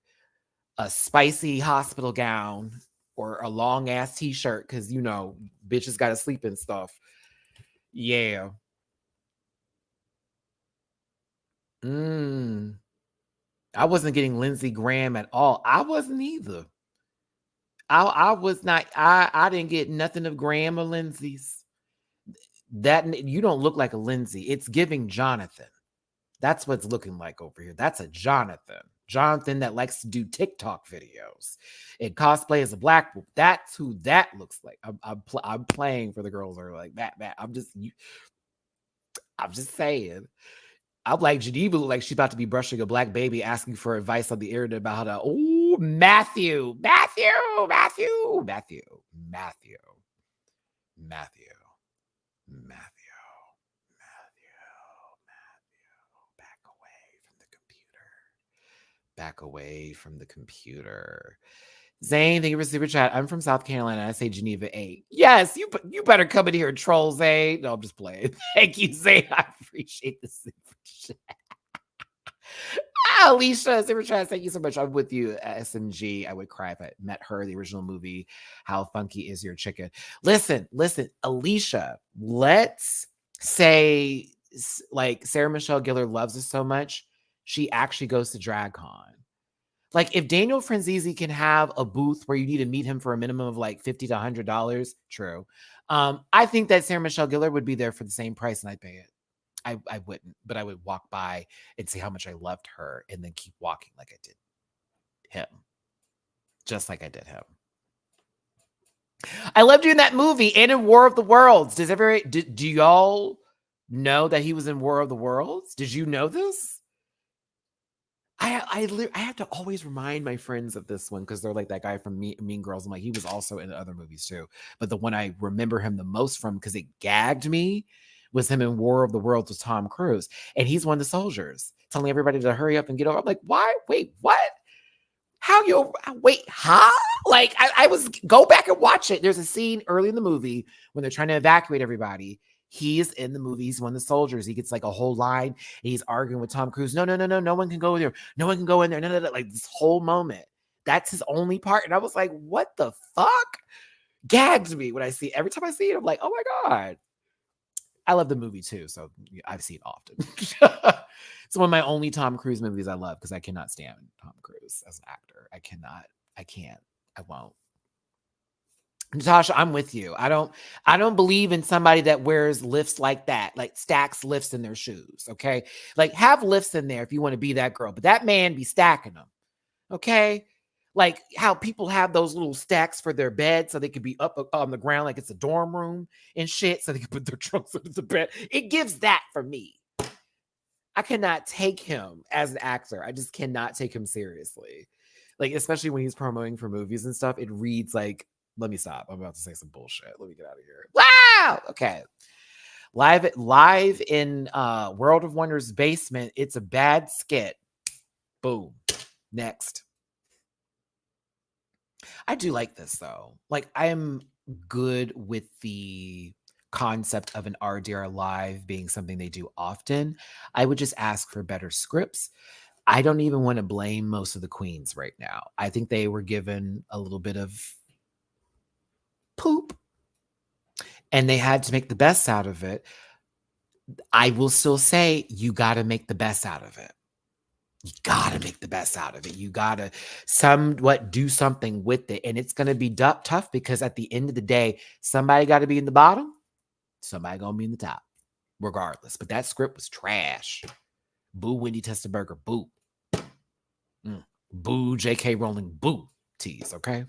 a spicy hospital gown or a long ass t-shirt, because bitches gotta sleep and stuff. Yeah. I wasn't getting Lindsey Graham at all. I wasn't either. I was not. I didn't get nothing of Graham or Lindsay's. That you don't look like a Lindsay. It's giving Jonathan. That's what it's looking like over here. That's a Jonathan. Jonathan that likes to do TikTok videos and cosplay as a Black woman. That's who that looks like. I'm playing for the girls that are like that. I'm just saying. I'm like, Geneva look like she's about to be brushing a Black baby, asking for advice on the internet about how to, Matthew. Back away from the computer. Zane, thank you for super chat. I'm from South Carolina. I say Geneva 8. Yes, you better come in here and troll, Zane. No, I'm just playing. Thank you, Zane. I appreciate the super chat. Alicia, Superchat, thank you so much. I'm with you, SMG. I would cry if I met her, the original movie. How funky is your chicken? Listen, Alicia, let's say like Sarah Michelle Gellar loves us so much, she actually goes to DragCon. Like if Daniel Franzese can have a booth where you need to meet him for a minimum of like $50 to $100, true. I think that Sarah Michelle Gellar would be there for the same price and I'd pay it. I wouldn't, but I would walk by and see how much I loved her and then keep walking like I did him. Just like I did him. I loved you in that movie and in War of the Worlds. Do y'all know that he was in War of the Worlds? Did you know this? I have to always remind my friends of this one because they're like that guy from Mean Girls. I'm like, he was also in other movies too. But the one I remember him the most from because it gagged me was him in War of the Worlds with Tom Cruise. And he's one of the soldiers telling everybody to hurry up and get over. I'm like, why? Wait, what? How you wait, huh? Like I was go back and watch it. There's a scene early in the movie when they're trying to evacuate everybody. He's in the movie. He's one of the soldiers. He gets like a whole line and he's arguing with Tom Cruise. No, no one can go there. No one can go in there. No. Like this whole moment. That's his only part. And I was like, what the fuck? Gagged me when I see every time I see it. I'm like, oh my God. I love the movie too. So I've seen it often. It's one of my only Tom Cruise movies I love because I cannot stand Tom Cruise as an actor. I can't. I won't. Natasha, I'm with you. I don't believe in somebody that wears lifts like that, like stacks lifts in their shoes. Okay. Like have lifts in there if you want to be that girl, but that man be stacking them. Okay. Like how people have those little stacks for their bed so they could be up on the ground like it's a dorm room and shit so they can put their trunks under the bed. It gives that for me. I cannot take him as an actor. I just cannot take him seriously. Like, especially when he's promoting for movies and stuff, it reads like, let me stop. I'm about to say some bullshit. Let me get out of here. Wow. Okay. Live in World of Wonders basement. It's a bad skit. Boom. Next. I do like this though. Like I am good with the concept of an RDR live being something they do often. I would just ask for better scripts. I don't even want to blame most of the queens right now. I think they were given a little bit of poop and they had to make the best out of it. I will still say you got to make the best out of it. You got to make the best out of it. You got to somewhat do something with it. And it's going to be tough because at the end of the day, somebody got to be in the bottom. Somebody going to be in the top regardless. But that script was trash. Boo Wendy Testenberger. Boo. Boo J.K. Rowling. Boo. Tease. Okay.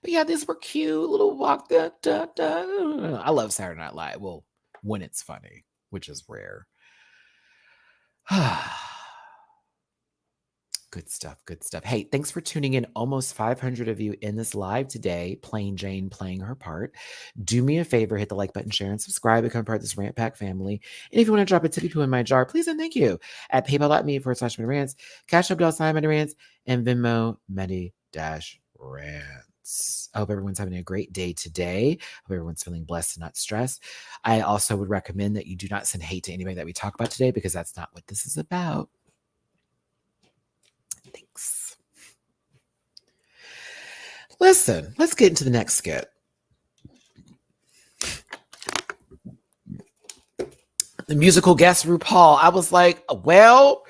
But yeah, these were cute little walk. I love Saturday Night Live. Well, when it's funny, which is rare. Good stuff. Good stuff. Hey, thanks for tuning in. Almost 500 of you in this live today. Plain Jane playing her part. Do me a favor, hit the like button, share, and subscribe. Become part of this Rant Pack family. And if you want to drop a tippy poo in my jar, please and thank you at paypal.me/MattyRants, Cash App $MattyRants, and Venmo Matty-Rants. I hope everyone's having a great day today. Hope everyone's feeling blessed and not stressed. I also would recommend that you do not send hate to anybody that we talk about today because that's not what this is about. Thanks. Listen, let's get into the next skit. The musical guest RuPaul. I was like, well,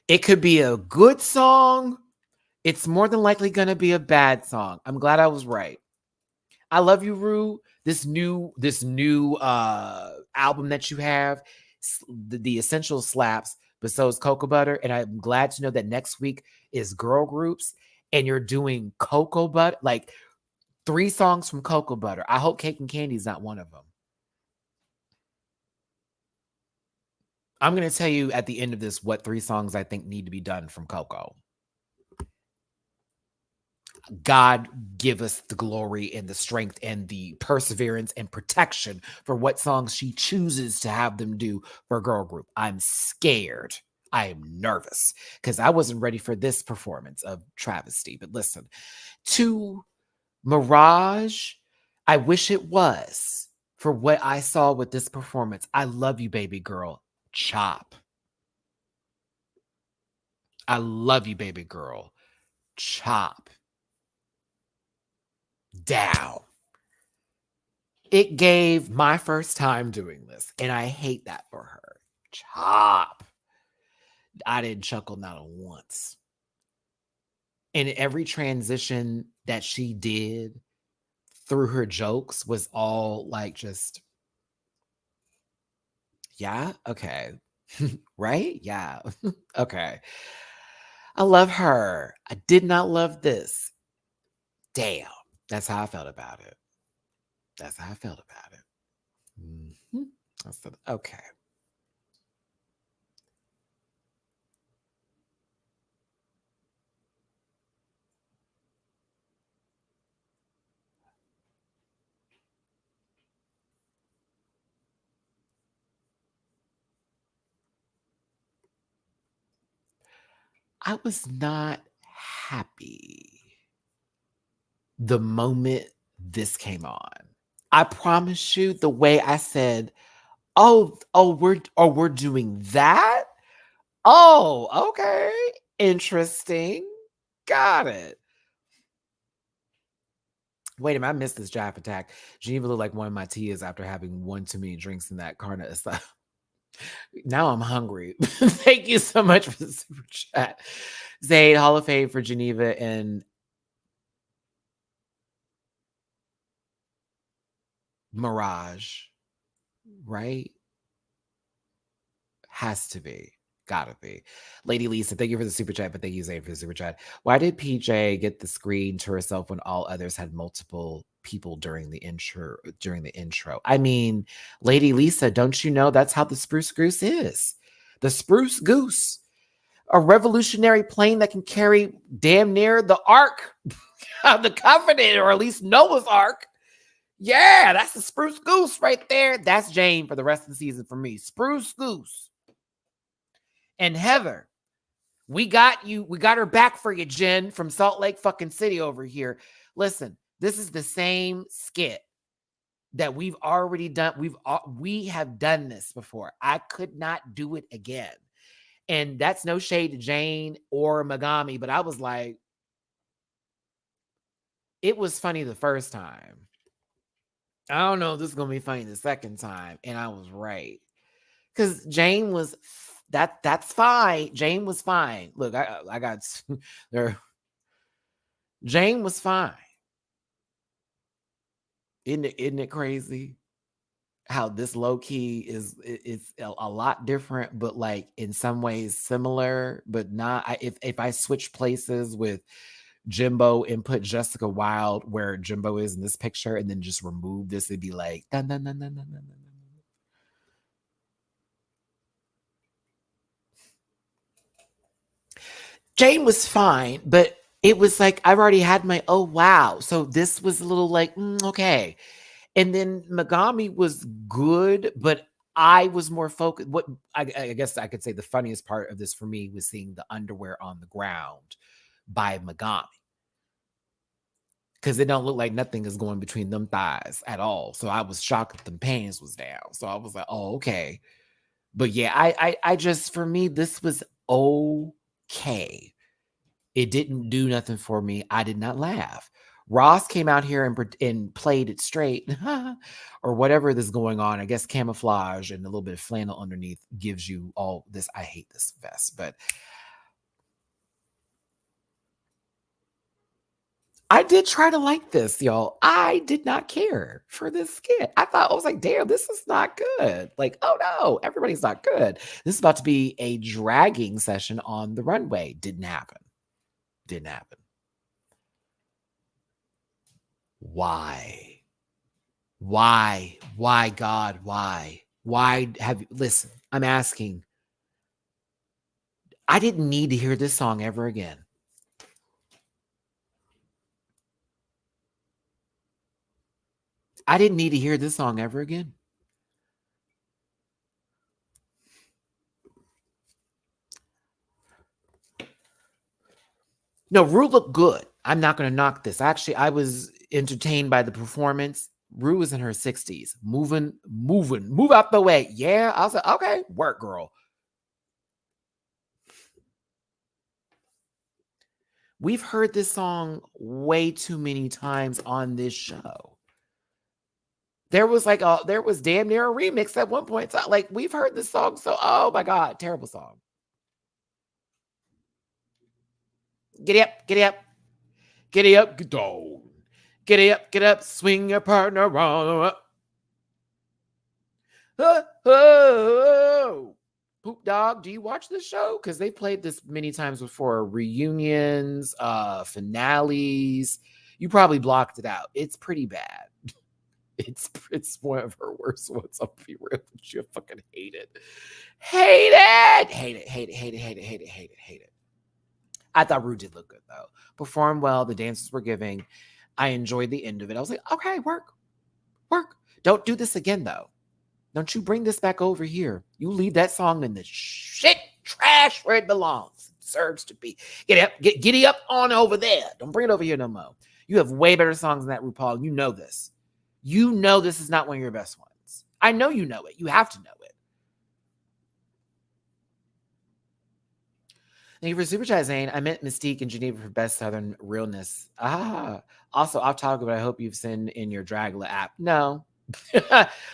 it could be a good song. It's more than likely going to be a bad song. I'm glad I was right. I love you, Ru. This new album that you have, the Essential slaps, but so is Cocoa Butter. And I'm glad to know that next week is girl groups and you're doing Cocoa Butter, like 3 songs from Cocoa Butter. I hope Cake and Candy is not one of them. I'm going to tell you at the end of this what 3 songs I think need to be done from Cocoa. God give us the glory and the strength and the perseverance and protection for what songs she chooses to have them do for a girl group. I'm scared. I am nervous because I wasn't ready for this performance of travesty. But listen, to Mirage, I wish it was for what I saw with this performance. I love you, baby girl. Chop. I love you, baby girl. Chop. Down. It gave my first time doing this, and I hate that for her. Chop. I didn't chuckle not once. And every transition that she did through her jokes was all like just, yeah, okay. Right? Yeah. Okay. I love her. I did not love this. Damn. That's how I felt about it. That's how I felt about it. Mhm. I said, okay. I was not happy the moment this came on. I promise you, the way I said, we're doing that? Oh, okay. Interesting. Got it. Wait a minute, I missed this jive attack. Geneva looked like one of my tears after having one too many drinks in that carne asada. Now I'm hungry. Thank you so much for the super chat. Zayd, Hall of Fame for Geneva and Mirage, right? Has to be. Gotta be. Lady Lisa, thank you for the super chat, but thank you, Zayd, for the super chat. Why did PJ get the screen to herself when all others had multiple people during the intro? I mean, Lady Lisa, don't you know that's how the Spruce Goose is? The Spruce Goose, a revolutionary plane that can carry damn near the Ark of the Covenant, or at least Noah's Ark. Yeah, that's the Spruce Goose right there. That's Jane for the rest of the season for me. Spruce Goose. And Heather, we got you. We got her back for you, Jen, from Salt Lake fucking City over here. Listen, this is the same skit that we've already done. We have done this before. I could not do it again. And that's no shade to Jane or Megami, but I was like, it was funny the first time. I don't know if this is going to be funny the second time. And I was right. Because Jane was that's fine. Jane was fine. Look, I got there. Jane was fine. Isn't it crazy how this low key is it's a lot different, but like in some ways similar, but not. If I switch places with Jimbo and put Jessica Wilde where Jimbo is in this picture, and then just remove this, it'd be like dun, dun, dun, dun, dun, dun, dun. Jane was fine, but it was like I've already had my oh wow. So this was a little like okay. And then Megami was good, but I was more focused. What I guess I could say the funniest part of this for me was seeing the underwear on the ground by Megami. Because it don't look like nothing is going between them thighs at all. So I was shocked that the pants was down. So I was like, oh, okay. But yeah, I just for me, this was okay. It didn't do nothing for me. I did not laugh. Ross came out here and played it straight or whatever is going on. I guess camouflage and a little bit of flannel underneath gives you all this. I hate this vest, but I did try to like this, y'all. I did not care for this skit. I was like, damn, this is not good. Like, oh no, everybody's not good. This is about to be a dragging session on the runway. Didn't happen. Didn't happen. Why? Why, God? Why? Why have you listen? I'm asking. I didn't need to hear this song ever again. I didn't need to hear this song ever again. No, Rue looked good. I'm not going to knock this. Actually, I was entertained by the performance. Rue was in her 60s. Moving, move out the way. Yeah, I was like, okay, work, girl. We've heard this song way too many times on this show. There was damn near a remix at one point. Like, we've heard this song. So, oh my God, terrible song. Get up, get up, get up, get down. Get up, swing your partner around. Oh. Poop Dog, do you watch this show? Because they played this many times before. Reunions, finales. You probably blocked it out. It's pretty bad. It's one of her worst ones. I'll be real with you. I fucking hate it. Hate it. Hate it. Hate it. Hate it. Hate it. Hate it. Hate it. Hate it. I thought Ru did look good though. Performed well. The dances were giving. I enjoyed the end of it. I was like, okay, work. Don't do this again though. Don't you bring this back over here. You leave that song in the shit trash where it belongs. It deserves to be. Giddy up on over there. Don't bring it over here no more. You have way better songs than that, RuPaul. You know this. You know this is not one of your best ones. I know you know it. You have to know it. Thank you for Super Chat, Zane. I meant Mystique and Geneva for best Southern realness. Also off topic, but I hope you've sent in your Dragula app. No.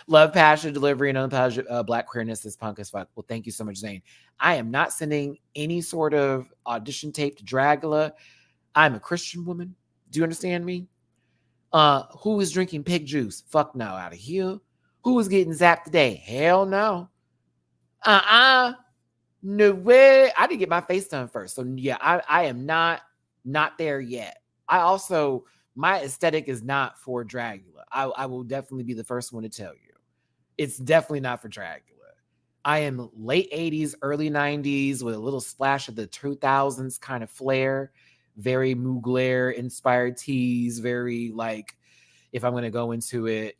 Love, passion, delivery, and unapologetic black queerness is punk as fuck. Well, thank you so much, Zane. I am not sending any sort of audition tape to Dragula. I'm a Christian woman. Do you understand me? Who is drinking pig juice? Fuck no, out of here. Who is getting zapped today? Hell no. No way. I didn't get my face done first. So yeah, I am not there yet. My aesthetic is not for Dragula. I will definitely be the first one to tell you. It's definitely not for Dragula. I am late 80s, early 90s with a little splash of the 2000s kind of flair. Very Mugler inspired tees. Very like, if I'm going to go into it,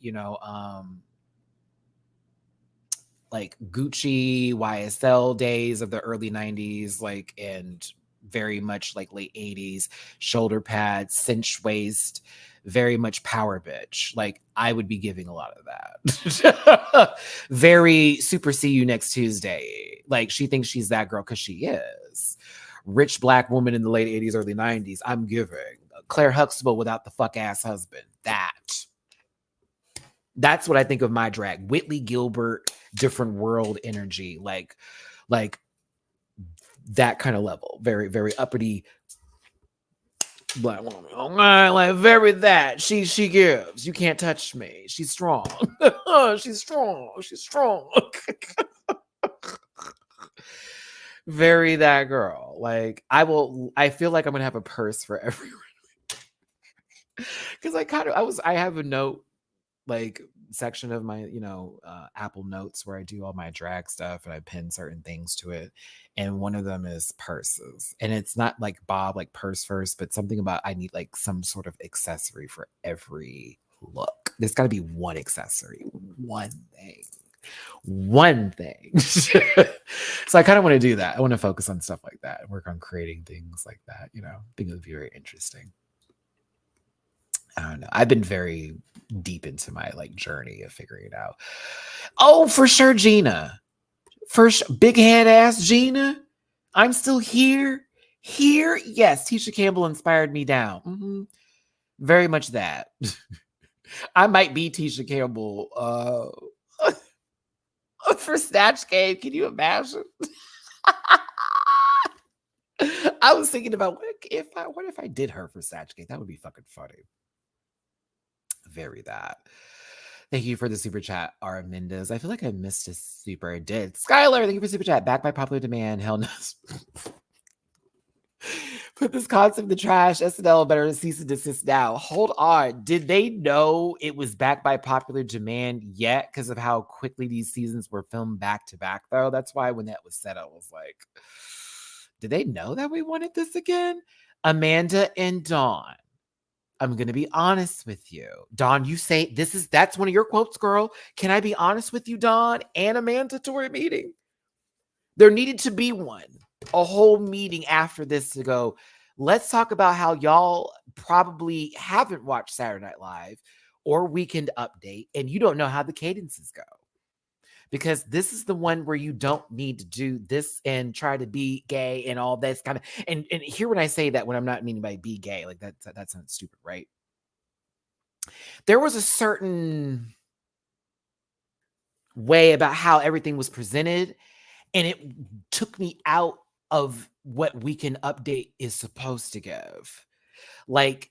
like Gucci, YSL days of the early 90s, like, and very much like late 80s, shoulder pads, cinch waist, very much power bitch. Like, I would be giving a lot of that. Very super see you next Tuesday. Like, she thinks she's that girl because she is. Rich black woman in the late 80s, early 90s. I'm giving. Claire Huxtable without the fuck ass husband. That's what I think of my drag. Whitley Gilbert, different world energy. Like that kind of level. Very, very uppity black woman. Oh my, like very that. She gives. You can't touch me. She's strong. She's strong. Very that girl. Like, I feel like I'm gonna have a purse for everyone. Because I have a note like section of my Apple Notes where I do all my drag stuff and I pin certain things to it, and one of them is purses. And it's not like Bob, like purse first, but something about I need like some sort of accessory for every look. There's got to be one accessory, one thing. So I kind of want to do that. I want to focus on stuff like that and work on creating things like that. I think it would be very interesting. I don't know. I've been very deep into my like journey of figuring it out. Oh, for sure, Gina. Big head ass Gina. I'm still here. Yes, Tisha Campbell inspired me down. Mm-hmm. Very much that. I might be Tisha Campbell for Snatch Game. Can you imagine? I was thinking about what if I did her for Snatch Game? That would be fucking funny. Very that. Thank you for the super chat, R. Mendez. I feel like I missed a super. I did. Skylar, thank you for super chat. Back by popular demand. Hell no. Put this concept in the trash. SNL better cease and desist now. Hold on. Did they know it was back by popular demand yet? Because of how quickly these seasons were filmed back to back, though. That's why when that was said, I was like, did they know that we wanted this again? Amanda and Dawn. I'm going to be honest with you. Dawn, you say that's one of your quotes, girl. Can I be honest with you, Dawn? And a mandatory meeting. There needed to be one. A whole meeting after this to go, let's talk about how y'all probably haven't watched Saturday Night Live or Weekend Update, and you don't know how the cadences go. because this is the one where you don't need to do this and try to be gay and all this kind of, and here when I say that, when I'm not meaning by be gay, like that sounds stupid, right? There was a certain way about how everything was presented, and it took me out of what Weekend Update is supposed to give. Like,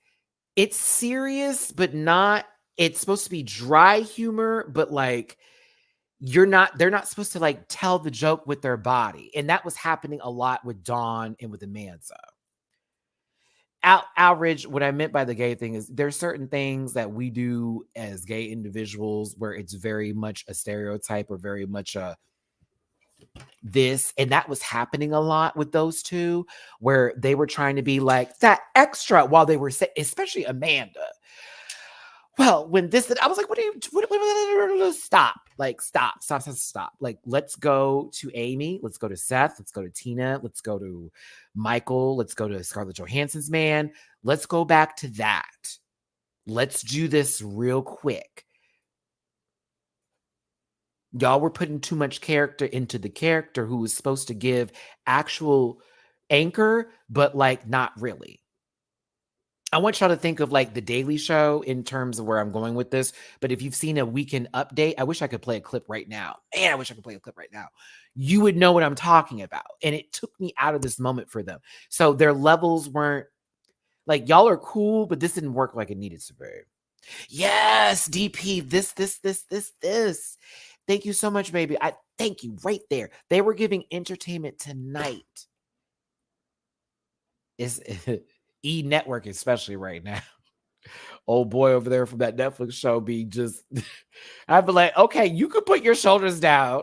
it's serious, but not, it's supposed to be dry humor, but like, they're not supposed to like tell the joke with their body. And that was happening a lot with Dawn and with Amanda. Outrage, what I meant by the gay thing is there's certain things that we do as gay individuals where it's very much a stereotype or very much a this, and that was happening a lot with those two, where they were trying to be like that extra while they were especially Amanda. Well, when this, I was like, stop. Like, stop. Like, let's go to Amy. Let's go to Seth. Let's go to Tina. Let's go to Michael. Let's go to Scarlett Johansson's man. Let's go back to that. Let's do this real quick. Y'all were putting too much character into the character who was supposed to give actual anchor, but like not really. I want y'all to think of like The Daily Show in terms of where I'm going with this. But if you've seen a Weekend Update, I wish I could play a clip right now. Man, I wish I could play a clip right now. You would know what I'm talking about. And it took me out of this moment for them. So their levels weren't like, y'all are cool, but this didn't work like it needed to be. Yes, DP, this. Thank you so much, baby. I thank you right there. They were giving entertainment tonight. Is E Network, especially right now. Old boy over there from that Netflix show be just, I'd be like, okay, you could put your shoulders down.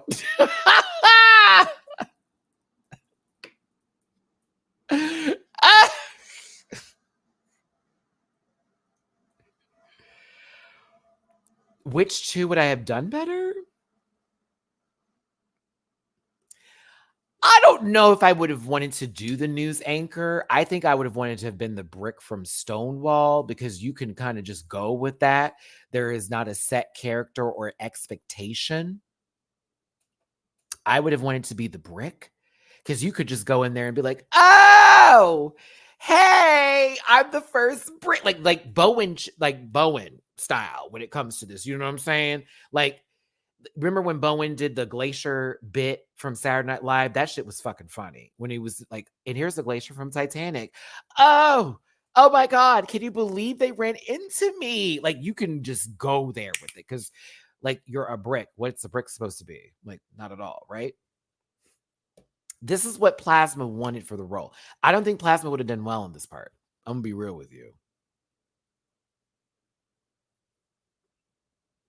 Which two would I have done better? I don't know if I would have wanted to do the news anchor. I think I would have wanted to have been the Brick from Stonewall, because you can kind of just go with that. There is not a set character or expectation. I would have wanted to be the Brick, because you could just go in there and be like, oh, hey, I'm the first Brick. Like Bowen style when it comes to this. You know what I'm saying? Like, remember when Bowen did the glacier bit from Saturday Night Live? That shit was fucking funny. When he was like, and here's the glacier from Titanic. Oh my God. Can you believe they ran into me? Like, you can just go there with it, because like, you're a brick. What's a brick supposed to be? Like, not at all, right? This is what Plasma wanted for the role. I don't think Plasma would have done well in this part. I'm gonna be real with you.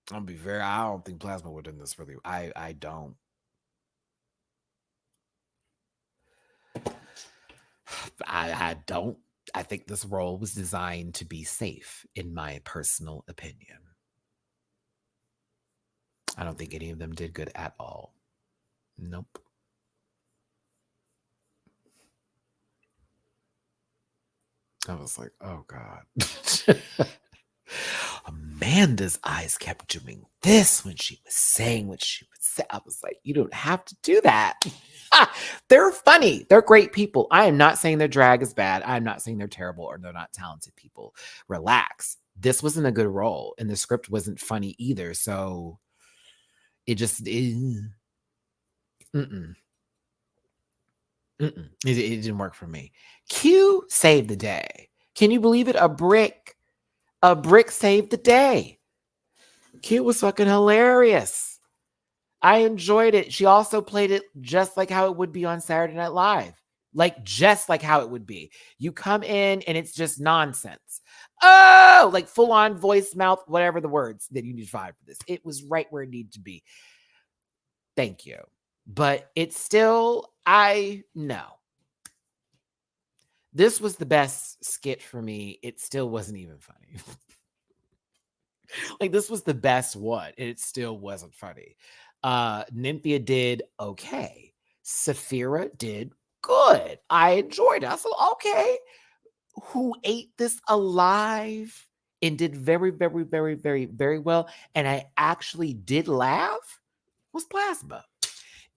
I don't think Plasma would have done this really. I don't. I don't. I think this role was designed to be safe, in my personal opinion. I don't think any of them did good at all. Nope. I was like, oh God. Amanda's eyes kept doing this when she was saying what she would say. I was like, you don't have to do that. They're funny. They're great people. I am not saying their drag is bad. I'm not saying they're terrible or they're not talented people. Relax. This wasn't a good role, and the script wasn't funny either. So it just it didn't work for me. Q saved the day. Can you believe it? A brick saved the day. Q was fucking hilarious. I enjoyed it. She also played it just like how it would be on Saturday Night Live. Like, just like how it would be. You come in and it's just nonsense. Oh, like full on voice, mouth, whatever the words that you need to find for this. It was right where it needed to be. Thank you. But it's still, no. This was the best skit for me. It still wasn't even funny. Like, this was the best one, and it still wasn't funny. Mhi'Ya did okay. Saphira did good. I enjoyed it. I said, okay, who ate this alive and did very, very, very, very, very well. And I actually did laugh. was Plasma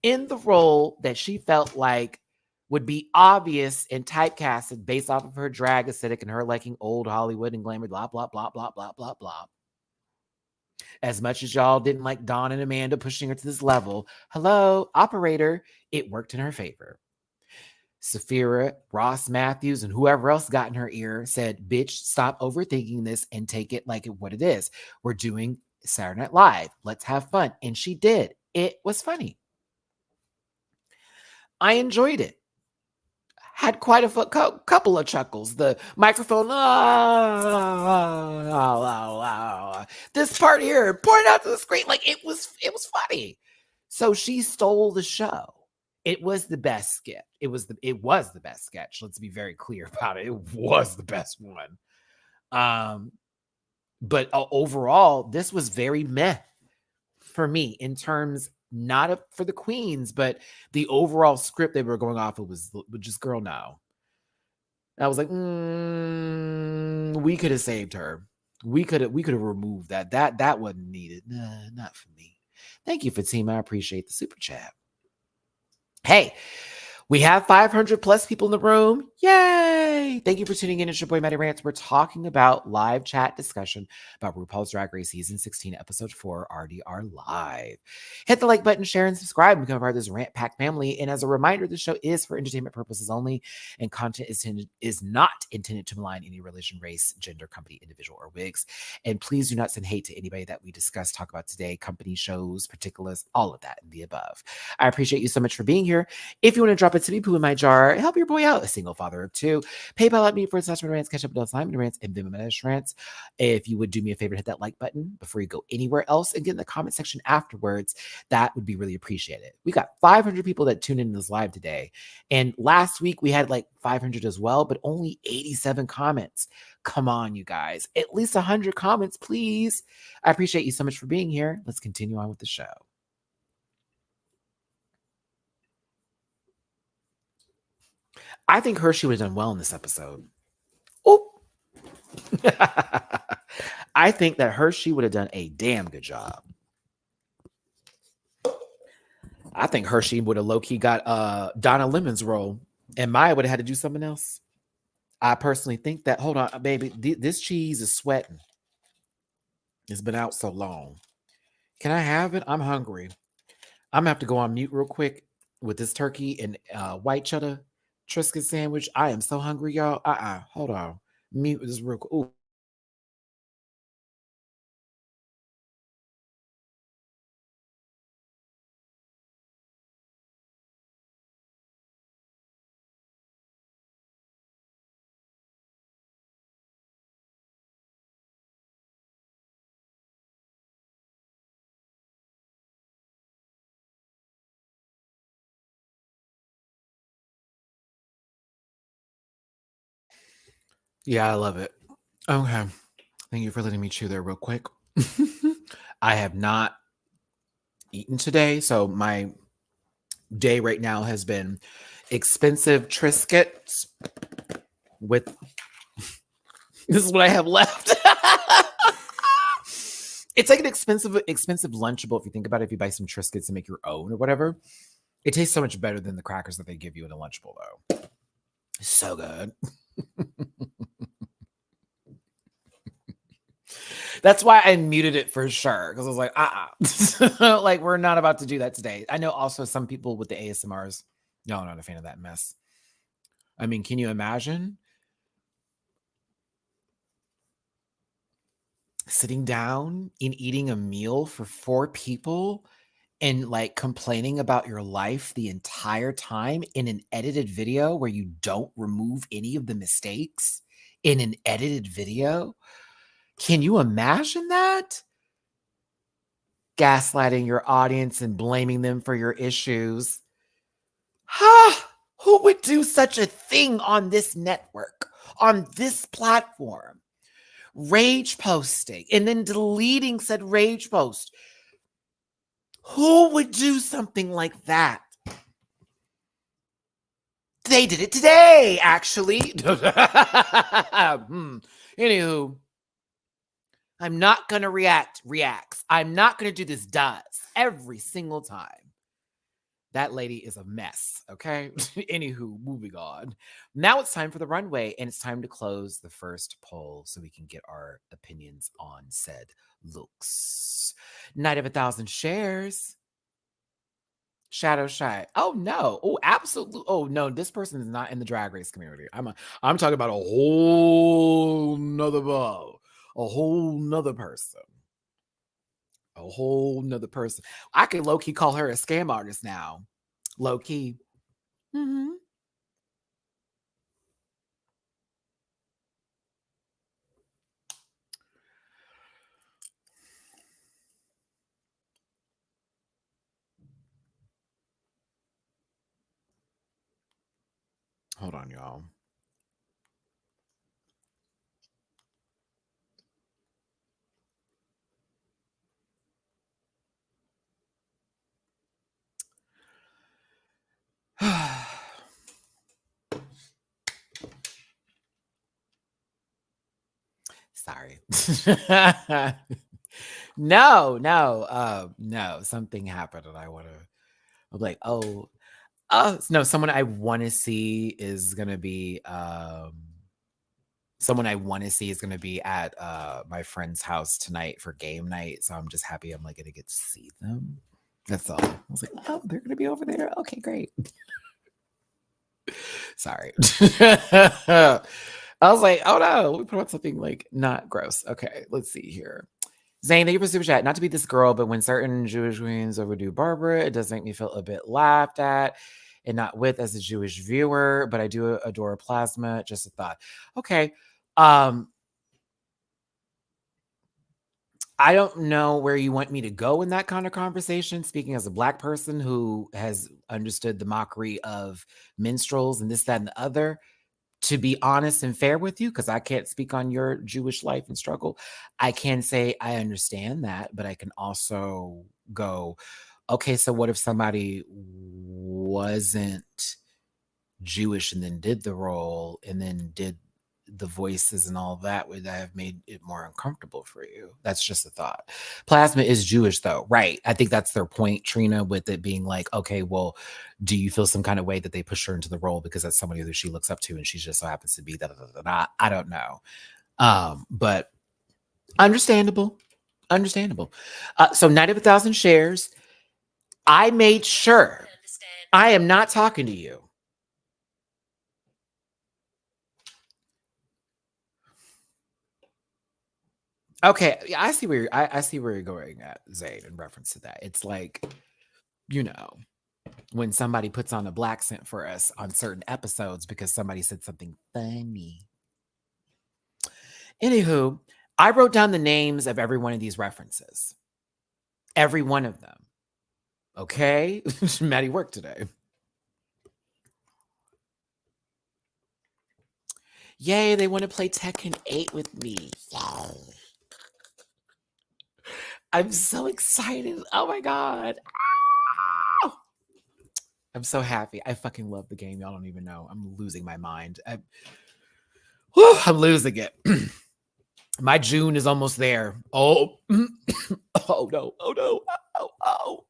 in the role that she felt like would be obvious and typecasted based off of her drag aesthetic and her liking old Hollywood and glamour, blah, blah, blah, blah, blah, blah, blah. As much as y'all didn't like Dawn and Amanda pushing her to this level, hello, operator, it worked in her favor. Saphira, Ross Matthews, and whoever else got in her ear said, bitch, stop overthinking this and take it like what it is. We're doing Saturday Night Live. Let's have fun. And she did. It was funny. I enjoyed it. Had quite a couple of chuckles. The microphone, this part here, point out to the screen, like it was funny. So she stole the show. It was the best sketch. It was the best sketch. Let's be very clear about it. It was the best one. But overall, this was very meh for me in terms, not for the queens, but the overall script they were going off of was just, girl, no. I was like, we could have saved her. We could have removed that. That wasn't needed. Nah, not for me. Thank you, Fatima. I appreciate the super chat. Hey, we have 500 plus people in the room. Yay! Thank you for tuning in. It's your boy, Matty-Rants. We're talking about live chat discussion about RuPaul's Drag Race Season 16, Episode 4 RDR Live. Hit the like button, share, and subscribe and become a part of this Rant Pack family. And as a reminder, the show is for entertainment purposes only, and content is not intended to malign any religion, race, gender, company, individual, or wigs. And please do not send hate to anybody that we talk about today, company, shows, particulars, all of that and the above. I appreciate you so much for being here. If you want to drop a tippy poo in my jar, help your boy out, a single father of two. PayPal at me for /Rants, catch up with Rants, and Venmo /Rants. If you would do me a favor, hit that like button before you go anywhere else and get in the comment section afterwards. That would be really appreciated. We got 500 people that tuned in this live today. And last week we had like 500 as well, but only 87 comments. Come on, you guys. At least 100 comments, please. I appreciate you so much for being here. Let's continue on with the show. I think Hershey would have done well in this episode. Oh, I think that Hershey would have done a damn good job. I think Hershey would have low-key got Donna Lemon's role, and Mhi'Ya would have had to do something else. I personally think that. Hold on, baby. This cheese is sweating. It's been out so long. Can I have it? I'm hungry. I'm going to have to go on mute real quick with this turkey and white cheddar Triscuit sandwich. I am so hungry, y'all. Hold on. Mute this real quick. Ooh. Yeah, I love it. Okay. Thank you for letting me chew there real quick. I have not eaten today, so my day right now has been expensive Triscuits with this is what I have left. It's like an expensive Lunchable if you think about it. If you buy some Triscuits and make your own or whatever, it tastes so much better than the crackers that they give you in a Lunchable, though. So good. That's why I muted it for sure, because I was like, like, we're not about to do that today. I know also some people with the ASMRs, no, I'm not a fan of that mess. I mean, can you imagine sitting down and eating a meal for 4 people and like complaining about your life the entire time in an edited video where you don't remove any of the mistakes in an edited video? Can you imagine that? Gaslighting your audience and blaming them for your issues. Who would do such a thing on this network, on this platform? Rage posting and then deleting said rage post. Who would do something like that? They did it today, actually. Anywho, I'm not going to reacts. I'm not going to do this does every single time. That lady is a mess, okay? Anywho, moving on. Now it's time for the runway, and it's time to close the first poll so we can get our opinions on said looks. Night of 1,000 shares. Shadow Shy. Oh no. Oh, absolutely. Oh no, this person is not in the drag race community. I'm talking about a whole nother ball. A whole nother person. A whole nother person. I could low-key call her a scam artist now. Low-key. Mm-hmm. Hold on, y'all. Sorry. No. Something happened, and I want to. I'm like, oh, no. Someone I want to see is gonna be. Someone I want to see is gonna be at my friend's house tonight for game night. So I'm just happy I'm like gonna get to see them. That's all. I was like, oh, they're gonna be over there. Okay, great. Sorry. I was like, oh no, we put on something like not gross. Okay, let's see here. Zane, thank you for super chat. Not to be this girl, but when certain Jewish queens overdo Barbara, it does make me feel a bit laughed at and not with as a Jewish viewer, but I do adore Plasma. Just a thought. Okay. I don't know where you want me to go in that kind of conversation. Speaking as a Black person who has understood the mockery of minstrels and this, that, and the other, to be honest and fair with you, because I can't speak on your Jewish life and struggle, I can say I understand that, but I can also go, okay, so what if somebody wasn't Jewish and then did the role and then did the voices and all that, would that have made it more uncomfortable for you? That's just a thought. Plasma is Jewish though, right? I think that's their point, Trina, with it being like, okay, well, do you feel some kind of way that they push her into the role because that's somebody that she looks up to and she just so happens to be that? I don't know. But understandable. So Night of 1,000 shares. I made sure I am not talking to you. Okay, yeah, I see where I see where you're going at, Zayn, in reference to that. It's like, you know, when somebody puts on a black scent for us on certain episodes because somebody said something funny. Anywho, I wrote down the names of every one of these references. Every one of them. Okay? Matty worked today. Yay, they want to play Tekken 8 with me. Yay. I'm so excited. Oh my God. Ah! I'm so happy. I fucking love the game. Y'all don't even know. I'm losing my mind. I'm losing it. My June is almost there. Oh, oh no. Oh no. Oh.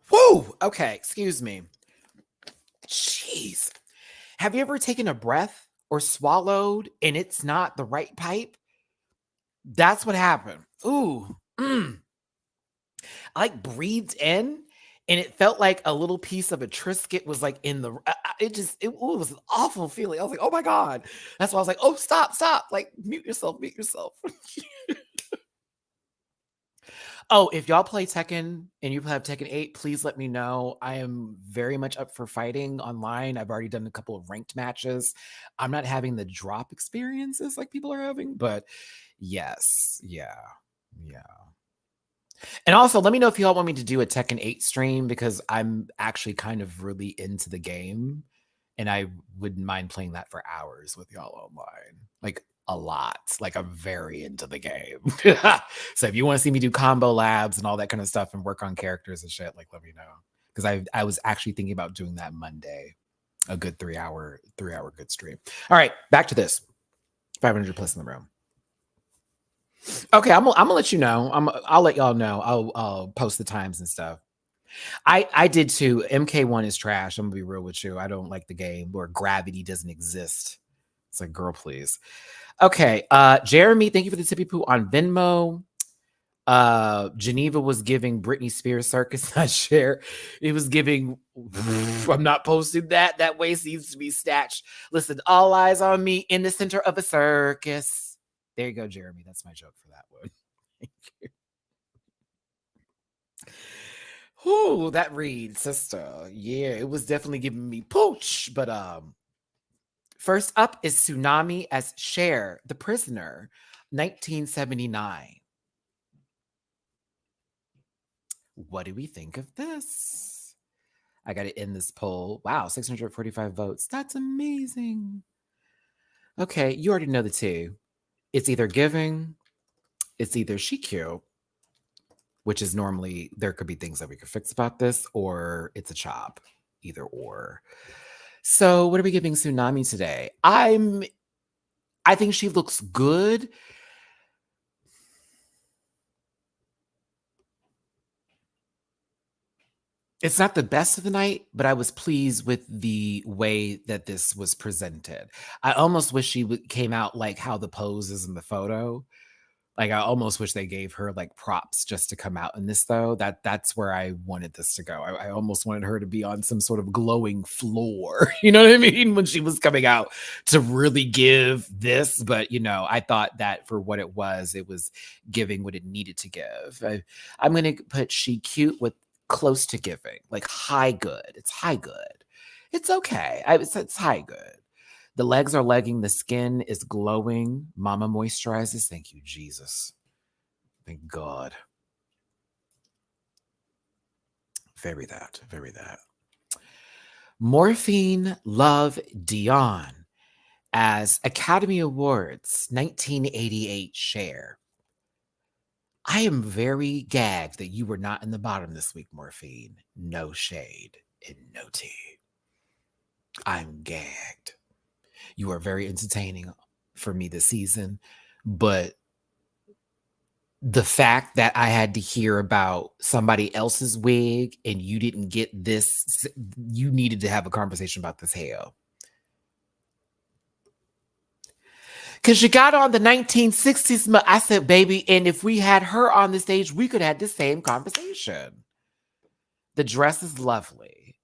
Whoa. Okay. Excuse me. Jeez. Have you ever taken a breath or swallowed and it's not the right pipe? That's what happened. Ooh. I like breathed in and it felt like a little piece of a Triscuit was like in the, it was an awful feeling. I was like, oh my God. That's why I was like, oh, stop. Like mute yourself. Oh, if y'all play Tekken and you have Tekken 8, please let me know. I am very much up for fighting online. I've already done a couple of ranked matches. I'm not having the drop experiences like people are having, but yes. Yeah. And also, let me know if y'all want me to do a Tekken 8 stream because I'm actually kind of really into the game and I wouldn't mind playing that for hours with y'all online. Like a lot. Like I'm very into the game. So if you want to see me do combo labs and all that kind of stuff and work on characters and shit, like let me know. Because I was actually thinking about doing that Monday. A good 3-hour good stream. All right, back to this. 500 plus in the room. Okay, I'm gonna let you know. I'll let y'all know. I'll post the times and stuff. I did too. MK1 is trash. I'm gonna be real with you. I don't like the game where gravity doesn't exist. It's like, girl, please. Okay, Jeremy, thank you for the tippy poo on Venmo. Geneva was giving Britney Spears circus, not share. It was giving. I'm not posting that. That way seems to be snatched. Listen, all eyes on me in the center of a circus. There you go, Jeremy. That's my joke for that one. Thank you. Ooh, that read, sister. Yeah, it was definitely giving me pooch. But first up is Tsunami as Cher, the Prisoner, 1979. What do we think of this? I got to end this poll. Wow, 645 votes. That's amazing. Okay, you already know the two. It's either giving, it's either she cute, which is normally, there could be things that we could fix about this, or it's a chop, either or. So what are we giving Tsunami today? I think she looks good. It's not the best of the night, but I was pleased with the way that this was presented. I almost wish she came out like how the pose is in the photo. Like I almost wish they gave her like props just to come out in this though. That's where I wanted this to go. I almost wanted her to be on some sort of glowing floor. You know what I mean? When she was coming out to really give this. But I thought that for what it was giving what it needed to give. I'm gonna put she cute with close to giving, like high good. It's high good. It's okay. It's high good. The legs are legging. The skin is glowing. Mama moisturizes. Thank you, Jesus. Thank God. Very that. Very that. Morphine Love Dion as Academy Awards 1988 Cher. I am very gagged that you were not in the bottom this week, Morphine. No shade and no tea. I'm gagged. You are very entertaining for me this season, but the fact that I had to hear about somebody else's wig and you didn't get this, you needed to have a conversation about this hair. Because you got on the 1960s. I said, baby, and if we had her on the stage, we could have the same conversation. The dress is lovely.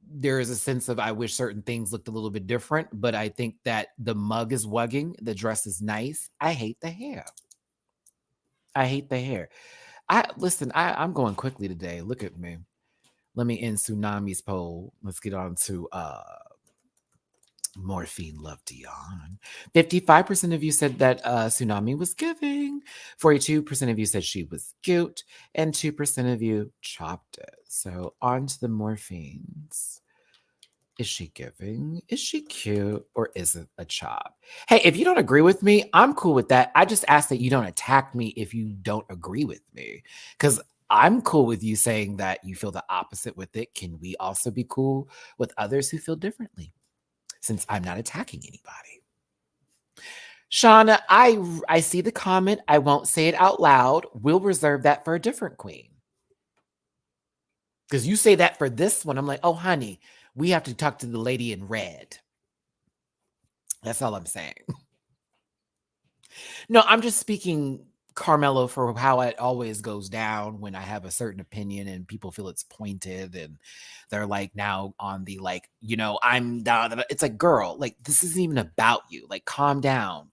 There is a sense of I wish certain things looked a little bit different, but I think that the mug is wugging. The dress is nice. I hate the hair. I'm going quickly today. Look at me. Let me end Tsunami's poll. Let's get on to Morphine Love Dion. 55% of you said that Tsunami was giving. 42% of you said she was cute. And 2% of you chopped it. So on to the Morphines. Is she giving? Is she cute? Or is it a chop? Hey, if you don't agree with me, I'm cool with that. I just ask that you don't attack me if you don't agree with me. Because I'm cool with you saying that you feel the opposite with it. Can we also be cool with others who feel differently? Since I'm not attacking anybody. Shauna, I see the comment. I won't say it out loud. We'll reserve that for a different queen. Because you say that for this one, I'm like, oh, honey, we have to talk to the lady in red. That's all I'm saying. No, I'm just speaking, Carmelo, for how it always goes down when I have a certain opinion and people feel it's pointed and they're like now on the like, I'm down. It's like, girl, like this isn't even about you. Like, calm down.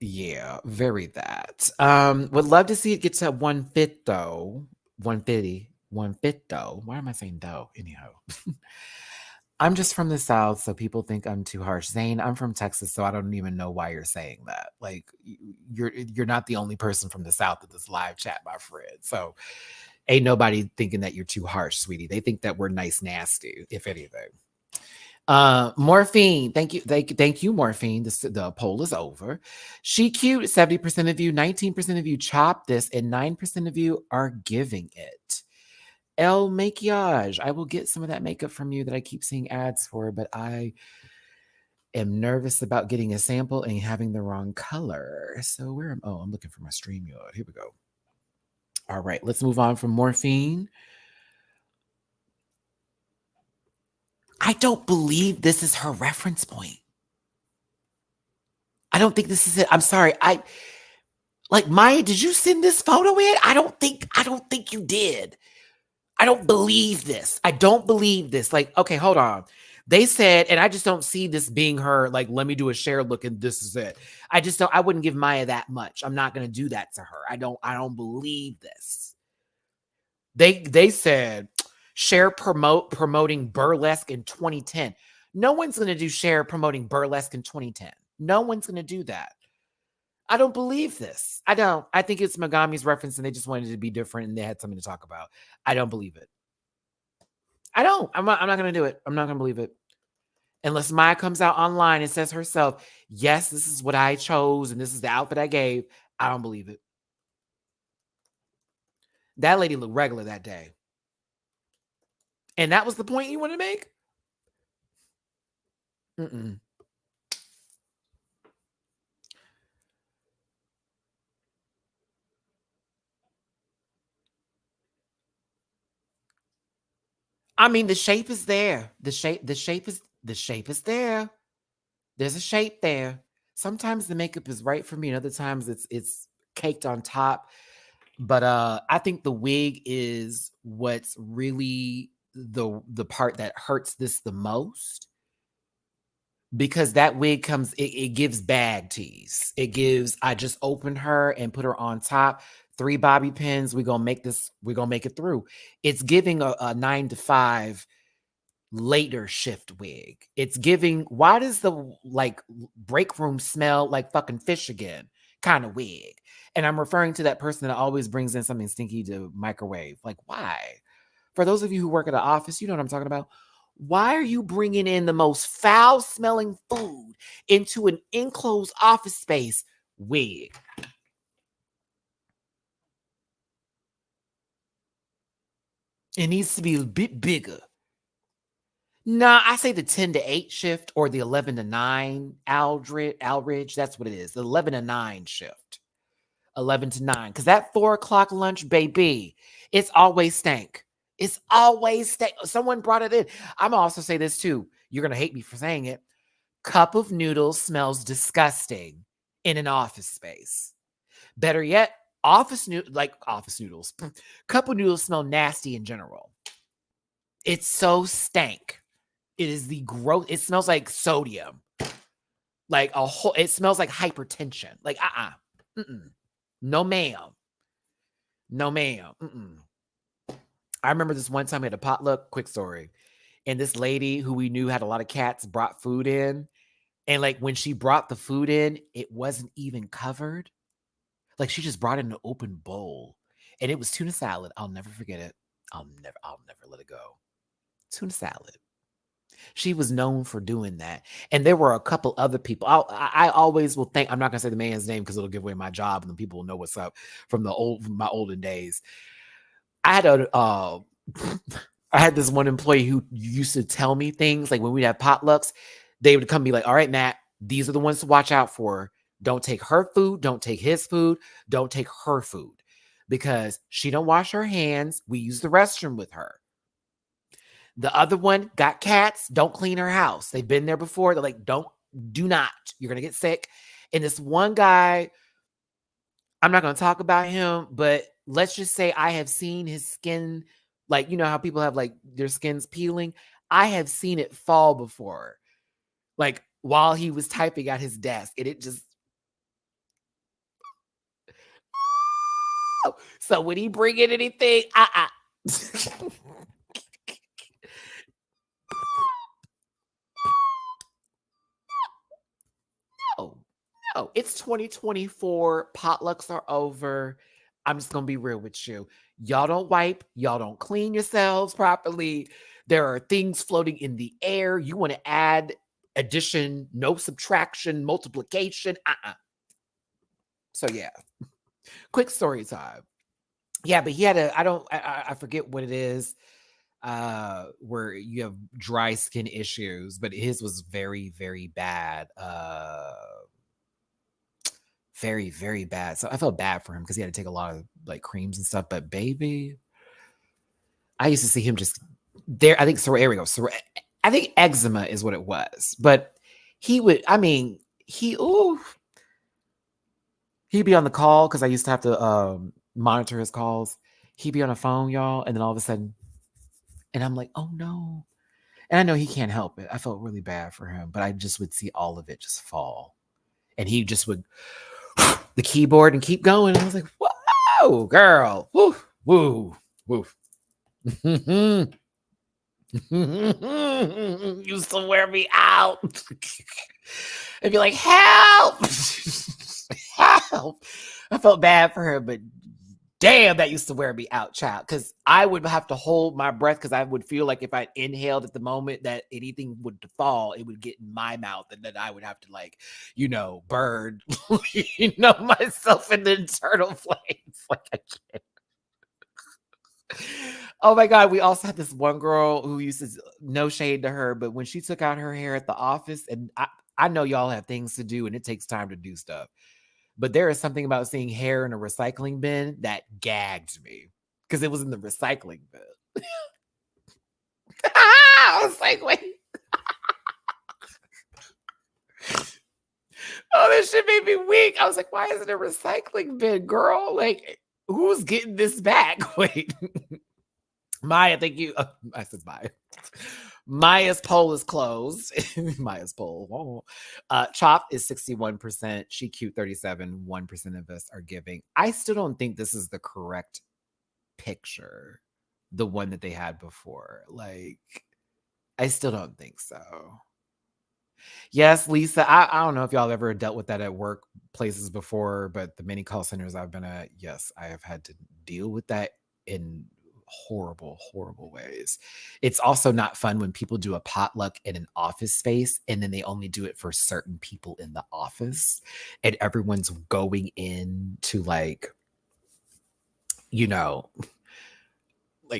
Yeah, very that. Would love to see it get to 1/5 though. 150. 1/5 though. Why am I saying though? Anyhow. I'm just from the South, so people think I'm too harsh. Zane, I'm from Texas, so I don't even know why you're saying that. Like, you're not the only person from the South at this live chat, my friend. So ain't nobody thinking that you're too harsh, sweetie. They think that we're nice, nasty, if anything. Morphine, thank you, Morphine. The poll is over. She cute, 70% of you, 19% of you chop this, and 9% of you are giving it. El Maquillage, I will get some of that makeup from you that I keep seeing ads for, but I am nervous about getting a sample and having the wrong color. So where am I'm looking for my StreamYard. Here we go. All right, let's move on from Morphine. I don't believe this is her reference point. I don't think this is it. I'm sorry. Like, Mhi'Ya, did you send this photo in? I don't think you did. I don't believe this. I don't believe this. Like, okay, hold on. They said, and I just don't see this being her, like, let me do a share look and this is it. I wouldn't give Mhi'Ya that much. I'm not gonna do that to her. I don't believe this. They said share promoting burlesque in 2010. No one's gonna do share promoting burlesque in 2010. No one's gonna do that. I don't believe this. I don't. I think it's Megami's reference and they just wanted it to be different and they had something to talk about. I don't believe it. I don't. I'm not going to do it. I'm not going to believe it. Unless Mhi'Ya comes out online and says herself, yes, this is what I chose and this is the outfit I gave. I don't believe it. That lady looked regular that day. And that was the point you want to make? Mm-mm. I mean, the shape is there. The shape is there. There's a shape there. Sometimes the makeup is right for me, and other times it's caked on top. But I think the wig is what's really the part that hurts this the most. Because that wig it gives bag tease. It gives, I just opened her and put her on top, 3 bobby pins. We're gonna make it through. It's giving a 9 to 5 later shift wig. It's giving, why does the like break room smell like fucking fish again kind of wig? And I'm referring to that person that always brings in something stinky to microwave. Like, why? For those of you who work at an office, you know what I'm talking about. Why are you bringing in the most foul smelling food into an enclosed office space wig? It needs to be a bit bigger. Nah, I say the 10 to 8 shift or the 11 to 9 Aldridge. That's what it is. The 11 to 9 shift. 11 to 9. Because that 4 o'clock lunch, baby, it's always stank. It's always stank. Someone brought it in. I'm going to also say this too. You're going to hate me for saying it. Cup of noodles smells disgusting in an office space. Better yet, office noodles. Cup of noodles smell nasty in general. It's so stank. It is the gross. It smells like sodium. Like a whole. It smells like hypertension. Like Mm-mm. No ma'am. No ma'am. Mm-mm. I remember this one time we had a potluck. Quick story. And this lady who we knew had a lot of cats brought food in. And like when she brought the food in, it wasn't even covered. Like she just brought in an open bowl. And it was tuna salad. I'll never forget it. I'll never let it go. Tuna salad. She was known for doing that. And there were a couple other people. I always will think, I'm not gonna say the man's name because it'll give away my job and then people will know what's up from my olden days. I had I had this one employee who used to tell me things like when we'd have potlucks, they would come and be like, all right, Matt, these are the ones to watch out for. Don't take her food, don't take his food, don't take her food. Because she don't wash her hands. We use the restroom with her. The other one got cats. Don't clean her house. They've been there before. They're like, do not. You're going to get sick. And this one guy, I'm not going to talk about him, but let's just say I have seen his skin, like, you know how people have like their skins peeling? I have seen it fall before, like while he was typing at his desk. And it just, so when he bring in anything, it's 2024. Potlucks are over. I'm just going to be real with you. Y'all don't wipe. Y'all don't clean yourselves properly. There are things floating in the air. You want to add addition, no subtraction, multiplication. So yeah, quick story time. Yeah, but he had I forget what it is, where you have dry skin issues, but his was very, very bad. Very, very bad. So I felt bad for him because he had to take a lot of like creams and stuff. But baby, I used to see him just there. I think so. There we go. So I think eczema is what it was. But he would, I mean, he'd be on the call because I used to have to monitor his calls. He'd be on the phone, y'all, and then all of a sudden, and I'm like, oh no. And I know he can't help it. I felt really bad for him, but I just would see all of it just fall. And he just would the keyboard and keep going. And I was like, whoa, girl. Woo, woo, woo. Used to wear me out. And be like, help. Help. I felt bad for her, but damn, that used to wear me out, child. Because I would have to hold my breath because I would feel like if I inhaled at the moment that anything would fall, it would get in my mouth, and then I would have to burn, myself in the internal flames. Like I can't. Oh my God. We also had this one girl who used to, no shade to her, but when she took out her hair at the office, and I know y'all have things to do and it takes time to do stuff. But there is something about seeing hair in a recycling bin that gagged me because it was in the recycling bin. I was like, wait. Oh, this shit made me weak. I was like, why is it a recycling bin, girl? Like, who's getting this back? Wait. Mhi'Ya, thank you. I said Mhi'Ya. Maya's poll is closed. Maya's poll. Chop is 61%. She cute 37. 1% of us are giving. I still don't think this is the correct picture. The one that they had before. Like, I still don't think so. Yes, Lisa. I don't know if y'all ever dealt with that at workplaces before, but the many call centers I've been at, yes, I have had to deal with that in horrible, horrible ways. It's also not fun when people do a potluck in an office space and then they only do it for certain people in the office and everyone's going in to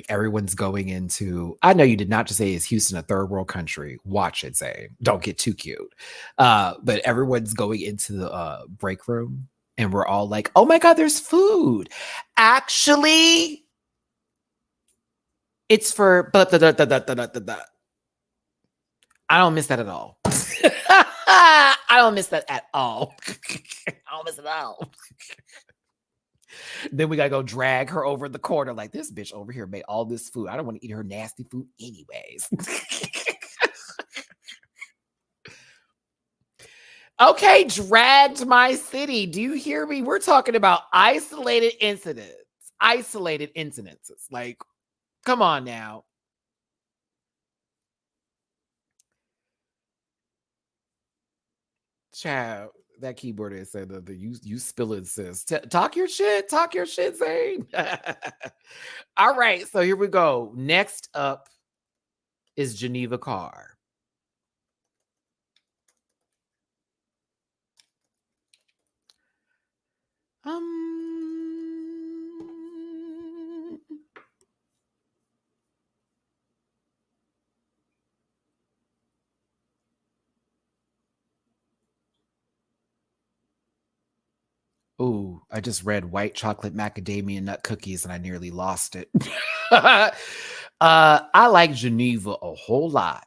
everyone's going into, I know you did not just say is Houston a third world country. Watch it, Zane. Don't get too cute. But everyone's going into the break room and we're all like, oh my God, there's food. Actually, it's for I don't miss that at all. I don't miss that at all. I don't miss it at all. Then we gotta go drag her over the corner like this bitch over here made all this food. I don't want to eat her nasty food anyways. Okay, dragged my city. Do you hear me? We're talking about isolated incidents. Isolated incidences. Like, come on now. Child, that keyboardist said that you spilling, sis. Talk your shit. Talk your shit, Zane. All right, so here we go. Next up is Geneva Carr. Ooh, I just read white chocolate macadamia nut cookies and I nearly lost it. I like Geneva a whole lot.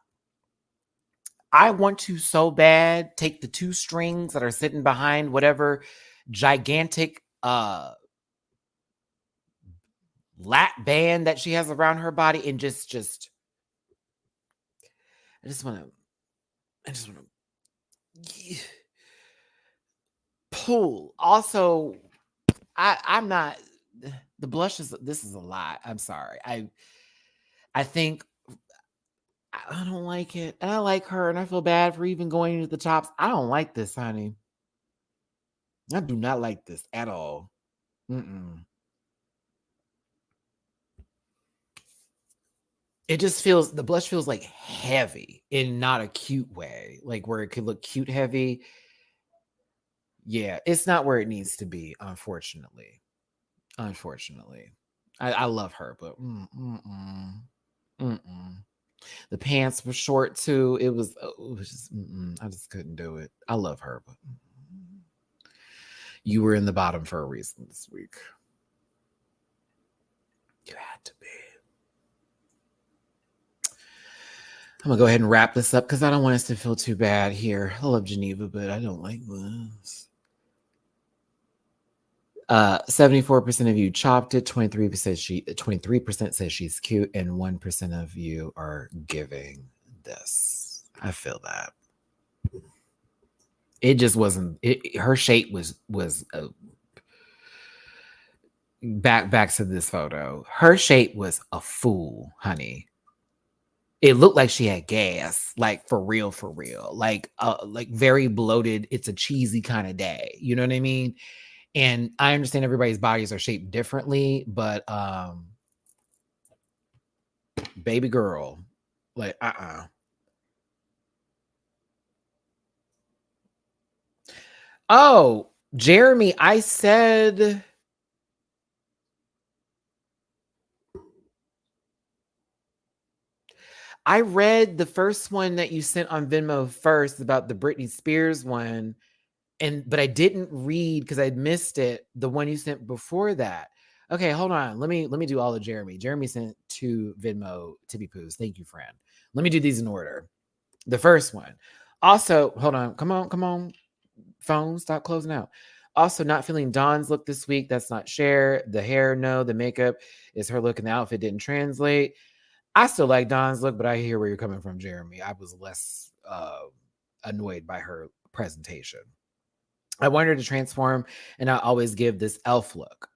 I want to so bad take the two strings that are sitting behind whatever gigantic lap band that she has around her body and just I just want to pull. Also, I'm not the blushes. This is a lot. I'm sorry. I think I don't like it. And I like her and I feel bad for even going into the tops. I don't like this, honey. I do not like this at all. It just feels, the blush feels like heavy in not a cute way, like where it could look cute heavy. Yeah, it's not where it needs to be, unfortunately. I love her, but the pants were short too. It was just I just couldn't do it. I love her, but you were in the bottom for a reason this week. You had to be. I'm gonna go ahead and wrap this up because I don't want us to feel too bad here. I love Geneva, but I don't like this. 74% of you chopped it, 23% says she's cute, and 1% of you are giving this. I feel that. It just wasn't her shape was back to this photo. Her shape was a fool, honey. It looked like she had gas, like for real, like very bloated. It's a cheesy kind of day. You know what I mean? And I understand everybody's bodies are shaped differently, but baby girl, like Oh, Jeremy, I said I read the first one that you sent on Venmo first about the Britney Spears one, but I didn't read because I'd missed it. The one you sent before that. Okay, hold on. Let me do all of Jeremy. Jeremy sent 2 Venmo Tippy Poos. Thank you, friend. Let me do these in order. The first one. Also, hold on. Come on. Phone, stop closing out. Also, not feeling Dawn's look this week. That's not Cher. The hair, no. The makeup is her look, and the outfit didn't translate. I still like Dawn's look, but I hear where you're coming from, Jeremy. I was less annoyed by her presentation. I want her to transform, and I always give this elf look.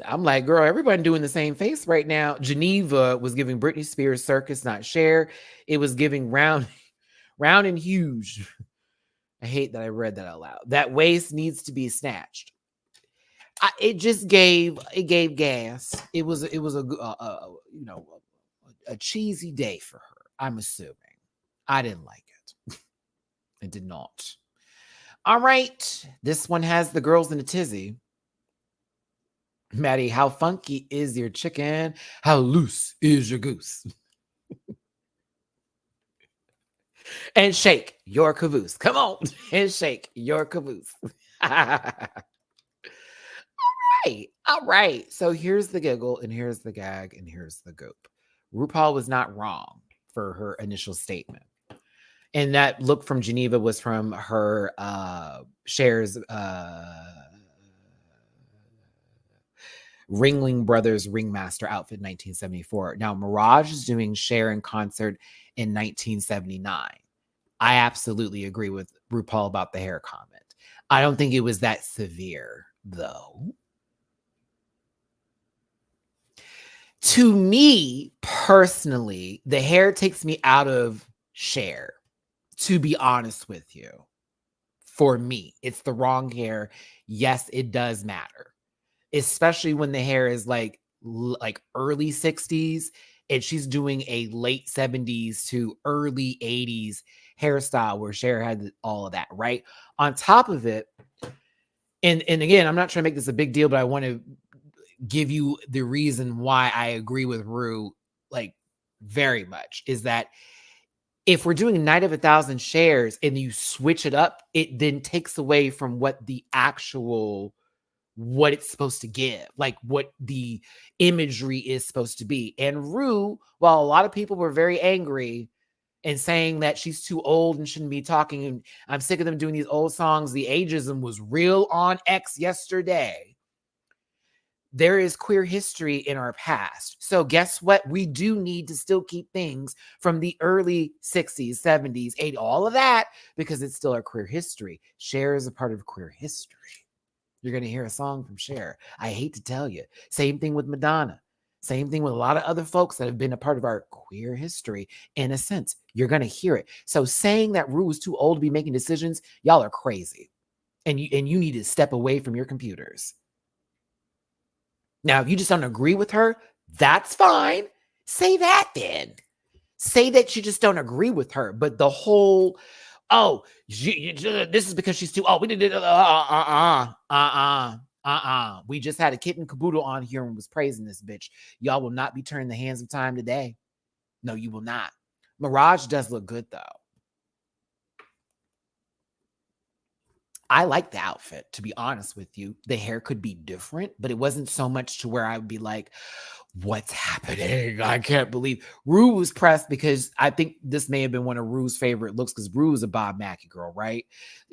I'm like, girl, everybody doing the same face right now. Geneva was giving Britney Spears circus, not Cher. It was giving round and huge. I hate that I read that out loud. That waist needs to be snatched. It gave gas. It was a cheesy day for her. I'm assuming. I didn't like it. I did not. All right. This one has the girls in a tizzy. Matty, how funky is your chicken? How loose is your goose? And shake your caboose. Come on. And shake your caboose. All right. So here's the giggle, and here's the gag, and here's the goop. RuPaul was not wrong for her initial statement. And that look from Geneva was from her Cher's Ringling Brothers Ringmaster outfit 1974. Now, Mirage is doing Cher in concert in 1979. I absolutely agree with RuPaul about the hair comment. I don't think it was that severe, though. To me, personally, the hair takes me out of Cher, to be honest with you. For me, it's the wrong hair. Yes, it does matter. Especially when the hair is like early 60s and she's doing a late 70s to early 80s hairstyle where Cher had all of that, right? On top of it, and again, I'm not trying to make this a big deal, but I want to give you the reason why I agree with Ru like very much, is that if we're doing Night of 1,000 Shares and you switch it up, it then takes away from what it's supposed to give, like what the imagery is supposed to be. And Ru, while a lot of people were very angry and saying that she's too old and shouldn't be talking, and I'm sick of them doing these old songs, the ageism was real on X yesterday. There is queer history in our past. So guess what? We do need to still keep things from the early 60s, 70s, 80s, all of that, because it's still our queer history. Cher is a part of queer history. You're going to hear a song from Cher. I hate to tell you. Same thing with Madonna. Same thing with a lot of other folks that have been a part of our queer history. In a sense, you're going to hear it. So saying that Ru is too old to be making decisions, y'all are crazy. And you need to step away from your computers. Now, if you just don't agree with her, that's fine. Say that then. Say that you just don't agree with her. But the whole, oh, this is because she's too old. We did it. We just had a kitten caboodle on here and was praising this bitch. Y'all will not be turning the hands of time today. No, you will not. Mirage does look good though. I like the outfit, to be honest with you. The hair could be different, but it wasn't so much to where I would be like, what's happening? I can't believe. Ru was pressed because I think this may have been one of Ru's favorite looks because Ru is a Bob Mackie girl, right?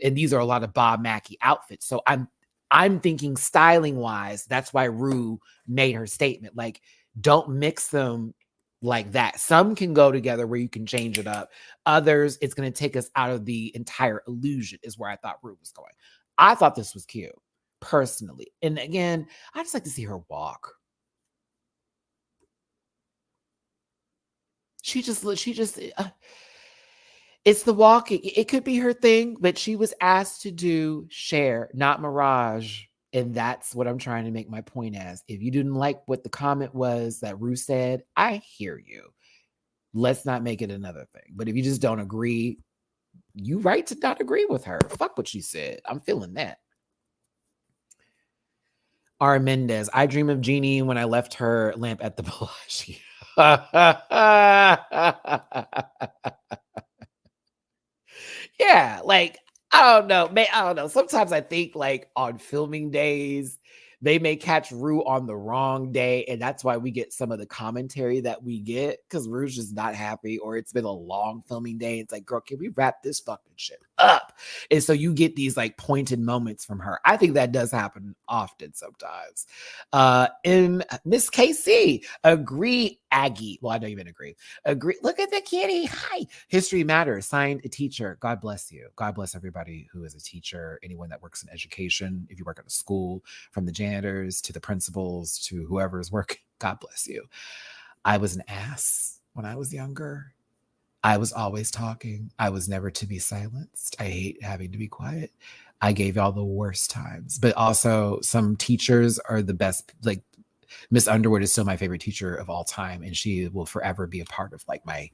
And these are a lot of Bob Mackie outfits. So I'm thinking styling wise, that's why Ru made her statement. Like, don't mix them like that. Some can go together where you can change it up. Others, it's going to take us out of the entire illusion, is where I thought Ru was going. I thought this was cute, personally. And again, I just like to see her walk. It's the walking. It could be her thing, but she was asked to do Cher, not Mirage. And that's what I'm trying to make my point as. If you didn't like what the comment was that Ru said, I hear you. Let's not make it another thing. But if you just don't agree, you right to not agree with her. Fuck what she said. I'm feeling that. R. Mendez, I dream of Jeannie when I left her lamp at the Bellagio. Yeah, like, I don't know. I don't know. Sometimes I think like on filming days, they may catch Ru on the wrong day, and that's why we get some of the commentary that we get because Ru's just not happy, or it's been a long filming day. It's like, girl, can we wrap this fucking shit up? And so you get these like pointed moments from her. I think that does happen often sometimes. In Miss KC, agree, Aggie. Well, I don't even agree. Agree. Look at the kitty. Hi. History matters. Signed, a teacher. God bless you. God bless everybody who is a teacher, anyone that works in education. If you work at a school, from the janitors to the principals to whoever is working, God bless you. I was an ass when I was younger. I was always talking. I was never to be silenced. I hate having to be quiet. I gave y'all the worst times, but also some teachers are the best. Like Miss Underwood is still my favorite teacher of all time, and she will forever be a part of like my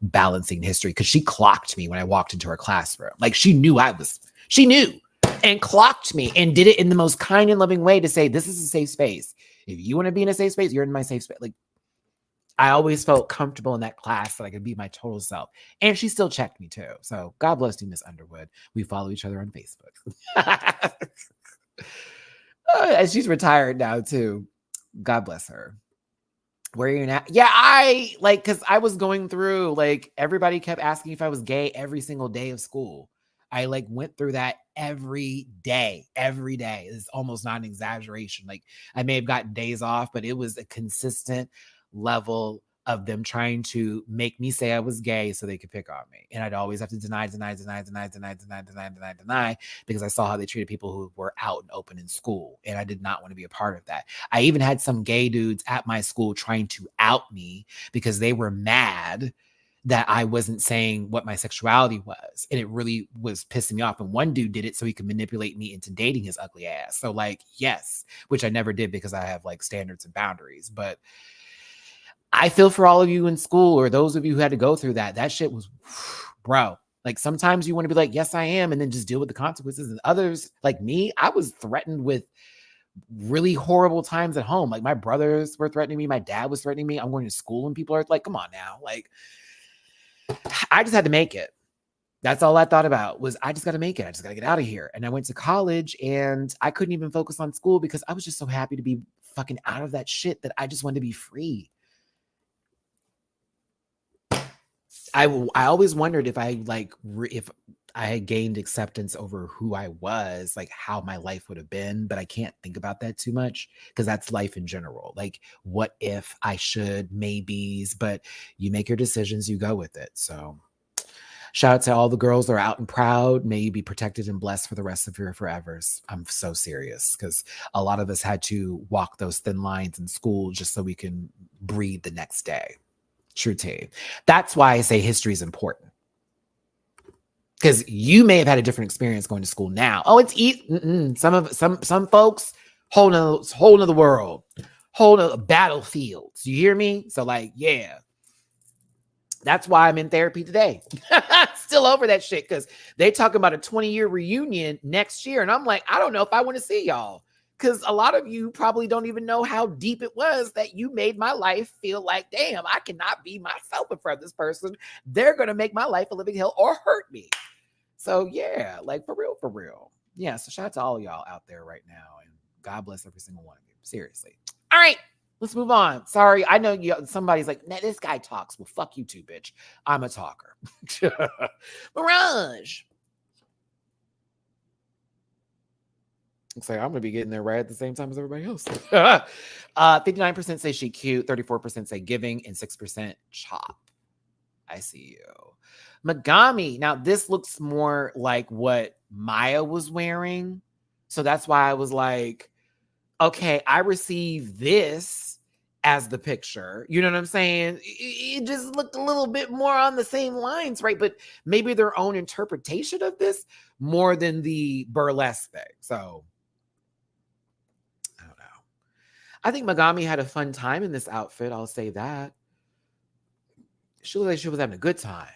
balancing history because she clocked me when I walked into her classroom. Like she knew and clocked me and did it in the most kind and loving way to say, this is a safe space. If you want to be in a safe space, you're in my safe space. Like I always felt comfortable in that class that I could be my total self. And she still checked me too. So God bless you, Miss Underwood. We follow each other on Facebook. And she's retired now too. God bless her. Where are you now? Yeah, I like, because I was going through, like, everybody kept asking if I was gay every single day of school. I like went through that every day. It's almost not an exaggeration. Like I may have gotten days off, but it was a consistent level of them trying to make me say I was gay so they could pick on me. And I'd always have to deny because I saw how they treated people who were out and open in school. And I did not want to be a part of that. I even had some gay dudes at my school trying to out me because they were mad that I wasn't saying what my sexuality was. And it really was pissing me off. And one dude did it so he could manipulate me into dating his ugly ass. So like, yes, which I never did because I have like standards and boundaries. But I feel for all of you in school or those of you who had to go through that. That shit was, bro. Like sometimes you want to be like, yes, I am. And then just deal with the consequences. And others like me, I was threatened with really horrible times at home. Like my brothers were threatening me. My dad was threatening me. I'm going to school and people are like, come on now. Like, I just had to make it. That's all I thought about was I just got to make it. I just got to get out of here. And I went to college and I couldn't even focus on school because I was just so happy to be fucking out of that shit that I just wanted to be free. I always wondered if I had gained acceptance over who I was, like how my life would have been, but I can't think about that too much because that's life in general. Like, what if I should, maybes, but you make your decisions, you go with it. So Shout out to all the girls that are out and proud. May you be protected and blessed for the rest of your forevers. I'm so serious because a lot of us had to walk those thin lines in school just so we can breathe the next day. True tea. That's why I say history is important. Because you may have had a different experience going to school now. Oh, it's easy. Some folks, whole nother world, whole nother battlefields. You hear me? So like, yeah. That's why I'm in therapy today. Still over that shit because they talking about a 20-year reunion next year. And I'm like, I don't know if I want to see y'all. Because a lot of you probably don't even know how deep it was that you made my life feel like, damn, I cannot be myself in front of this person. They're going to make my life a living hell or hurt me. So yeah, like for real, for real. Yeah, so shout out to all of y'all out there right now. And God bless every single one of you. Seriously. All right. Let's move on. Sorry, I know somebody's like, nah, this guy talks. Well, fuck you too, bitch. I'm a talker. Mirage. Looks like I'm going to be getting there right at the same time as everybody else. 59% say she cute, 34% say giving, and 6% chop. I see you. Megami. Now, this looks more like what Mhi'Ya was wearing. So that's why I was like, okay, I received this as the picture. You know what I'm saying? It just looked a little bit more on the same lines, right? But maybe their own interpretation of this more than the burlesque thing. So, I don't know. I think Megami had a fun time in this outfit. I'll say that. She looked like she was having a good time.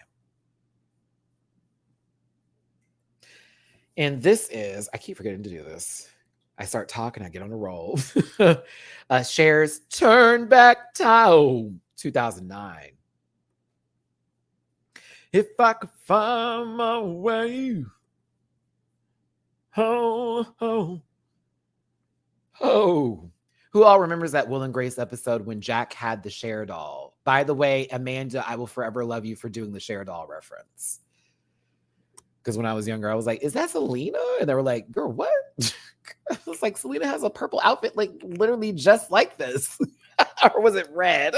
And this is, I keep forgetting to do this. I start talking, I get on a roll. Cher's Turn Back Time, 2009. If I could find my way. Oh. Who all remembers that Will and Grace episode when Jack had the Cher doll? By the way, Amanda, I will forever love you for doing the Cher doll reference. Because when I was younger, I was like, is that Selena? And they were like, girl, what? I was like, Selena has a purple outfit, like literally just like this. Or was it red?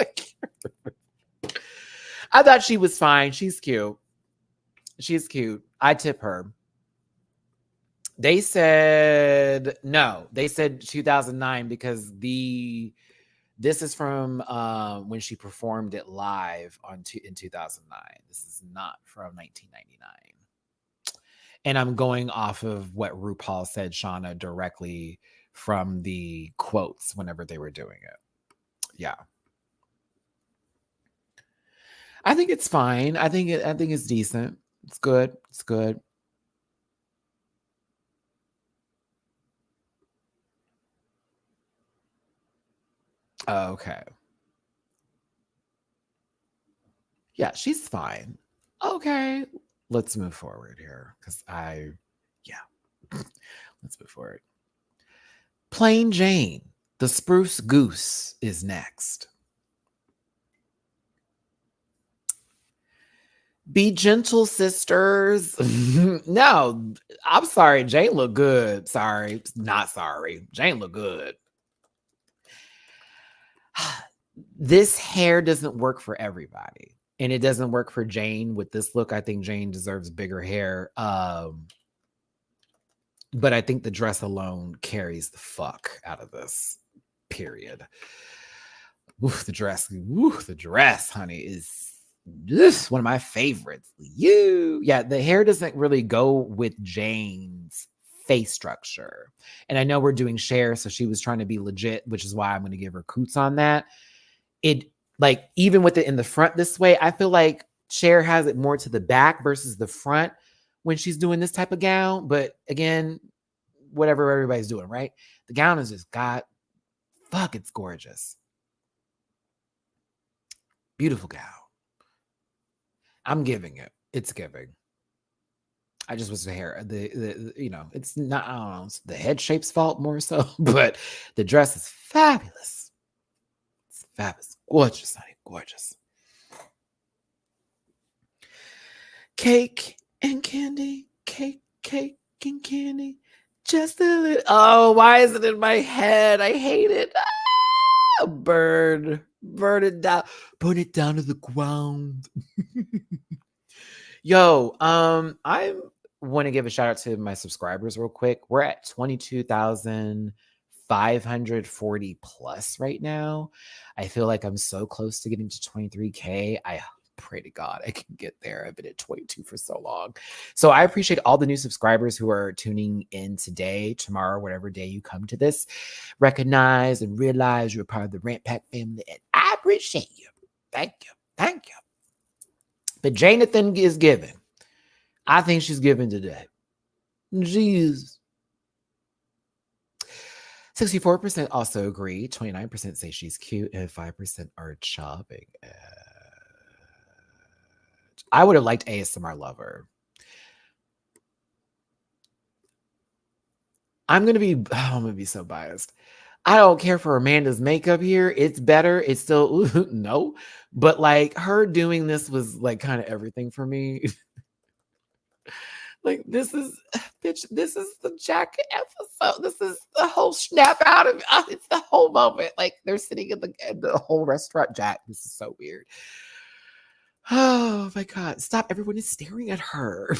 I thought she was fine. She's cute. She's cute. I tip her. They said no. They said 2009 because this is from when she performed it live in 2009. This is not from 1999. And I'm going off of what RuPaul said, Shauna, directly from the quotes whenever they were doing it. Yeah. I think it's fine. I think it's decent. It's good. It's good. Okay. Yeah, she's fine. Okay. Let's move forward here because let's move forward. Plain Jane, the Spruce Goose is next. Be gentle, sisters. No, I'm sorry. Jane look good. Sorry. Not sorry. Jane look good. This hair doesn't work for everybody. And it doesn't work for Jane with this look. I think Jane deserves bigger hair. But I think the dress alone carries the fuck out of this, period. The dress, honey, is this one of my favorites. Yeah, the hair doesn't really go with Jane's face structure. And I know we're doing Cher, so she was trying to be legit, which is why I'm going to give her coots on that. It, like, even with it in the front this way, I feel like Cher has it more to the back versus the front when she's doing this type of gown. But again, whatever everybody's doing, right? The gown is just it's gorgeous. Beautiful gown. I'm giving it. It's giving. I just wish the hair, it's not, I don't know, it's the head shape's fault more so, but the dress is fabulous. It's fabulous. Gorgeous, honey. Gorgeous. Cake and candy. Cake and candy. Just a little. Oh, why is it in my head? I hate it. Burn it down. Burn it down to the ground. Yo, I want to give a shout out to my subscribers real quick. We're at 22,540 plus right now. I feel like I'm so close to getting to 23K. I pray to God I can get there. I've been at 22 for so long. So I appreciate all the new subscribers who are tuning in today, tomorrow, whatever day you come to this. Recognize and realize you're part of the Rant Pack family, and I appreciate you. Thank you. Thank you. But Janathan is giving. I think she's giving today. Jeez. 64% also agree. 29% say she's cute, and 5% are chopping it. I would have liked ASMR Lover. I'm gonna be so biased. I don't care for Amanda's makeup here. It's better. It's still no, but like her doing this was like kind of everything for me. Like this is bitch, this is the Jack episode. This is the whole snap out of it's the whole moment. Like they're sitting in the whole restaurant. Jack, this is so weird. Oh my God. Stop. Everyone is staring at her.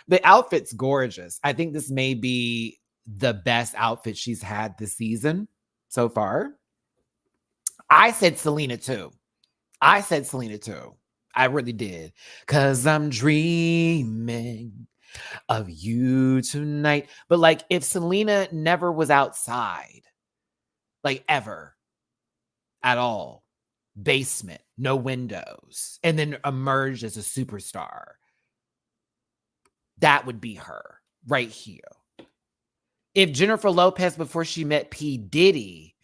The outfit's gorgeous. I think this may be the best outfit she's had this season so far. I said Selena too. I really did. 'Cause I'm dreaming of you tonight. But like if Selena never was outside, like ever at all, basement, no windows, and then emerged as a superstar, that would be her right here. If Jennifer Lopez, before she met P. Diddy,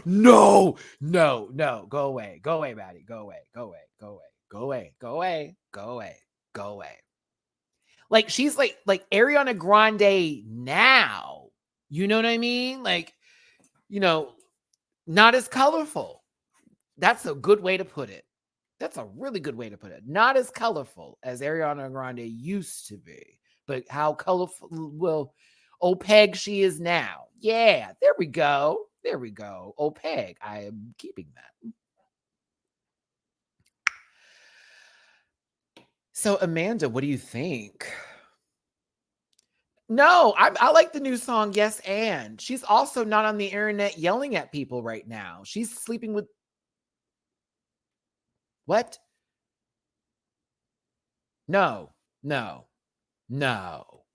no, go away, Maddie, go away. Like she's like Ariana Grande now. You know what I mean? Like, you know, not as colorful. That's a good way to put it. That's a really good way to put it. Not as colorful as Ariana Grande used to be, but how colorful, well, Opeg she is now. Yeah, there we go. Opeg. I am keeping that. So, Amanda, what do you think? No, I like the new song, Yes and. She's also not on the internet yelling at people right now. She's sleeping with... What? No.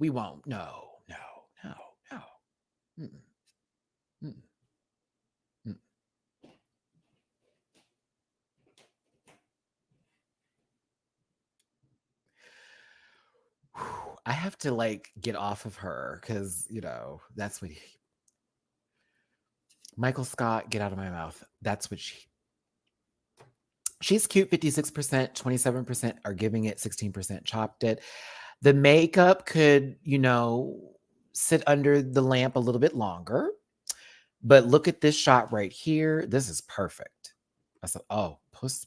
We won't. No. Mm-mm. Mm-mm. I have to like get off of her because, you know, that's what Michael Scott, get out of my mouth. That's what she's cute. 56%, 27% are giving it, 16% chopped it. The makeup could, you know, sit under the lamp a little bit longer. But look at this shot right here. This is perfect. I said, oh, puss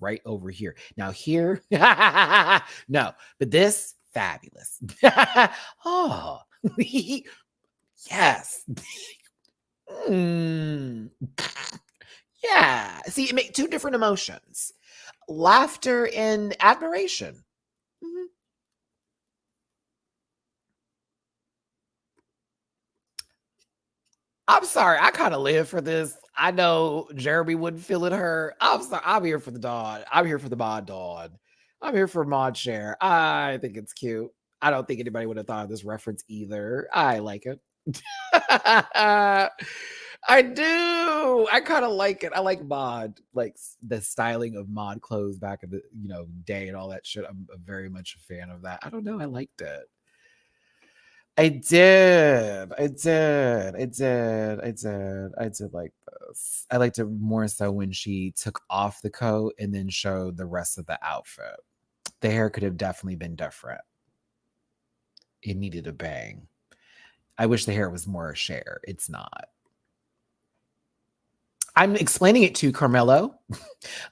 right over here. Now here, no, but this, fabulous. Oh, yes. Yeah. See, it makes two different emotions. Laughter and admiration. Mhm. I'm sorry. I kind of live for this. I know Jeremy wouldn't feel it hurt. I'm sorry. I'm here for the Dawn. I'm here for the Mod Dawn. I'm here for Mod Share. I think it's cute. I don't think anybody would have thought of this reference either. I like it. I do. I kind of like it. I like Mod, like the styling of Mod clothes back in the day and all that shit. I'm very much a fan of that. I don't know. I liked it. I did like this. I liked it more so when she took off the coat and then showed the rest of the outfit. The hair could have definitely been different. It needed a bang. I wish the hair was more Cher. It's not. I'm explaining it to Carmelo.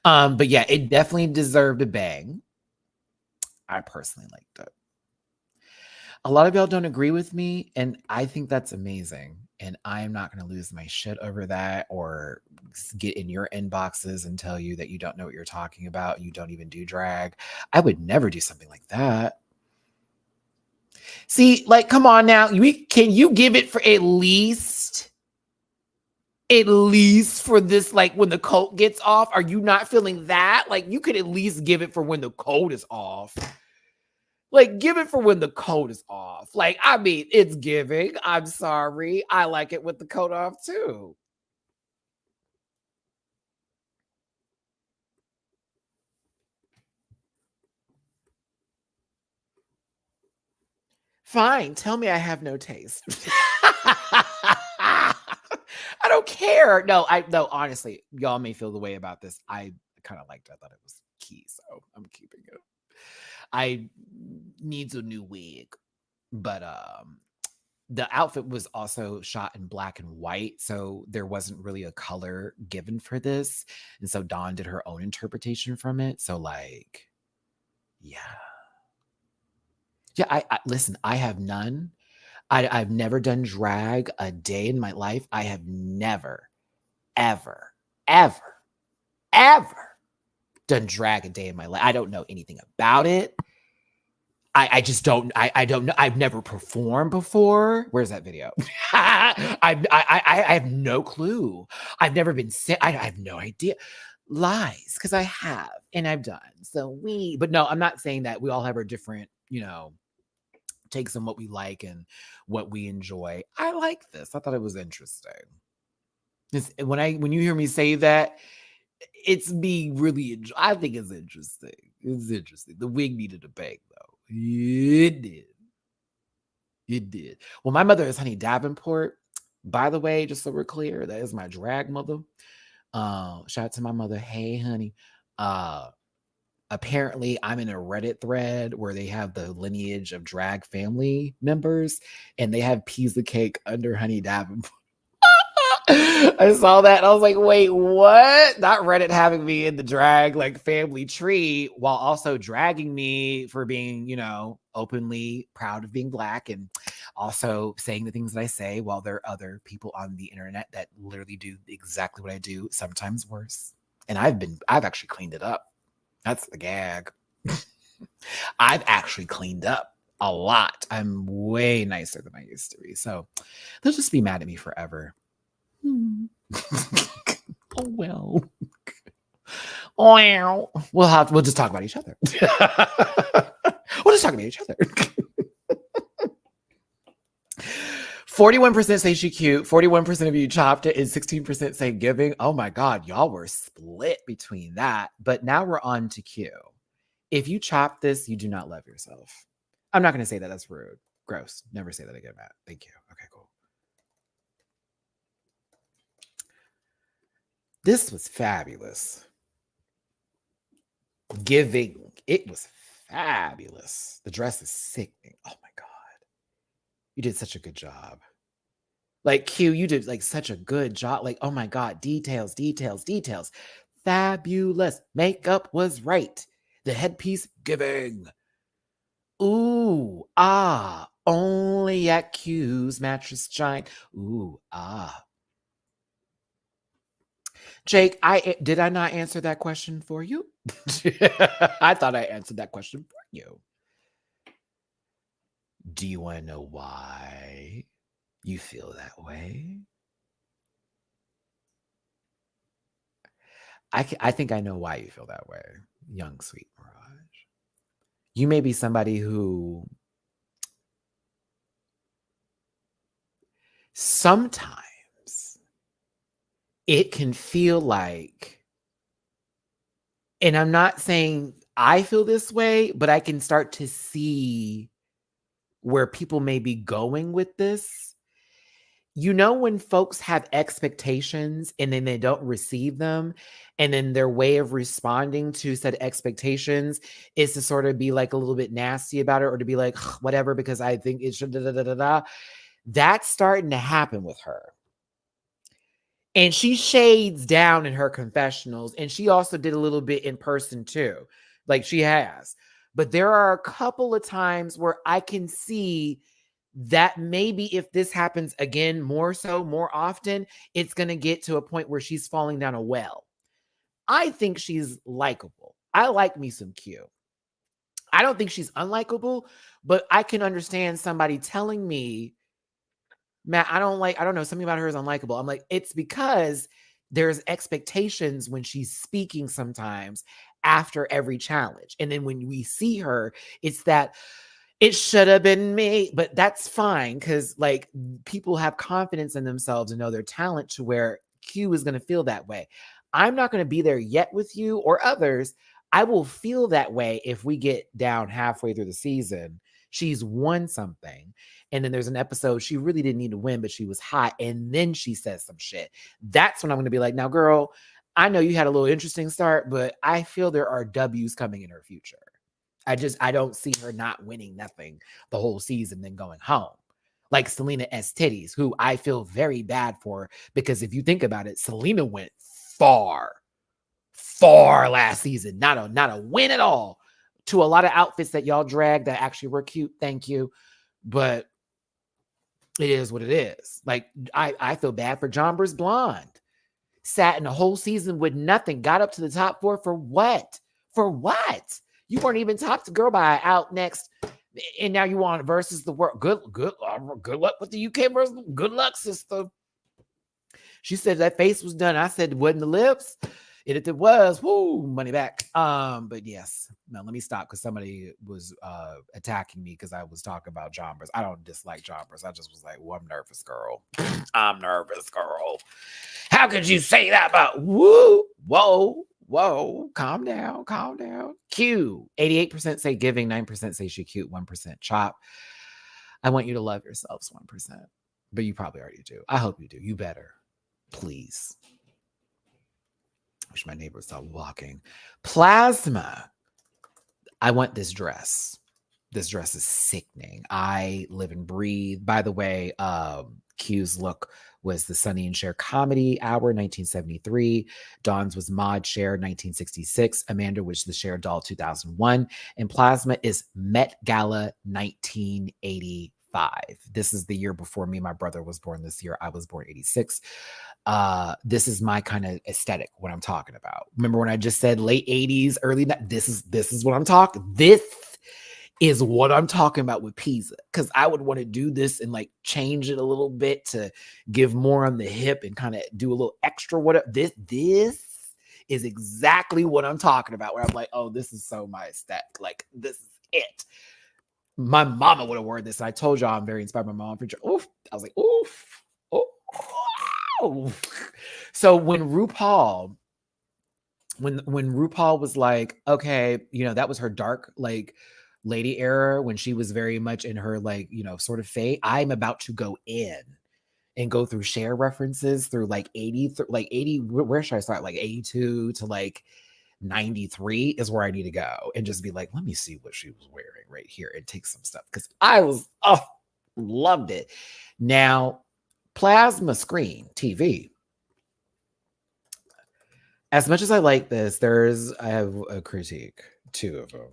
But yeah, it definitely deserved a bang. I personally liked it. A lot of y'all don't agree with me, and I think that's amazing. And I'm not going to lose my shit over that or get in your inboxes and tell you that you don't know what you're talking about. You don't even do drag. I would never do something like that. See, like, come on now. Can you give it for at least for this, like when the coat gets off? Are you not feeling that? Like, you could at least give it for when the coat is off. Like, give it for when the coat is off. Like, I mean, it's giving. I'm sorry. I like it with the coat off too. Fine. Tell me I have no taste. I don't care. No, honestly, y'all may feel the way about this. I kind of liked it. I thought it was key, so I'm keeping it. I needs a new wig. But the outfit was also shot in black and white, so there wasn't really a color given for this. And so Dawn did her own interpretation from it. So like, yeah. Yeah, I listen, I have none. I've never done drag a day in my life. I have never, ever, ever, ever done drag a day in my life. I don't know anything about it. I just don't. I don't know. I've never performed before. Where's that video? I have no clue. I've never been sent. I have no idea. Lies, because I have and I've done. So but no, I'm not saying that. We all have our different, takes on what we like and what we enjoy. I like this. I thought it was interesting. When you hear me say that, it's me really. I think it's interesting. It's interesting. The wig needed a bang though. It did. It did. Well, my mother is Honey Davenport. By the way, just so we're clear, that is my drag mother. Shout out to my mother. Hey, honey. Apparently, I'm in a Reddit thread where they have the lineage of drag family members, and they have pizza cake under Honey Davenport. I saw that and I was like, wait, what? Not Reddit having me in the drag like family tree while also dragging me for being, openly proud of being Black and also saying the things that I say while there are other people on the internet that literally do exactly what I do, sometimes worse. And I've actually cleaned it up. That's the gag. I've actually cleaned up a lot. I'm way nicer than I used to be. So they'll just be mad at me forever. Oh well. Wow. We'll just talk about each other. We'll just talk about each other. 41% say she cute, 41% of you chopped it, and 16% say giving. Oh my God, y'all were split between that. But now we're on to Q. If you chop this, you do not love yourself. I'm not going to say that. That's rude. Gross. Never say that again, Matt. Thank you. Okay, cool. This was fabulous. Giving. It was fabulous. The dress is sickening. Oh my God. You did such a good job. Like, Q, you did like such a good job. Like, oh my God, details, details, details. Fabulous. Makeup was right. The headpiece giving. Ooh, ah. Only at Q's mattress giant. Ooh, ah. Jake, did I not answer that question for you? I thought I answered that question for you. Do you want to know why you feel that way? I think I know why you feel that way, young sweet Mirage. You may be somebody who sometimes it can feel like, and I'm not saying I feel this way, but I can start to see where people may be going with this. When folks have expectations and then they don't receive them, and then their way of responding to said expectations is to sort of be like a little bit nasty about it or to be like, whatever, because I think it should, That's starting to happen with her. And she shades down in her confessionals. And she also did a little bit in person too. Like she has. But there are a couple of times where I can see that maybe if this happens again more often, it's going to get to a point where she's falling down a well. I think she's likable. I like me some Q. I don't think she's unlikable, but I can understand somebody telling me, Matt, I don't know, something about her is unlikable. I'm like, it's because there's expectations when she's speaking sometimes after every challenge. And then when we see her, it's that it should have been me, but that's fine because like people have confidence in themselves and know their talent to where Q is going to feel that way. I'm not going to be there yet with you or others. I will feel that way if we get down halfway through the season. She's won something. And then there's an episode she really didn't need to win, but she was hot. And then she says some shit. That's when I'm going to be like, now, girl, I know you had a little interesting start, but I feel there are W's coming in her future. I don't see her not winning nothing the whole season, then going home. Like Selena S. Titties, who I feel very bad for, because if you think about it, Selena went far last season. Not a win at all. To a lot of outfits that y'all dragged that actually were cute. Thank you. But it is what it is. Like, I feel bad for Jombra's Blonde. Sat in a whole season with nothing. Got up to the top 4 for what? For what? You weren't even top girl by out next, and now you want versus the world. Good luck with the UK versus. Good luck, sister. She said that face was done. I said, wasn't the lips? If it was, whoo, money back. But yes, no, let me stop because somebody was attacking me because I was talking about Jombers. I don't dislike Jombers. I just was like, well, I'm nervous, girl. I'm nervous, girl. How could you say that about whoa, calm down. Q, 88% say giving, 9% say she cute, 1% chop. I want you to love yourselves 1%, but you probably already do. I hope you do. You better, please. Wish my neighbor would stop walking. Plasma. I want this dress. This dress is sickening. I live and breathe. By the way, Q's look was the Sonny and Cher Comedy Hour, 1973. Dawn's was Mod Cher, 1966. Amanda was the Cher Doll, 2001. And Plasma is Met Gala, 1985. This is the year before me. My brother was born this year. I was born 86. This is my kind of aesthetic, what I'm talking about. Remember when I just said late 80s, early, this is what I'm talking. This is what I'm talking about with Pisa, because I would want to do this and like change it a little bit to give more on the hip and kind of do a little extra whatever. This is exactly what I'm talking about, where I'm like, oh, this is so my aesthetic. Like, this is it. My mama would have worn this. I told y'all I'm very inspired by my mom. Oof. I was like, oof. Oh. So when RuPaul was like, okay, that was her dark, like, lady era when she was very much in her, like, sort of fate. I'm about to go in and go through Cher references through like 80, where should I start? Like 82 to like 93 is where I need to go and just be like, let me see what she was wearing right here and take some stuff. Cause I was, loved it. Now, plasma screen TV. As much as I like this, I have a critique, 2 of them.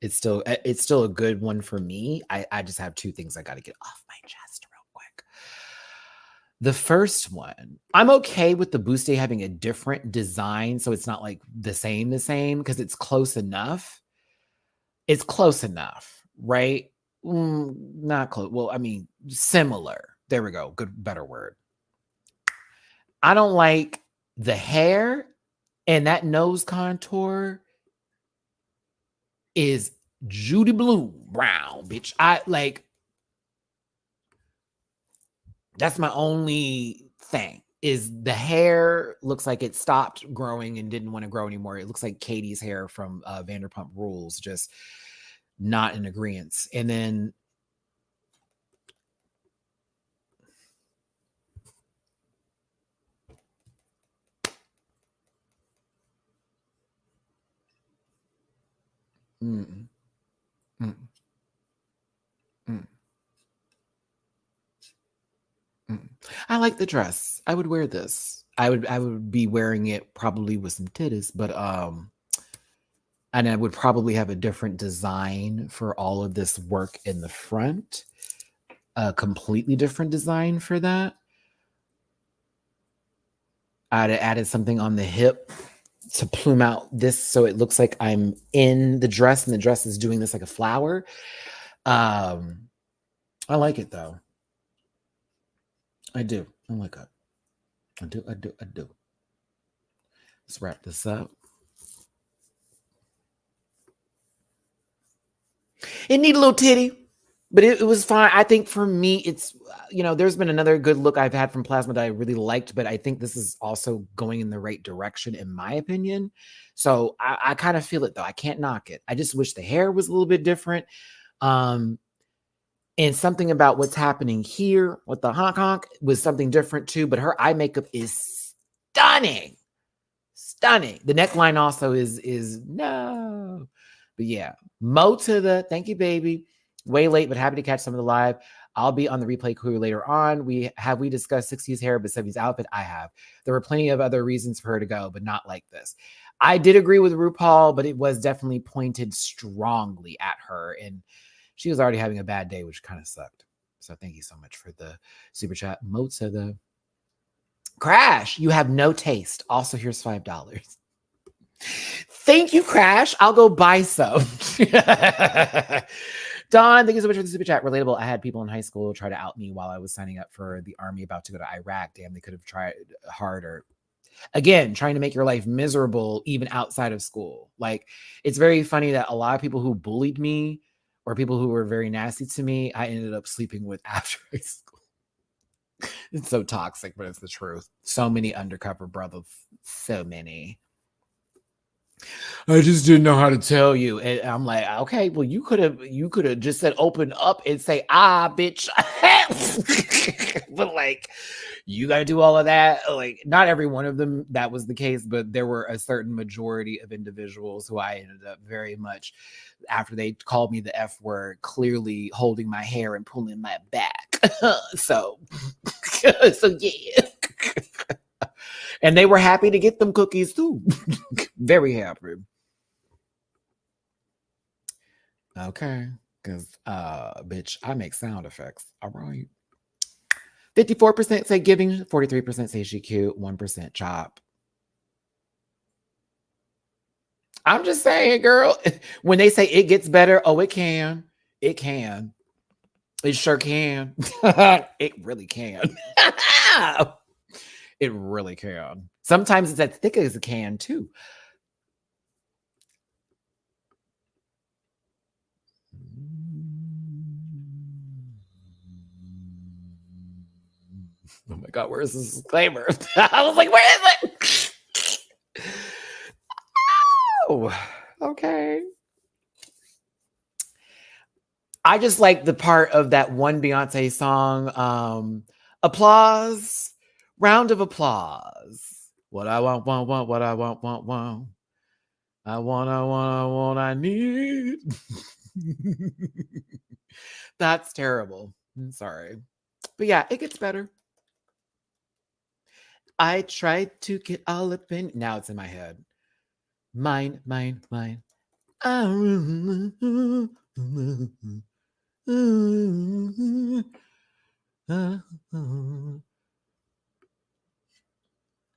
It's still a good one for me. I just have 2 things I got to get off my chest real quick. The first one, I'm okay with the buste having a different design, so it's not like the same, because it's close enough. It's close enough, right? Not close. Well, I mean, similar. There we go. Good, better word. I don't like the hair and that nose contour is Judy Blue brown, bitch. That's my only thing, is the hair looks like it stopped growing and didn't want to grow anymore. It looks like Katie's hair from Vanderpump Rules, just not in agreement. And then I like the dress. I would wear this. I would be wearing it probably with some titties, but and I would probably have a different design for all of this work in the front. a completely different design for that. I'd have added something on the hip to plume out this so it looks like I'm in the dress and the dress is doing this like a flower. I like it though. I do. I like it. I do. Let's wrap this up. It need a little titty, but it was fine. I think for me, it's, there's been another good look I've had from Plasma that I really liked, but I think this is also going in the right direction, in my opinion. So I kind of feel it though. I can't knock it. I just wish the hair was a little bit different. And something about what's happening here with the honk was something different too, but her eye makeup is stunning. Stunning. The neckline also is no. But yeah, Mo to the thank you, baby. Way late, but happy to catch some of the live. I'll be on the replay crew later on. We discussed 60s hair, but 70s outfit? I have. There were plenty of other reasons for her to go, but not like this. I did agree with RuPaul, but it was definitely pointed strongly at her. And she was already having a bad day, which kind of sucked. So thank you so much for the super chat. Mo to the Crash, you have no taste. Also, here's $5. Thank you, Crash. I'll go buy some. Don, thank you so much for the super chat. Relatable. I had people in high school try to out me while I was signing up for the army about to go to Iraq. Damn, they could have tried harder. Again, trying to make your life miserable even outside of school. Like, it's very funny that a lot of people who bullied me or people who were very nasty to me, I ended up sleeping with after high school. It's so toxic, but it's the truth. So many undercover brothers. So many. I just didn't know how to tell you. And I'm like, okay, well, you could have just said open up and say, bitch. But like, you got to do all of that. Like, not every one of them that was the case, but there were a certain majority of individuals who I ended up very much, after they called me the F word, clearly holding my hair and pulling my back. So yeah. And they were happy to get them cookies too. Very happy. Okay. Because, bitch, I make sound effects. All right. 54% say giving, 43% say she cute, 1% chop. I'm just saying, girl, when they say it gets better, it can. It can. It sure can. It really can. It really can. Sometimes it's as thick as it can, too. Oh my God, where's this disclaimer? I was like, where is it? Oh, okay. I just like the part of that one Beyonce song, applause, round of applause. What I want, what I want. I want, I need. That's terrible. I'm sorry. But yeah, it gets better. I tried to get all up in. Now it's in my head. Mine. I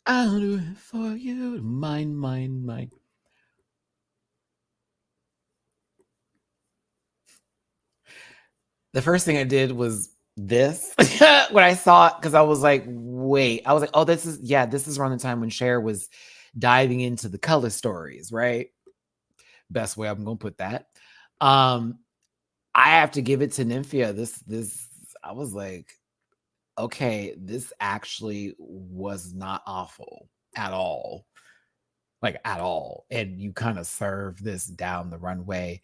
I'll do it for you. Mine. The first thing I did was this when I saw it, because I was like, wait. I was like, oh, this is around the time when Cher was diving into the color stories, right? Best way I'm gonna put that. I have to give it to Mhi'Ya. This I was like, okay, this actually was not awful at all. Like at all. And you kind of serve this down the runway.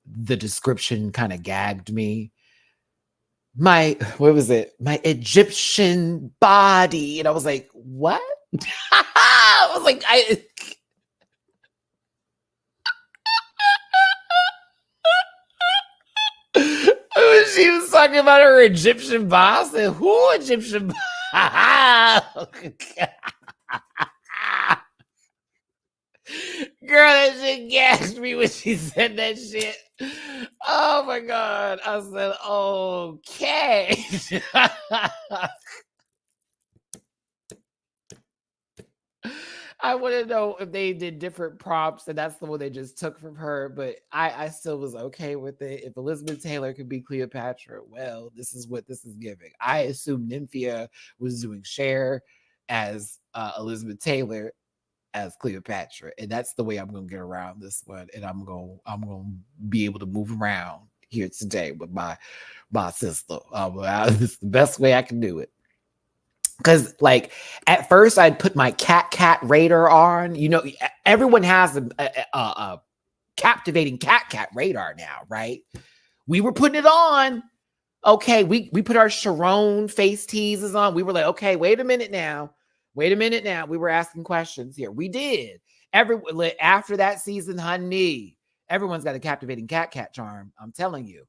The description kind of gagged me. My Egyptian body. And I was like, what? I was like, she was talking about her Egyptian boss. I said, who Egyptian boss? Girl, that shit gassed me when she said that shit. Oh my God. I said, okay. I want to know if they did different prompts and that's the one they just took from her, but I still was okay with it. If Elizabeth Taylor could be Cleopatra, well, this is what this is giving. I assumed Nymphia was doing Cher as Elizabeth Taylor as Cleopatra, and that's the way I'm going to get around this one, and I'm going to be able to move around here today with my sister. This is the best way I can do it. Because, like, at first I'd put my cat radar on. You know, everyone has a captivating cat radar now, right? We were putting it on. Okay, we put our Sharon face teases on. We were like, okay, wait a minute now. We were asking questions here. We did. After that season, honey, everyone's got a captivating cat charm. I'm telling you.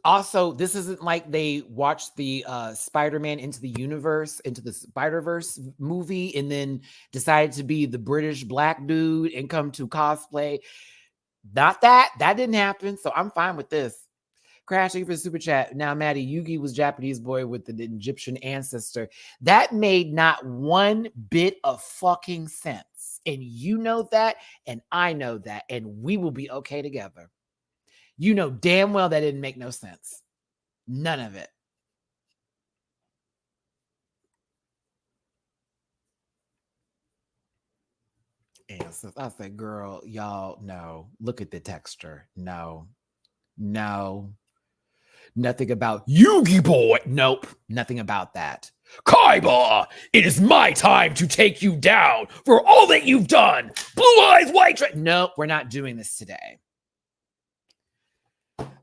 Also, this isn't like they watched the Spider-Man into the Spider-Verse movie and then decided to be the British black dude and come to cosplay. Not that. That didn't happen. So I'm fine with this. Crash, thank you for the super chat. Now, Maddie, Yugi was Japanese boy with the Egyptian ancestor. That made not one bit of fucking sense. And you know that, and I know that, and we will be okay together. You know damn well that didn't make no sense. None of it. And so I said, girl, y'all, no. Look at the texture. No. Nothing about Yugi boy. Nope. Nothing about that. Kaiba, it is my time to take you down for all that you've done. Blue eyes, white dress. Nope, we're not doing this today.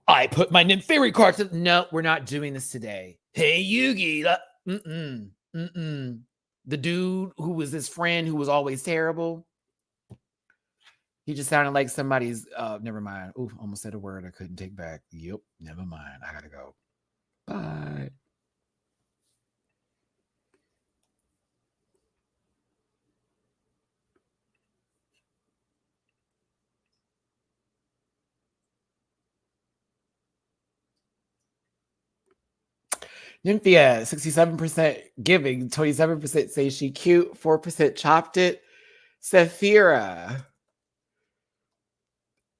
I put my Nympheri card to. No, we're not doing this today. Hey, Yugi. The dude who was his friend who was always terrible. He just sounded like somebody's. Never mind. Ooh, almost said a word I couldn't take back. Yep, never mind. I gotta go. Bye. Nymphia, 67% giving, 27% say she cute, 4% chopped it. Saphira.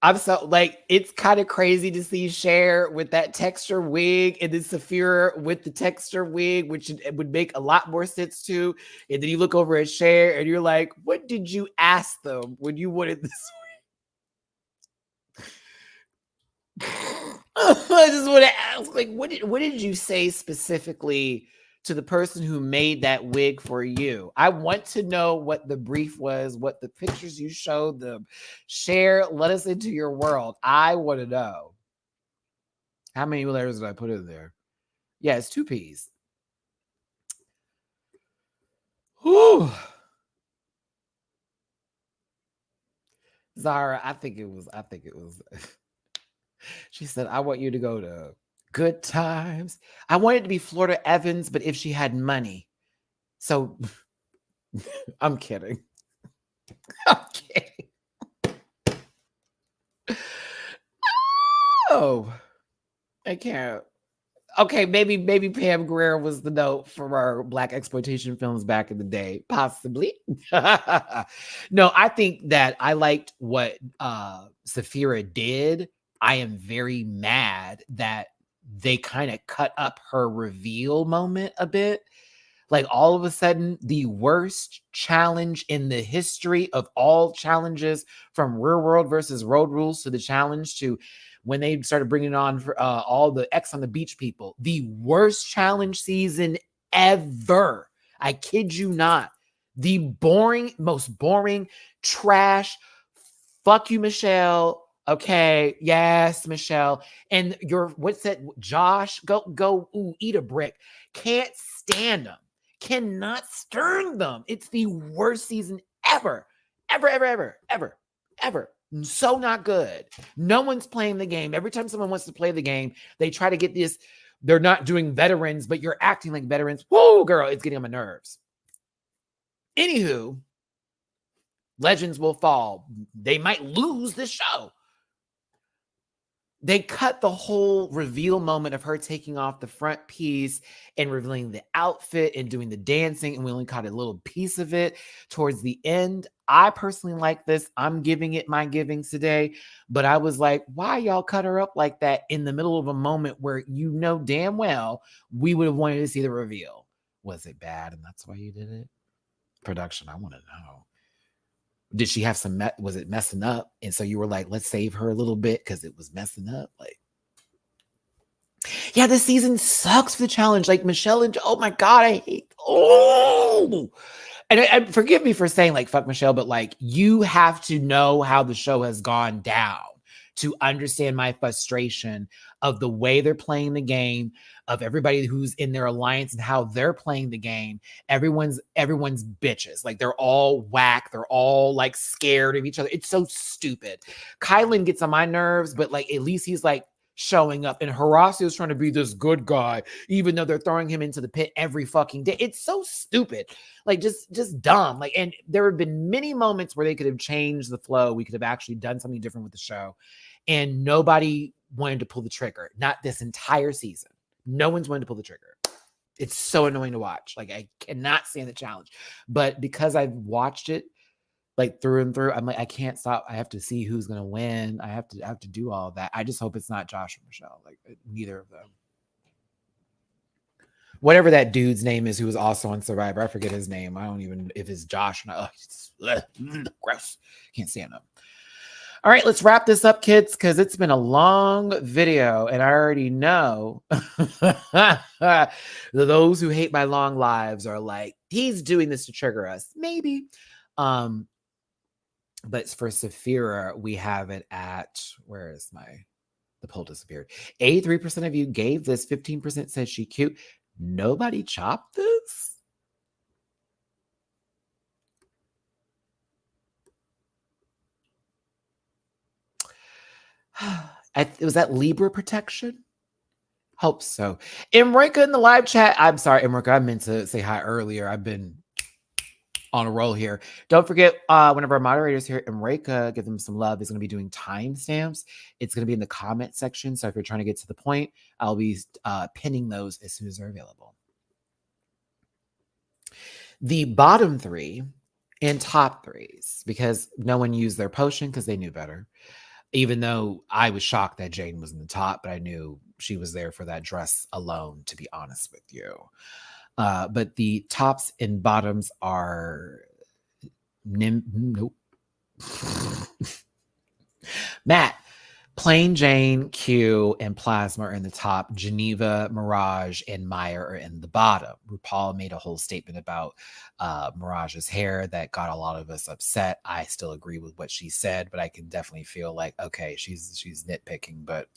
I'm so like, it's kind of crazy to see Cher with that texture wig and then Saphira with the texture wig, which would make a lot more sense too. And then you look over at Cher and you're like, what did you ask them when you wanted this wig? I just want to ask, like, what did you say specifically to the person who made that wig for you? I want to know what the brief was, what the pictures you showed them. Share, let us into your world. I want to know. How many letters did I put in there? Yeah, it's 2 P's. Whew. Zara, I think it was. She said, I want you to go to Good Times. I wanted to be Florida Evans, but if she had money. So I'm kidding. I'm kidding. Oh, I can't. Okay, maybe Pam Grier was the note from our Black exploitation films back in the day, possibly. No, I think that I liked what Saphira did. I am very mad that they kind of cut up her reveal moment a bit. Like all of a sudden, the worst challenge in the history of all challenges, from Real World versus Road Rules to the challenge to when they started bringing on for, all the X on the Beach people, the worst challenge season ever. I kid you not. The most boring, trash. Fuck you, Michelle. Okay, yes, Michelle. And what's that? Josh, go, eat a brick. Can't stand them. Cannot stand them. It's the worst season ever. Ever. So not good. No one's playing the game. Every time someone wants to play the game, they try to get this. They're not doing veterans, but you're acting like veterans. Whoa, girl, it's getting on my nerves. Anywho, Legends will fall. They might lose the show. They cut the whole reveal moment of her taking off the front piece and revealing the outfit and doing the dancing, and we only caught a little piece of it towards the end. I personally like this. I'm giving it my givings today, but I was like, why y'all cut her up like that in the middle of a moment where you know damn well we would have wanted to see the reveal? Was it bad and that's why you did it? Production, I want to know. Did she have some, was it messing up? And so you were like, let's save her a little bit because it was messing up. Like, yeah, this season sucks for the challenge. Like Michelle and, oh my God, I hate, and forgive me for saying like, fuck Michelle, but like, you have to know how the show has gone down to understand my frustration of the way they're playing the game, of everybody who's in their alliance and how they're playing the game. Everyone's bitches. Like they're all whack. They're all like scared of each other. It's so stupid. Kylan gets on my nerves, but like at least he's like showing up, and Horacio's trying to be this good guy, even though they're throwing him into the pit every fucking day. It's so stupid. Like just dumb. Like, and there have been many moments where they could have changed the flow. We could have actually done something different with the show. And nobody wanted to pull the trigger. Not this entire season. No one's wanted to pull the trigger. It's so annoying to watch. Like, I cannot stand the challenge. But because I've watched it like through and through, I'm like, I can't stop. I have to see who's gonna win. I have to do all of that. I just hope it's not Josh or Michelle. Like neither of them. Whatever that dude's name is who was also on Survivor. I forget his name. I don't even if it's Josh or not. Gross. Can't stand him. All right, let's wrap this up, kids, because it's been a long video, and I already know those who hate my long lives are like, he's doing this to trigger us. Maybe. But for Saphira, we have it at, where is the poll disappeared. 83% of you gave this, 15% said she cute. Nobody chopped this? Was that Libra protection? Hope so. Emrika in the live chat. I'm sorry, Emrika. I meant to say hi earlier. I've been on a roll here. Don't forget, one of our moderators here, Emrika, give them some love, is going to be doing timestamps. It's going to be in the comment section. So if you're trying to get to the point, I'll be pinning those as soon as they're available. The bottom three and top threes, because no one used their potion because they knew better. Even though I was shocked that Jane was in the top, but I knew she was there for that dress alone, to be honest with you. But the tops and bottoms are nope. Matt, Plain Jane, Q, and Plasma are in the top. Geneva, Mirage, and Mhi'Ya are in the bottom. RuPaul made a whole statement about Mirage's hair that got a lot of us upset. I still agree with what she said, but I can definitely feel like, okay, she's nitpicking, but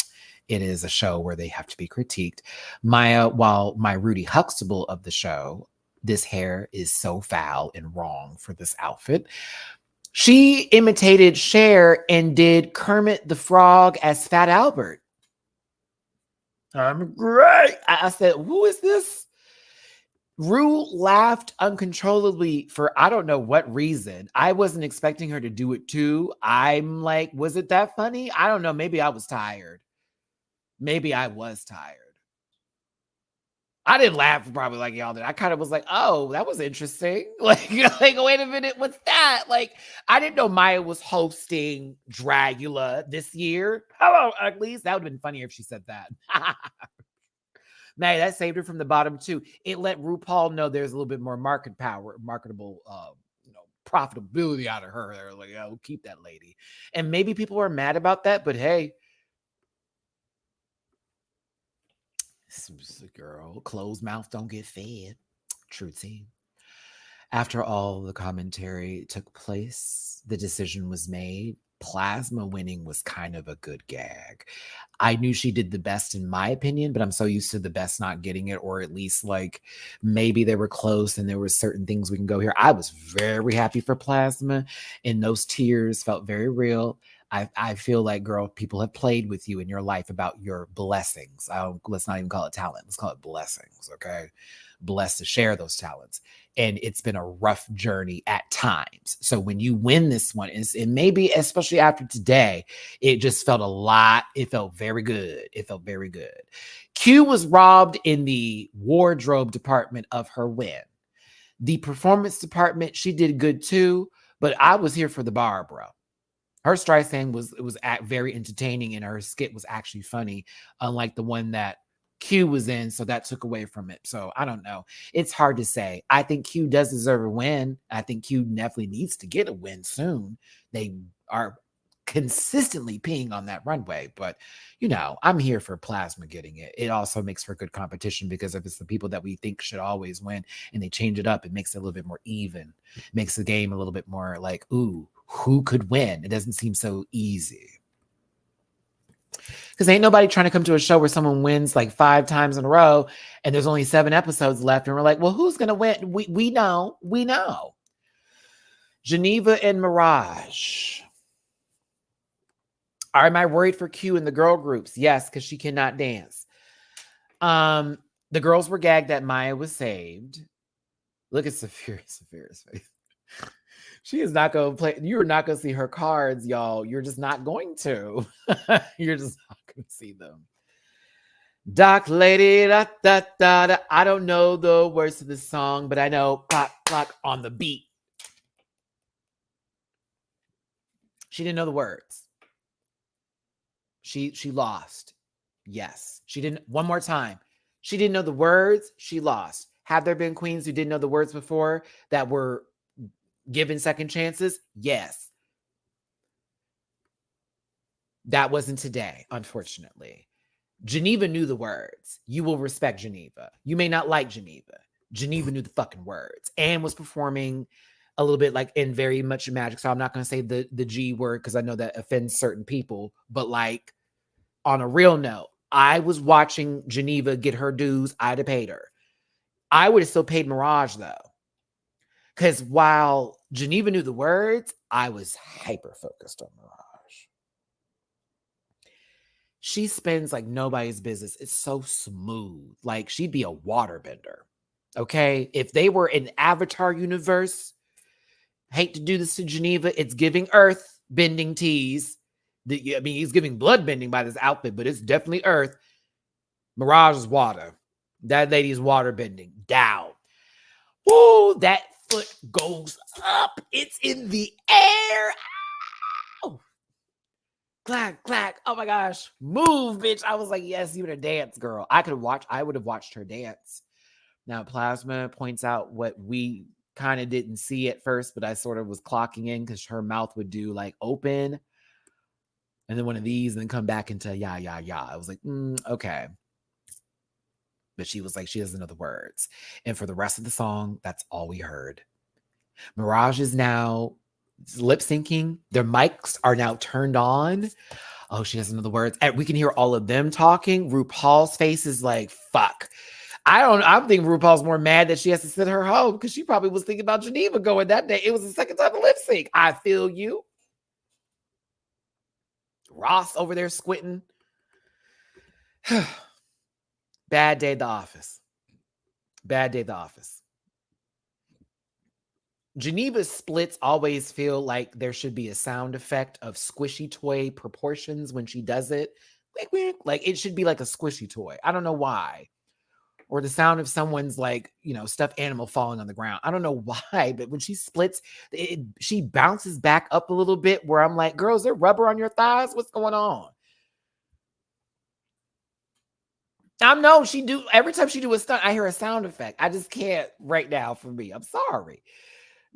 it is a show where they have to be critiqued. Mhi'Ya, while my Rudy Huxtable of the show, this hair is so foul and wrong for this outfit. She imitated Cher and did Kermit the Frog as Fat Albert. I'm great. I said, who is this? Ru laughed uncontrollably for I don't know what reason. I wasn't expecting her to do it too. I'm like, was it that funny? I don't know. Maybe I was tired. Maybe I was tired. I didn't laugh probably like y'all did. I kind of was like, oh, that was interesting. Like, wait a minute, what's that? Like, I didn't know Mhi'Ya was hosting Dragula this year. Hello, uglies. That would have been funnier if she said that. Man, that saved her from the bottom too. It let RuPaul know there's a little bit more marketable, profitability out of her. They're like, oh, keep that lady. And maybe people are mad about that, but hey, girl, closed mouth don't get fed. True tea. After all the commentary took place, the decision was made. Plasma winning was kind of a good gag. I knew she did the best in my opinion, but I'm so used to the best not getting it, or at least like maybe they were close and there were certain things we can go here. I was very happy for Plasma, and those tears felt very real. I feel like, girl, people have played with you in your life about your blessings. Let's not even call it talent. Let's call it blessings, okay? Blessed to share those talents. And it's been a rough journey at times. So when you win this one, and maybe especially after today, it just felt a lot. It felt very good. It felt very good. Q was robbed in the wardrobe department of her win. The performance department, she did good too, but I was here for the bar, bro. Her Streisand was very entertaining, and her skit was actually funny, unlike the one that Q was in. So that took away from it. So I don't know. It's hard to say. I think Q does deserve a win. I think Q definitely needs to get a win soon. They are consistently peeing on that runway, but I'm here for Plasma getting it. It also makes for good competition, because if it's the people that we think should always win and they change it up, it makes it a little bit more even. It makes the game a little bit more like, ooh, who could win? It doesn't seem so easy. Because ain't nobody trying to come to a show where someone wins like 5 times in a row and there's only 7 episodes left. And we're like, well, who's going to win? We know. Geneva and Mirage. Am I worried for Q in the girl groups? Yes, because she cannot dance. The girls were gagged that Mhi'Ya was saved. Look at Saphira's face. She is not going to play. You're not going to see her cards, y'all. You're just not going to. You're just not going to see them. Doc Lady, da, da, da, da. I don't know the words to this song, but I know clock, clock on the beat. She didn't know the words. She lost. Yes. She didn't. One more time. She didn't know the words. She lost. Have there been queens who didn't know the words before that were given second chances? Yes. That wasn't today, unfortunately. Geneva knew the words. You will respect Geneva. You may not like Geneva. Geneva knew the fucking words and was performing a little bit like in very much magic. So I'm not going to say the G word because I know that offends certain people. But like on a real note, I was watching Geneva get her dues. I'd have paid her. I would have still paid Mirage though. Because while Geneva knew the words, I was hyper focused on Mirage. She spins like nobody's business. It's so smooth. Like she'd be a waterbender. Okay. If they were in Avatar universe, hate to do this to Geneva. It's giving earth bending tease. He's giving blood bending by this outfit, but it's definitely earth. Mirage is water. That lady's water bending down. Woo, that foot goes up. It's in the air. Ow. Clack, clack. Oh my gosh. Move, bitch. I was like, yes, you're a dance girl. I would have watched her dance. Now, Plasma points out what we kind of didn't see at first, but I sort of was clocking in because her mouth would do like open and then one of these and then come back into yeah, yeah, yeah. I was like, okay. But she was like, she doesn't know the words. And for the rest of the song, that's all we heard. Mirage is now lip syncing. Their mics are now turned on. Oh, she doesn't know the words. And we can hear all of them talking. RuPaul's face is like, fuck. I think RuPaul's more mad that she has to send her home because she probably was thinking about Geneva going that day. It was the second time to lip sync. I feel you. Ross over there squinting. Bad day at the office. Bad day at the office. Geneva's splits always feel like there should be a sound effect of squishy toy proportions when she does it. Like it should be like a squishy toy. I don't know why. Or the sound of someone's like, stuffed animal falling on the ground. I don't know why, but when she splits, she bounces back up a little bit where I'm like, girl, is there rubber on your thighs? What's going on? I know every time she do a stunt, I hear a sound effect. I just can't right now for me. I'm sorry.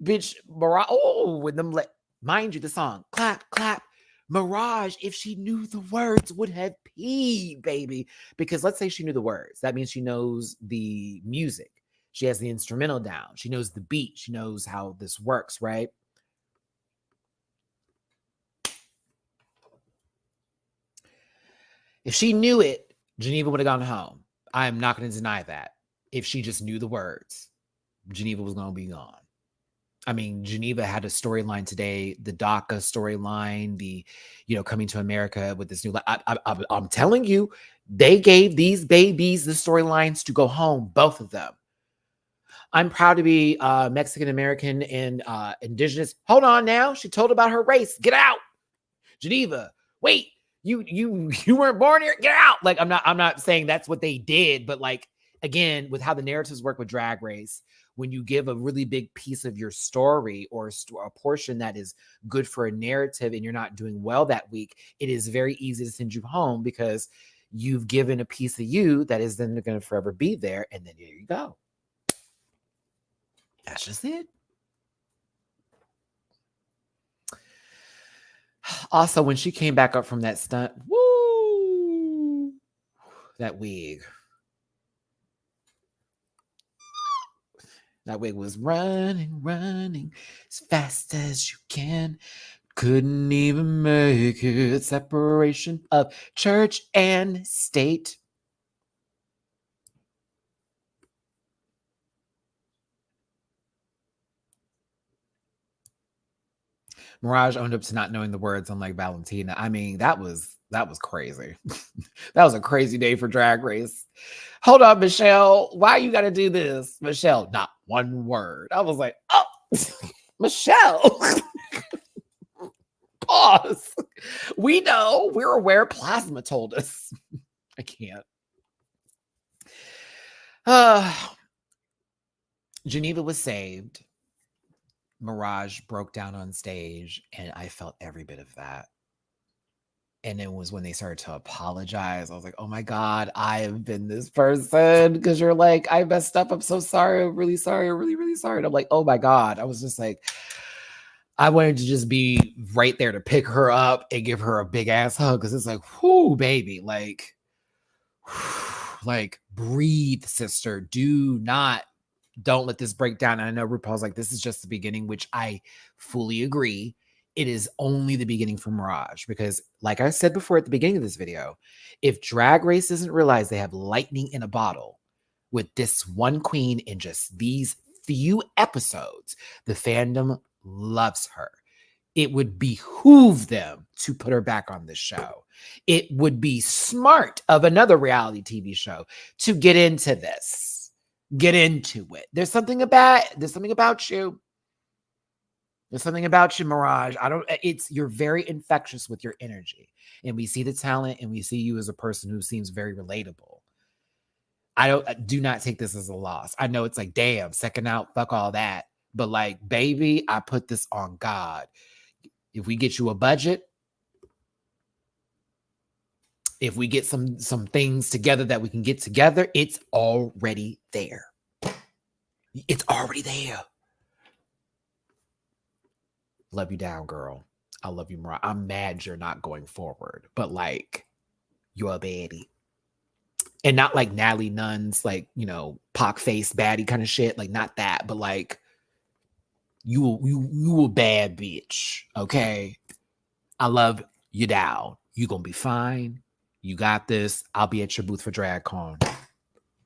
Bitch, Mirage, with them, mind you, the song, clap, clap. Mirage, if she knew the words, would have peed, baby. Because let's say she knew the words. That means she knows the music. She has the instrumental down. She knows the beat. She knows how this works, right? If she knew it, Geneva would have gone home. I am not going to deny that. If she just knew the words, Geneva was going to be gone. I mean, Geneva had a storyline today, the DACA storyline, the, coming to America with this new. I'm telling you, they gave these babies the storylines to go home, both of them. I'm proud to be Mexican American and indigenous. Hold on now. She told about her race. Get out. Geneva. Wait, you weren't born here. Get out. Like, I'm not saying that's what they did, but like, again, with how the narratives work with Drag Race, when you give a really big piece of your story or a portion that is good for a narrative and you're not doing well that week, it is very easy to send you home because you've given a piece of you that is then going to forever be there. And then here you go. That's just it. Also, when she came back up from that stunt, woo, that wig. That wig was running as fast as you can. Couldn't even make it. Separation of church and state. Mirage owned up to not knowing the words, unlike Valentina. I mean, that was crazy. That was a crazy day for Drag Race. Hold on, Michelle. Why you got to do this? Michelle, not one word. I was like, oh, Michelle. Pause. We know. We're aware. Plasma told us. I can't. Geneva was saved. Mirage broke down on stage, and I felt every bit of that. And it was when they started to apologize. I was like, oh my God, I have been this person. Because you're like, I messed up. I'm so sorry. I'm really sorry. I'm really, really sorry. And I'm like, oh my God. I was just like, I wanted to just be right there to pick her up and give her a big ass hug. Because it's like, whoo, baby. Like, breathe, sister. Don't let this break down. And I know RuPaul's like, this is just the beginning, which I fully agree. It is only the beginning for Mirage because, like I said before at the beginning of this video, if Drag Race doesn't realize they have lightning in a bottle with this one queen in just these few episodes, the fandom loves her. It would behoove them to put her back on this show. It would be smart of another reality TV show to get into this. Get into it. There's something about you. There's something about you, Mirage. You're very infectious with your energy. And we see the talent and we see you as a person who seems very relatable. Do not take this as a loss. I know it's like, damn, second out, fuck all that. But like, baby, I put this on God. If we get you a budget, if we get some things together that we can get together, it's already there. It's already there. Love you down, girl. I love you, Mariah. I'm mad you're not going forward, but like, you're a baddie. And not like Natalie Nunn's, like, pock face baddie kind of shit. Like, not that, but like, you a bad bitch, okay? I love you down. You gonna be fine. You got this. I'll be at your booth for DragCon.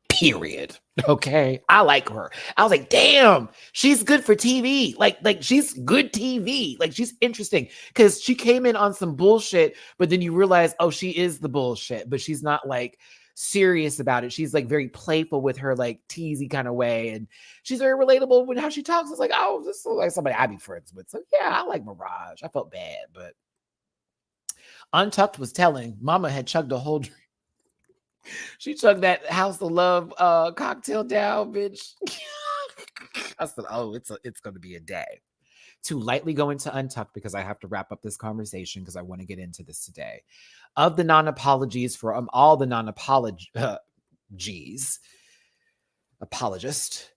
Period. Okay. I like her. I was like, damn, she's good for TV. Like she's good TV. Like, she's interesting because she came in on some bullshit, but then you realize, oh, she is the bullshit, but she's not like serious about it. She's like very playful with her like teasy kind of way. And she's very relatable with how she talks. It's like, oh, this is like somebody I'd be friends with. So yeah, I like Mirage. I felt bad, but Untucked was telling Mama had chugged a whole drink. She chugged that House of Love cocktail down, bitch. I said, oh, it's going to be a day. To lightly go into Untucked because I have to wrap up this conversation because I want to get into this today. Of the non-apologies for all the non-apologies, apologist,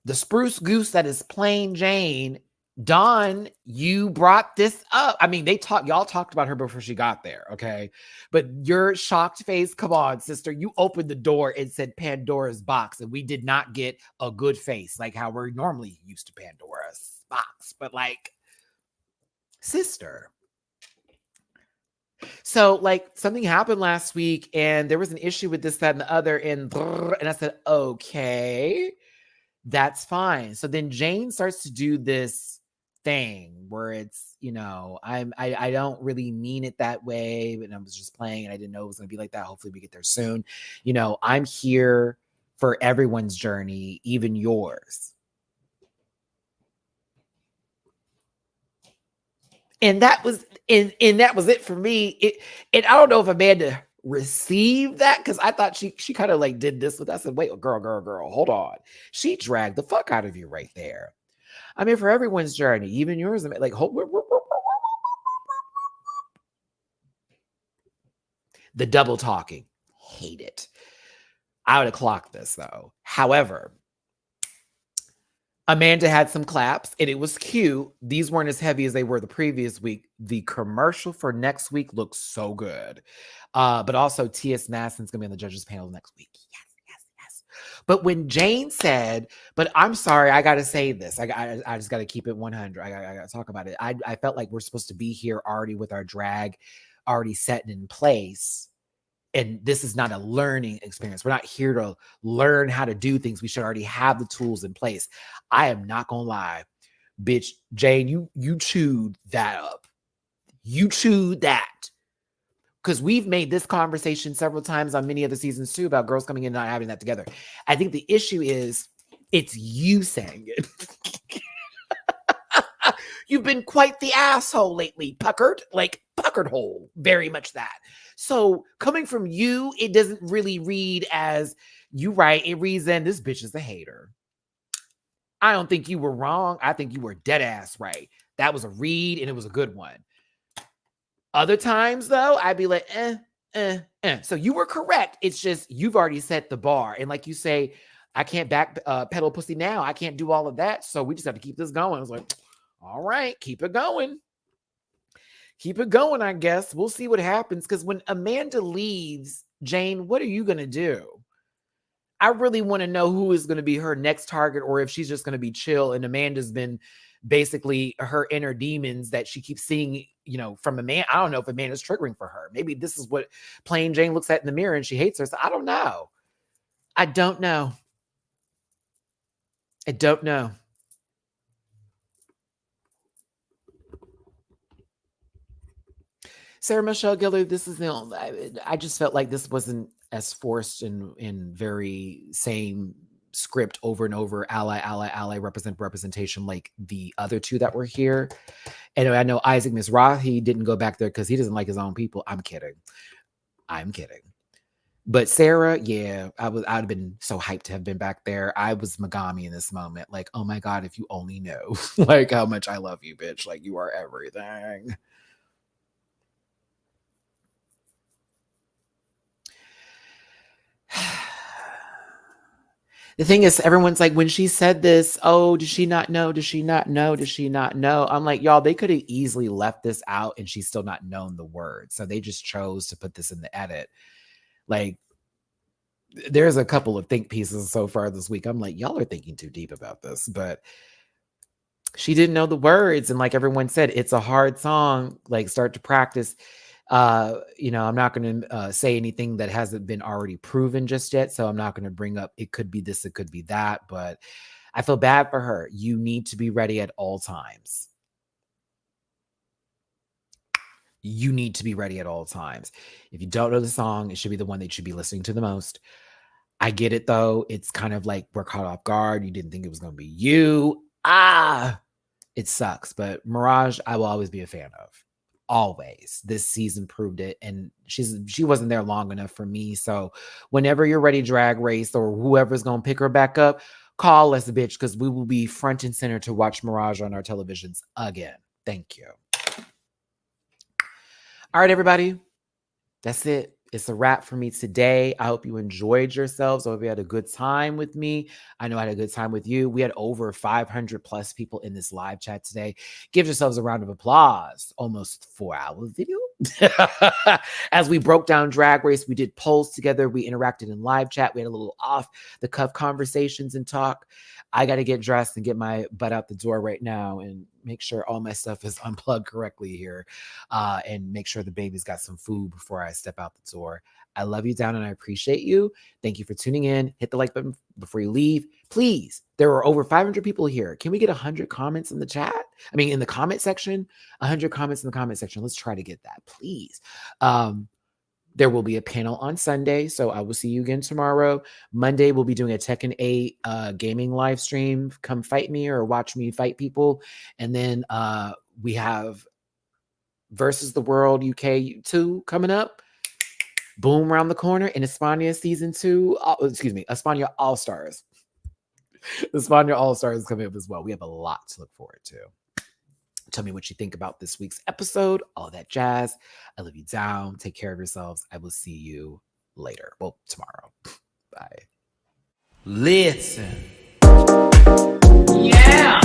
the spruce goose that is plain Jane. Dawn, you brought this up. I mean, y'all talked about her before she got there, okay? But your shocked face, come on, sister. You opened the door and said Pandora's box, and we did not get a good face like how we're normally used to Pandora's box. But like, sister. So like, something happened last week and there was an issue with this, that, and the other, and I said, okay. That's fine. So then Jane starts to do this thing where it's, I don't really mean it that way, but I was just playing and I didn't know it was going to be like that. Hopefully we get there soon. I'm here for everyone's journey, even yours. And that was that was it for me. And I don't know if Amanda received that, because I thought she kind of like did this with us. I said, wait, girl, hold on. She dragged the fuck out of you right there. I'm here for everyone's journey, even yours. Like, the double talking, hate it. I would have clocked this though. However, Amanda had some claps and it was cute. These weren't as heavy as they were the previous week. The commercial for next week looks so good. But also T.S. Masson's going to be on the judges panel next week. Yes. But when Jane said, but I'm sorry, I got to say this. I just got to keep it 100. I got to talk about it. I felt like we're supposed to be here already with our drag already set in place. And this is not a learning experience. We're not here to learn how to do things. We should already have the tools in place. I am not going to lie. Bitch, Jane, you chewed that up. You chewed that. Because we've made this conversation several times on many of the seasons too about girls coming in and not having that together. I think the issue is it's you saying it. You've been quite the asshole lately, puckered hole, very much that. So coming from you, it doesn't really read as you right. It reads then this bitch is a hater. I don't think you were wrong. I think you were dead ass right. That was a read and it was a good one. Other times though, I'd be like, So you were correct. It's just, you've already set the bar. And like you say, I can't back pedal pussy now. I can't do all of that. So we just have to keep this going. I was like, all right, keep it going. Keep it going, I guess. We'll see what happens. Because when Amanda leaves, Jane, what are you going to do? I really want to know who is going to be her next target, or if she's just going to be chill. And Amanda's been basically her inner demons that she keeps seeing, from Amanda. I don't know if Amanda's triggering for her. Maybe this is what plain Jane looks at in the mirror and she hates her. So I don't know. I don't know. Sarah Michelle Gellar, this is the only, I just felt like this wasn't as forced and very same script over and over, ally, representation like the other two that were here. And I know Isaac Mizrahi didn't go back there because he doesn't like his own people. I'm kidding. But Sarah, yeah, I'd have been so hyped to have been back there. I was Megami in this moment. Like, oh my God, if you only know like how much I love you, bitch. Like, you are everything. The thing is, everyone's like, when she said this, oh, does she not know? I'm like, y'all, they could have easily left this out and she's still not known the word. So they just chose to put this in the edit. Like, there's a couple of think pieces so far this week. I'm like, y'all are thinking too deep about this, but she didn't know the words. And like everyone said, it's a hard song. Like, start to practice. I'm not going to say anything that hasn't been already proven just yet. So I'm not going to bring up, it could be this, it could be that, but I feel bad for her. You need to be ready at all times. You need to be ready at all times. If you don't know the song, it should be the one that you should be listening to the most. I get it though. It's kind of like we're caught off guard. You didn't think it was going to be you. It sucks. But Mirage, I will always be a fan of. Always. This season proved it, and she wasn't there long enough for me. So whenever you're ready, Drag Race or whoever's gonna pick her back up, call us, bitch, because we will be front and center to watch Mirage on our televisions again. Thank you. All right, everybody, that's it. It's a wrap for me today. I hope you enjoyed yourselves. I hope you had a good time with me. I know I had a good time with you. We had over 500 plus people in this live chat today. Give yourselves a round of applause. Almost 4-hour video. As we broke down Drag Race, we did polls together. We interacted in live chat. We had a little off the cuff conversations and talk. I got to get dressed and get my butt out the door right now and make sure all my stuff is unplugged correctly here, and make sure the baby's got some food before I step out the door. I love you down and I appreciate you. Thank you for tuning in. Hit the like button before you leave. Please, there are over 500 people here. Can we get 100 comments in the chat? I mean, in the comment section, 100 comments in the comment section. Let's try to get that, please. There will be a panel on Sunday, so I will see you again tomorrow. Monday, we'll be doing a Tekken 8 gaming live stream. Come fight me or watch me fight people. And then we have Versus the World UK 2 coming up. Boom, around the corner. And España season 2. España All-Stars. España All-Stars is coming up as well. We have a lot to look forward to. Tell me what you think about this week's episode, all that jazz. I love you down. Take care of yourselves. I will see you later. Well, tomorrow. Bye. Listen. Yeah.